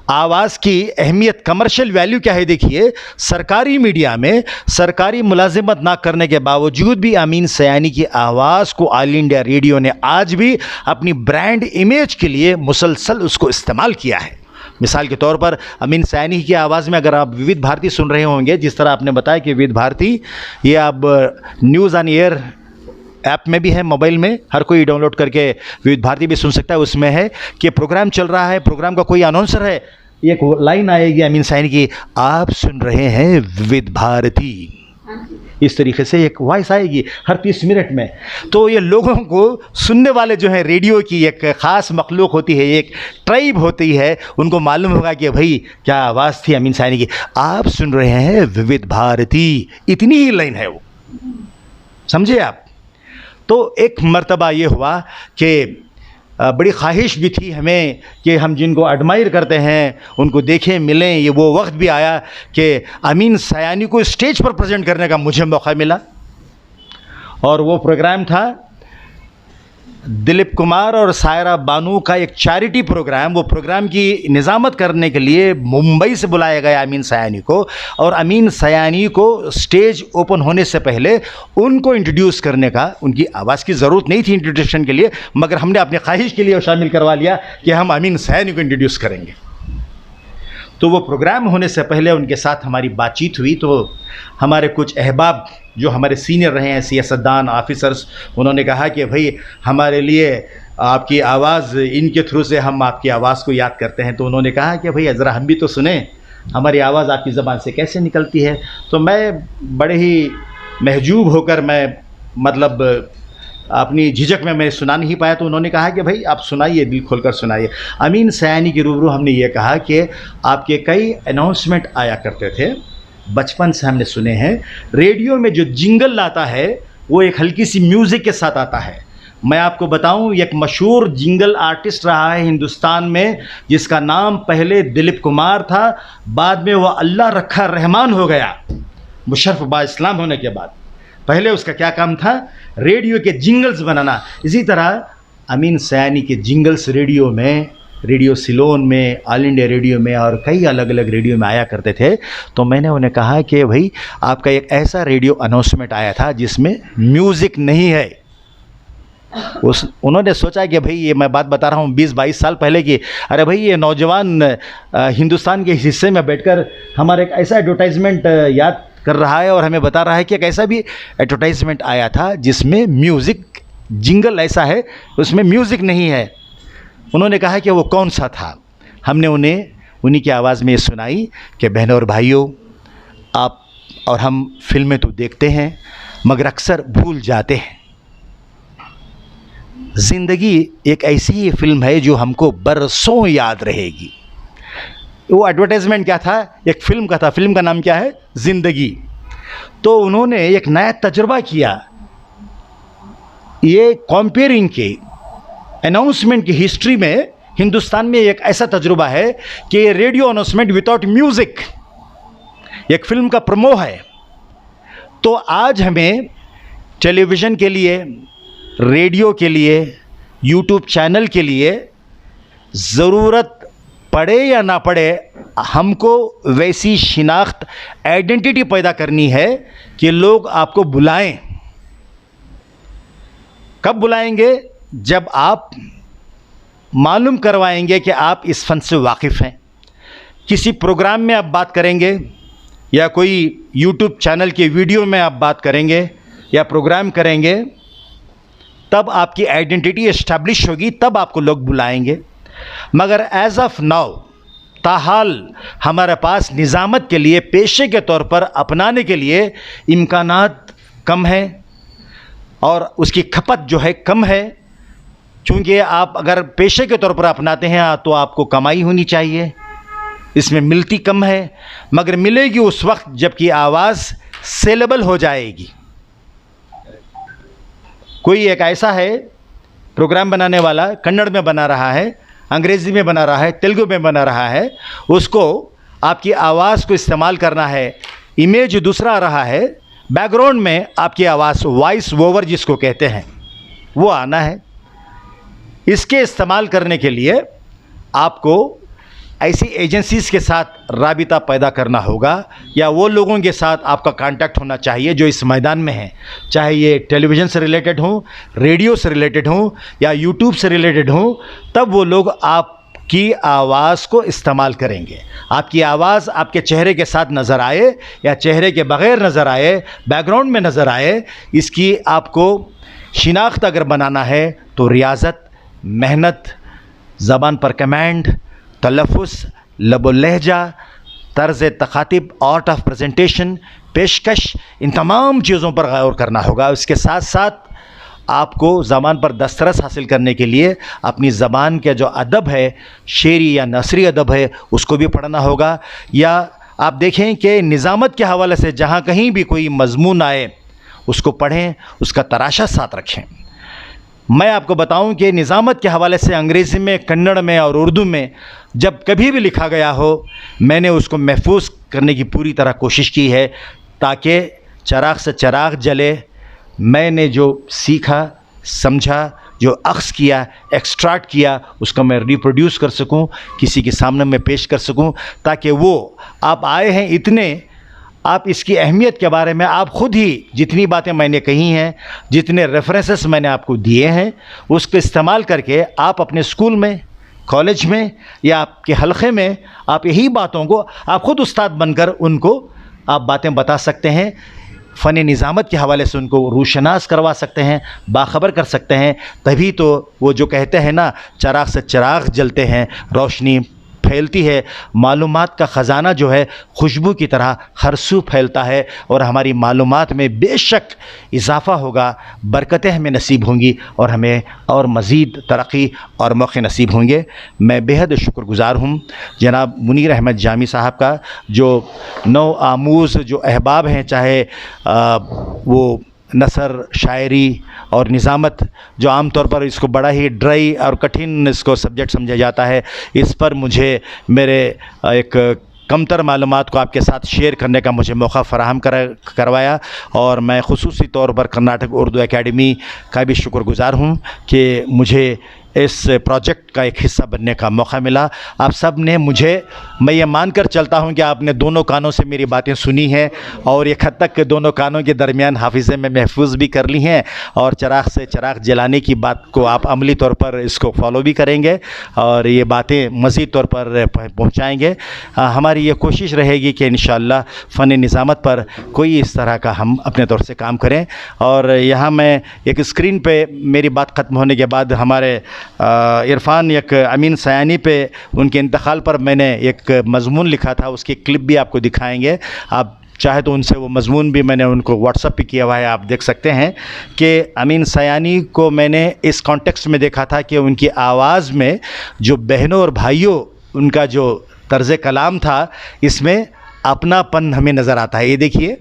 आवाज़ की अहमियत, कमर्शियल वैल्यू क्या है देखिए। सरकारी मीडिया में सरकारी मुलाजिमत ना करने के बावजूद भी अमीन सयानी की आवाज़ को ऑल इंडिया रेडियो ने आज भी अपनी ब्रांड इमेज के लिए मुसलसल उसको इस्तेमाल किया है। मिसाल के तौर पर अमीन सयानी की आवाज़ में अगर आप विविध भारती सुन रहे होंगे, जिस तरह आपने बताया कि विविध भारती ये अब न्यूज़ ऑन एयर ऐप में भी है, मोबाइल में हर कोई डाउनलोड करके विविध भारती भी सुन सकता है। उसमें है कि प्रोग्राम चल रहा है, प्रोग्राम का कोई अनाउंसर है, एक लाइन आएगी अमीन सयानी की, आप सुन रहे हैं विविध भारती, इस तरीके से एक वॉइस आएगी हर 30 मिनट में। तो ये लोगों को सुनने वाले जो है रेडियो की एक ख़ास मखलूक होती है, एक ट्राइब होती है, उनको मालूम होगा कि भाई क्या आवाज़ थी अमीन सयानी की, आप सुन रहे हैं विविध भारती, इतनी ही लाइन है वो, समझे आप। तो एक मर्तबा ये हुआ कि बड़ी ख्वाहिश भी थी हमें कि हम जिनको एडमायर करते हैं उनको देखें, मिलें। ये वो वक्त भी आया कि अमीन सयानी को स्टेज पर प्रेजेंट करने का मुझे मौका मिला, और वो प्रोग्राम था दिलीप कुमार और सायरा बानू का एक चैरिटी प्रोग्राम। वो प्रोग्राम की निज़ामत करने के लिए मुंबई से बुलाया गया अमीन सयानी को, और अमीन सयानी को स्टेज ओपन होने से पहले उनको इंट्रोड्यूस करने का, उनकी आवाज़ की ज़रूरत नहीं थी इंट्रोडक्शन के लिए, मगर हमने अपनी ख्वाहिश के लिए शामिल करवा लिया कि हम अमीन सयानी को इंट्रोड्यूस करेंगे। तो वो प्रोग्राम होने से पहले उनके साथ हमारी बातचीत हुई, तो हमारे कुछ अहबाब जो हमारे सीनियर रहे हैं, सियासतदान, ऑफिसर्स, उन्होंने कहा कि भाई हमारे लिए आपकी आवाज़, इनके थ्रू से हम आपकी आवाज़ को याद करते हैं। तो उन्होंने कहा कि भाई ज़रा हम भी तो सुने, हमारी आवाज़ आपकी ज़बान से कैसे निकलती है। तो मैं बड़े ही महजूब होकर, मैं मतलब अपनी झिझक में मैं सुना नहीं पाया, तो उन्होंने कहा कि भाई आप सुनाइए, दिल खोलकर सुनाइए। अमीन सयानी के रूबरू हमने ये कहा कि आपके कई अनाउंसमेंट आया करते थे, बचपन से हमने सुने हैं। रेडियो में जो जिंगल आता है वो एक हल्की सी म्यूज़िक के साथ आता है। मैं आपको बताऊं, एक मशहूर जिंगल आर्टिस्ट रहा है हिंदुस्तान में, जिसका नाम पहले दिलीप कुमार था, बाद में वह अल्लाह रखा रहमान हो गया मुशर्रफ बा इस्लाम होने के बाद। पहले उसका क्या काम था? रेडियो के जिंगल्स बनाना। इसी तरह अमीन सयानी के जिंगल्स रेडियो में, रेडियो सिलोन में, ऑल इंडिया रेडियो में और कई अलग अलग रेडियो में आया करते थे। तो मैंने उन्हें कहा कि भाई आपका एक ऐसा रेडियो अनाउंसमेंट आया था जिसमें म्यूज़िक नहीं है। उन्होंने सोचा कि भाई ये मैं बात बता रहा हूँ 20-22 साल पहले की, अरे भाई ये नौजवान हिंदुस्तान के हिस्से में बैठकर हमारा एक ऐसा एडवर्टाइजमेंट याद कर रहा है और हमें बता रहा है कि एक ऐसा भी एडवर्टाइजमेंट आया था जिसमें म्यूज़िक, जिंगल ऐसा है उसमें म्यूज़िक नहीं है। उन्होंने कहा कि वो कौन सा था। हमने उन्हें उन्हीं की आवाज़ में सुनाई कि बहनों और भाइयों, आप और हम फिल्में तो देखते हैं मगर अक्सर भूल जाते हैं। ज़िंदगी एक ऐसी ही फिल्म है जो हमको बरसों याद रहेगी। वो एडवर्टाइजमेंट क्या था? एक फिल्म का था। फिल्म का नाम क्या है? ज़िंदगी। तो उन्होंने एक नया तजुर्बा किया, ये कंपेयरिंग के अनाउंसमेंट की हिस्ट्री में हिंदुस्तान में एक ऐसा तजुर्बा है कि रेडियो अनाउंसमेंट विदाउट म्यूज़िक, एक फिल्म का प्रोमो है, तो आज हमें टेलीविज़न के लिए, रेडियो के लिए, यूट्यूब चैनल के लिए ज़रूरत पड़े या ना पड़े, हमको वैसी शिनाख्त, आइडेंटिटी पैदा करनी है कि लोग आपको बुलाएं। कब बुलाएंगे? जब आप मालूम करवाएंगे कि आप इस फ़न से वाकिफ़ हैं। किसी प्रोग्राम में आप बात करेंगे या कोई यूट्यूब चैनल के वीडियो में आप बात करेंगे या प्रोग्राम करेंगे, तब आपकी आइडेंटिटी एस्टैब्लिश होगी, तब आपको लोग बुलाएंगे। मगर एज़ ऑफ नाउ, ताहाल हमारे पास निज़ामत के लिए पेशे के तौर पर अपनाने के लिए इम्कानात कम हैं और उसकी खपत जो है कम है। चूँकि आप अगर पेशे के तौर पर अपनाते हैं तो आपको कमाई होनी चाहिए, इसमें मिलती कम है, मगर मिलेगी उस वक्त जबकि आवाज़ सेलेबल हो जाएगी। कोई एक ऐसा है प्रोग्राम बनाने वाला, कन्नड़ में बना रहा है, अंग्रेज़ी में बना रहा है, तेलुगु में बना रहा है, उसको आपकी आवाज़ को इस्तेमाल करना है, इमेज दूसरा आ रहा है, बैकग्राउंड में आपकी आवाज़, वॉइस ओवर जिसको कहते हैं, वो आना है। इसके इस्तेमाल करने के लिए आपको ऐसी एजेंसीज़ के साथ राबिता पैदा करना होगा या वो लोगों के साथ आपका कांटेक्ट होना चाहिए जो इस मैदान में हैं, चाहे ये टेलीविज़न से रिलेटेड हों, रेडियो से रिलेटेड हों या यूट्यूब से रिलेटेड हों। तब वो लोग आपकी आवाज़ को इस्तेमाल करेंगे। आपकी आवाज़ आपके चेहरे के साथ नज़र आए या चेहरे के बग़ैर नज़र आए, बैकग्राउंड में नज़र आए, इसकी आपको शिनाख्त अगर बनाना है तो रियाज़त, मेहनत, ज़बान पर कमांड, तलफ़ुज़, लबो लहजा, तर्ज़ तख़ातिब, आर्ट ऑफ प्रेजेंटेशन, पेशकश, इन तमाम चीज़ों पर गौर करना होगा। उसके साथ साथ आपको ज़बान पर दस्तरस हासिल करने के लिए अपनी ज़बान के जो अदब है, शेरी या नसरी अदब है, उसको भी पढ़ना होगा। या आप देखें कि निज़ामत के हवाले से जहाँ कहीं भी कोई मज़मून आए उसको पढ़ें, उसका तराशा साथ रखें। मैं आपको बताऊं कि निज़ामत के हवाले से अंग्रेज़ी में, कन्नड़ में और उर्दू में जब कभी भी लिखा गया हो, मैंने उसको महफूज करने की पूरी तरह कोशिश की है ताकि चिराग से चिराग जले। मैंने जो सीखा, समझा, जो अख्ज़ किया, एक्सट्रैक्ट किया, उसको मैं रिप्रोड्यूस कर सकूं, किसी के सामने मैं पेश कर सकूं, ताकि वो आप आए हैं इतने, आप इसकी अहमियत के बारे में आप ख़ुद ही जितनी बातें मैंने कही हैं, जितने रेफरेंसेस मैंने आपको दिए हैं, उसको इस्तेमाल करके आप अपने स्कूल में, कॉलेज में या आपके हलक़े में आप यही बातों को आप ख़ुद उस्ताद बनकर उनको आप बातें बता सकते हैं। फ़न निज़ामत के हवाले से उनको रूशनास करवा सकते हैं, बाखबर कर सकते हैं। तभी तो वो जो कहते हैं ना, चिराग से चिराग जलते हैं, रोशनी फैलती है। मालूमात का ख़जाना जो है खुशबू की तरह हर सू फैलता है और हमारी मालूमात में बेशक इजाफ़ा होगा, बरकतें हमें नसीब होंगी और हमें और मज़ीद तरक्की और मौक़े नसीब होंगे। मैं बेहद शुक्रगुज़ार हूँ जनाब मुनीर अहमद जामी साहब का, जो नौ आमूज़ जो अहबाब हैं, चाहे वो नसर, शायरी और निज़ामत, जो आम तौर पर इसको बड़ा ही ड्राई और कठिन इसको सब्जेक्ट समझा जाता है, इस पर मुझे मेरे एक कमतर मालूमात को आपके साथ शेयर करने का मुझे मौका फ़राहम करवाया और मैं ख़ुसूसी तौर पर कर्नाटक उर्दू एकेडमी का भी शुक्रगुज़ार हूँ कि मुझे इस प्रोजेक्ट का एक हिस्सा बनने का मौका मिला। आप सब ने मुझे, मैं ये मानकर चलता हूँ कि आपने दोनों कानों से मेरी बातें सुनी हैं और एक हद तक के दोनों कानों के दरमियान हाफिज़े में महफूज भी कर ली हैं और चिराग से चिराग जलाने की बात को आप अमली तौर पर इसको फॉलो भी करेंगे और ये बातें मज़ीद तौर पर पहुँचाएँगे। हमारी ये कोशिश रहेगी कि इंशाअल्लाह फ़न निज़ामत पर कोई इस तरह का हम अपने तौर से काम करें। और यहाँ मैं एक स्क्रीन पे मेरी बात ख़त्म होने के बाद हमारे इरफान एक अमीन सयानी पे उनके इंतकाल पर मैंने एक मज़मून लिखा था, उसकी क्लिप भी आपको दिखाएंगे। आप चाहे तो उनसे वो मज़मून भी मैंने उनको व्हाट्सएप पे किया हुआ है, आप देख सकते हैं कि अमीन सयानी को मैंने इस कॉन्टेक्स्ट में देखा था कि उनकी आवाज़ में जो बहनों और भाइयों, उनका जो तर्ज़ कलाम था, इसमें अपनापन हमें नज़र आता है। ये देखिए,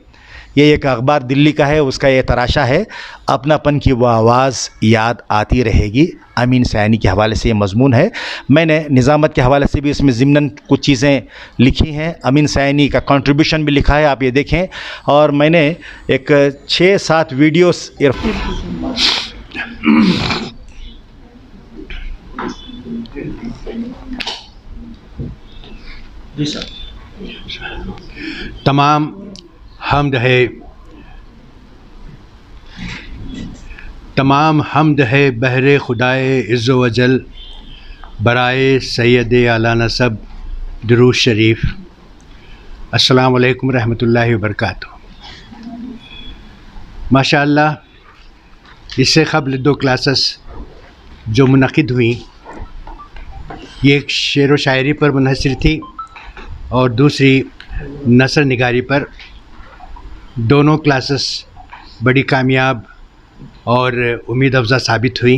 ये एक अखबार दिल्ली का है, उसका ये तराशा है, अपनापन की वो आवाज़ याद आती रहेगी। अमीन सयानी के हवाले से ये मज़मून है। मैंने निज़ामत के हवाले से भी इसमें ज़िम्नन कुछ चीज़ें लिखी हैं। अमीन सयानी का कंट्रीब्यूशन भी लिखा है, आप ये देखें। और मैंने एक 6-7 वीडियोस जी सर। तमाम हमद है बहरे खुदाए इज़्ज़ो वजल बराए सैयद आला नसब दुरूद शरीफ। अस्सलाम वालेकुम रहमतुल्लाहि व बरकातुहू। माशाअल्लाह इससे क़ब्ल 2 क्लासेस जो मुनक़िद हुई, ये एक शेर व शायरी पर मुनहसर थी और दूसरी नसर निगारी पर। दोनों क्लासेस बड़ी कामयाब और उम्मीद अफ़ज़ा साबित हुई।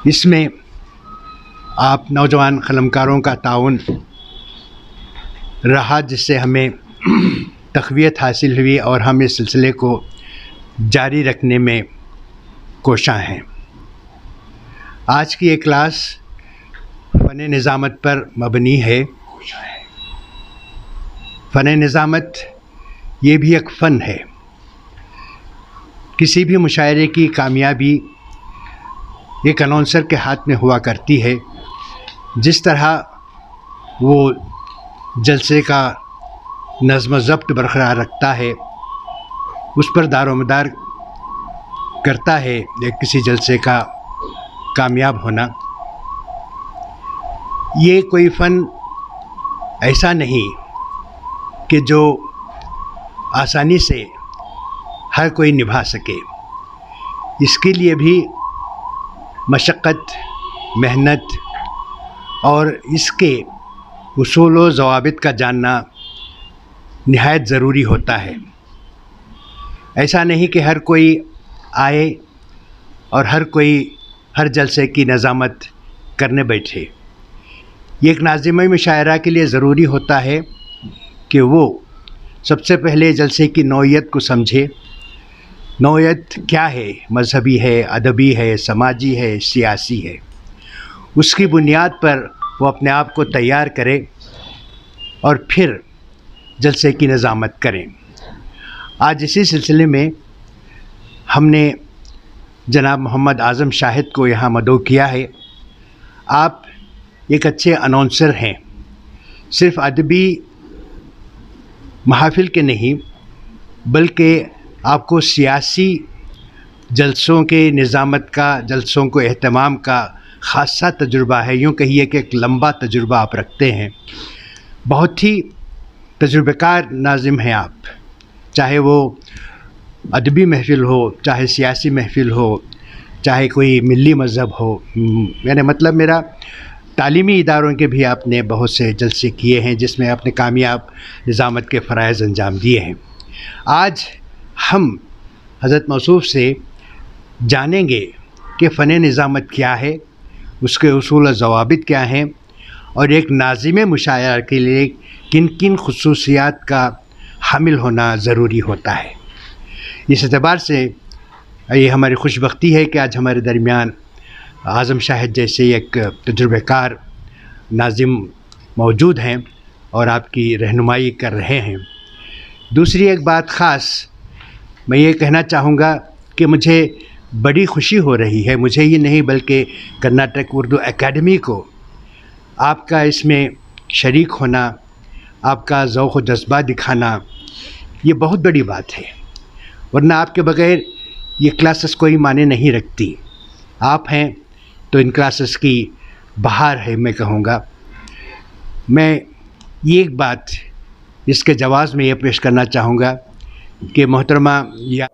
इसमें आप नौजवान क़लमकारों का ताउन रहा, जिससे हमें तक़वियत हासिल हुई और हम इस सिलसिले को जारी रखने में कोशां हैं। आज की ये क्लास फ़न निज़ामत पर मबनी है। फ़न निज़ामत ये भी एक फ़न है। किसी भी मुशायरे की कामयाबी एक अनाउंसर के हाथ में हुआ करती है। जिस तरह वो जलसे का नज़्म ज़ब्त बरक़रार रखता है, उस पर दारोमदार करता है एक किसी जलसे का कामयाब होना। ये कोई फ़न ऐसा नहीं कि जो आसानी से हर कोई निभा सके। इसके लिए भी मशक्क़त, मेहनत और इसके उसूल व ज़वाबित का जानना निहायत ज़रूरी होता है। ऐसा नहीं कि हर कोई आए और हर कोई हर जलसे की नज़ामत करने बैठे। ये एक नाज़िम मुशायरा के लिए ज़रूरी होता है कि वो सबसे पहले जलसे की नौइयत को समझे। नौइयत क्या है? मज़हबी है, अदबी है, समाजी है, सियासी है। उसकी बुनियाद पर वो अपने आप को तैयार करे और फिर जलसे की नज़ामत करें। आज इसी सिलसिले में हमने जनाब मोहम्मद आज़म शाहिद को यहाँ मदऊ किया है। आप एक अच्छे अनाउंसर हैं, सिर्फ़ अदबी महफ़िल के नहीं बल्कि आपको सियासी जलसों के निज़ामत का, जलसों को एहतमाम का ख़ासा तजुर्बा है। यूँ कहिए कि एक लंबा तजुर्बा आप रखते हैं। बहुत ही तजुर्बेकार नाज़िम हैं आप, चाहे वो अदबी महफ़िल हो, चाहे सियासी महफ़िल हो, चाहे कोई मिली मज़हब हो। यानी मतलब मेरा तालीमी इदारों के भी आपने बहुत से जलसे किए हैं जिसमें आपने कामयाब निज़ामत के फ़राइज़ अंजाम दिए हैं। आज हम हज़रत मौसूफ़ से जानेंगे कि फ़न निज़ामत क्या है, उसके उसूल और ज़वाबित क्या हैं और एक नाज़िम मुशायरा के लिए किन किन खुसूसियात का हामिल होना ज़रूरी होता है। इस एतबार से ये हमारी खुशबख्ती है कि आज हमारे दरमियान आज़म शाहिद जैसे एक तजुर्बेकार नाज़िम मौजूद हैं और आपकी रहनुमाई कर रहे हैं। दूसरी एक बात ख़ास मैं ये कहना चाहूँगा कि मुझे बड़ी खुशी हो रही है, मुझे ही नहीं बल्कि कर्नाटक उर्दू एकेडमी को आपका इसमें शरीक होना, आपका ज़ौक़ व जज्बा दिखाना, ये बहुत बड़ी बात है। वरना आपके बग़ैर ये क्लासेस कोई माने नहीं रखती। आप हैं तो इन क्लासेस की बहार है, मैं कहूँगा। मैं ये एक बात इसके जवाब में ये पेश करना चाहूँगा कि मोहतरमा या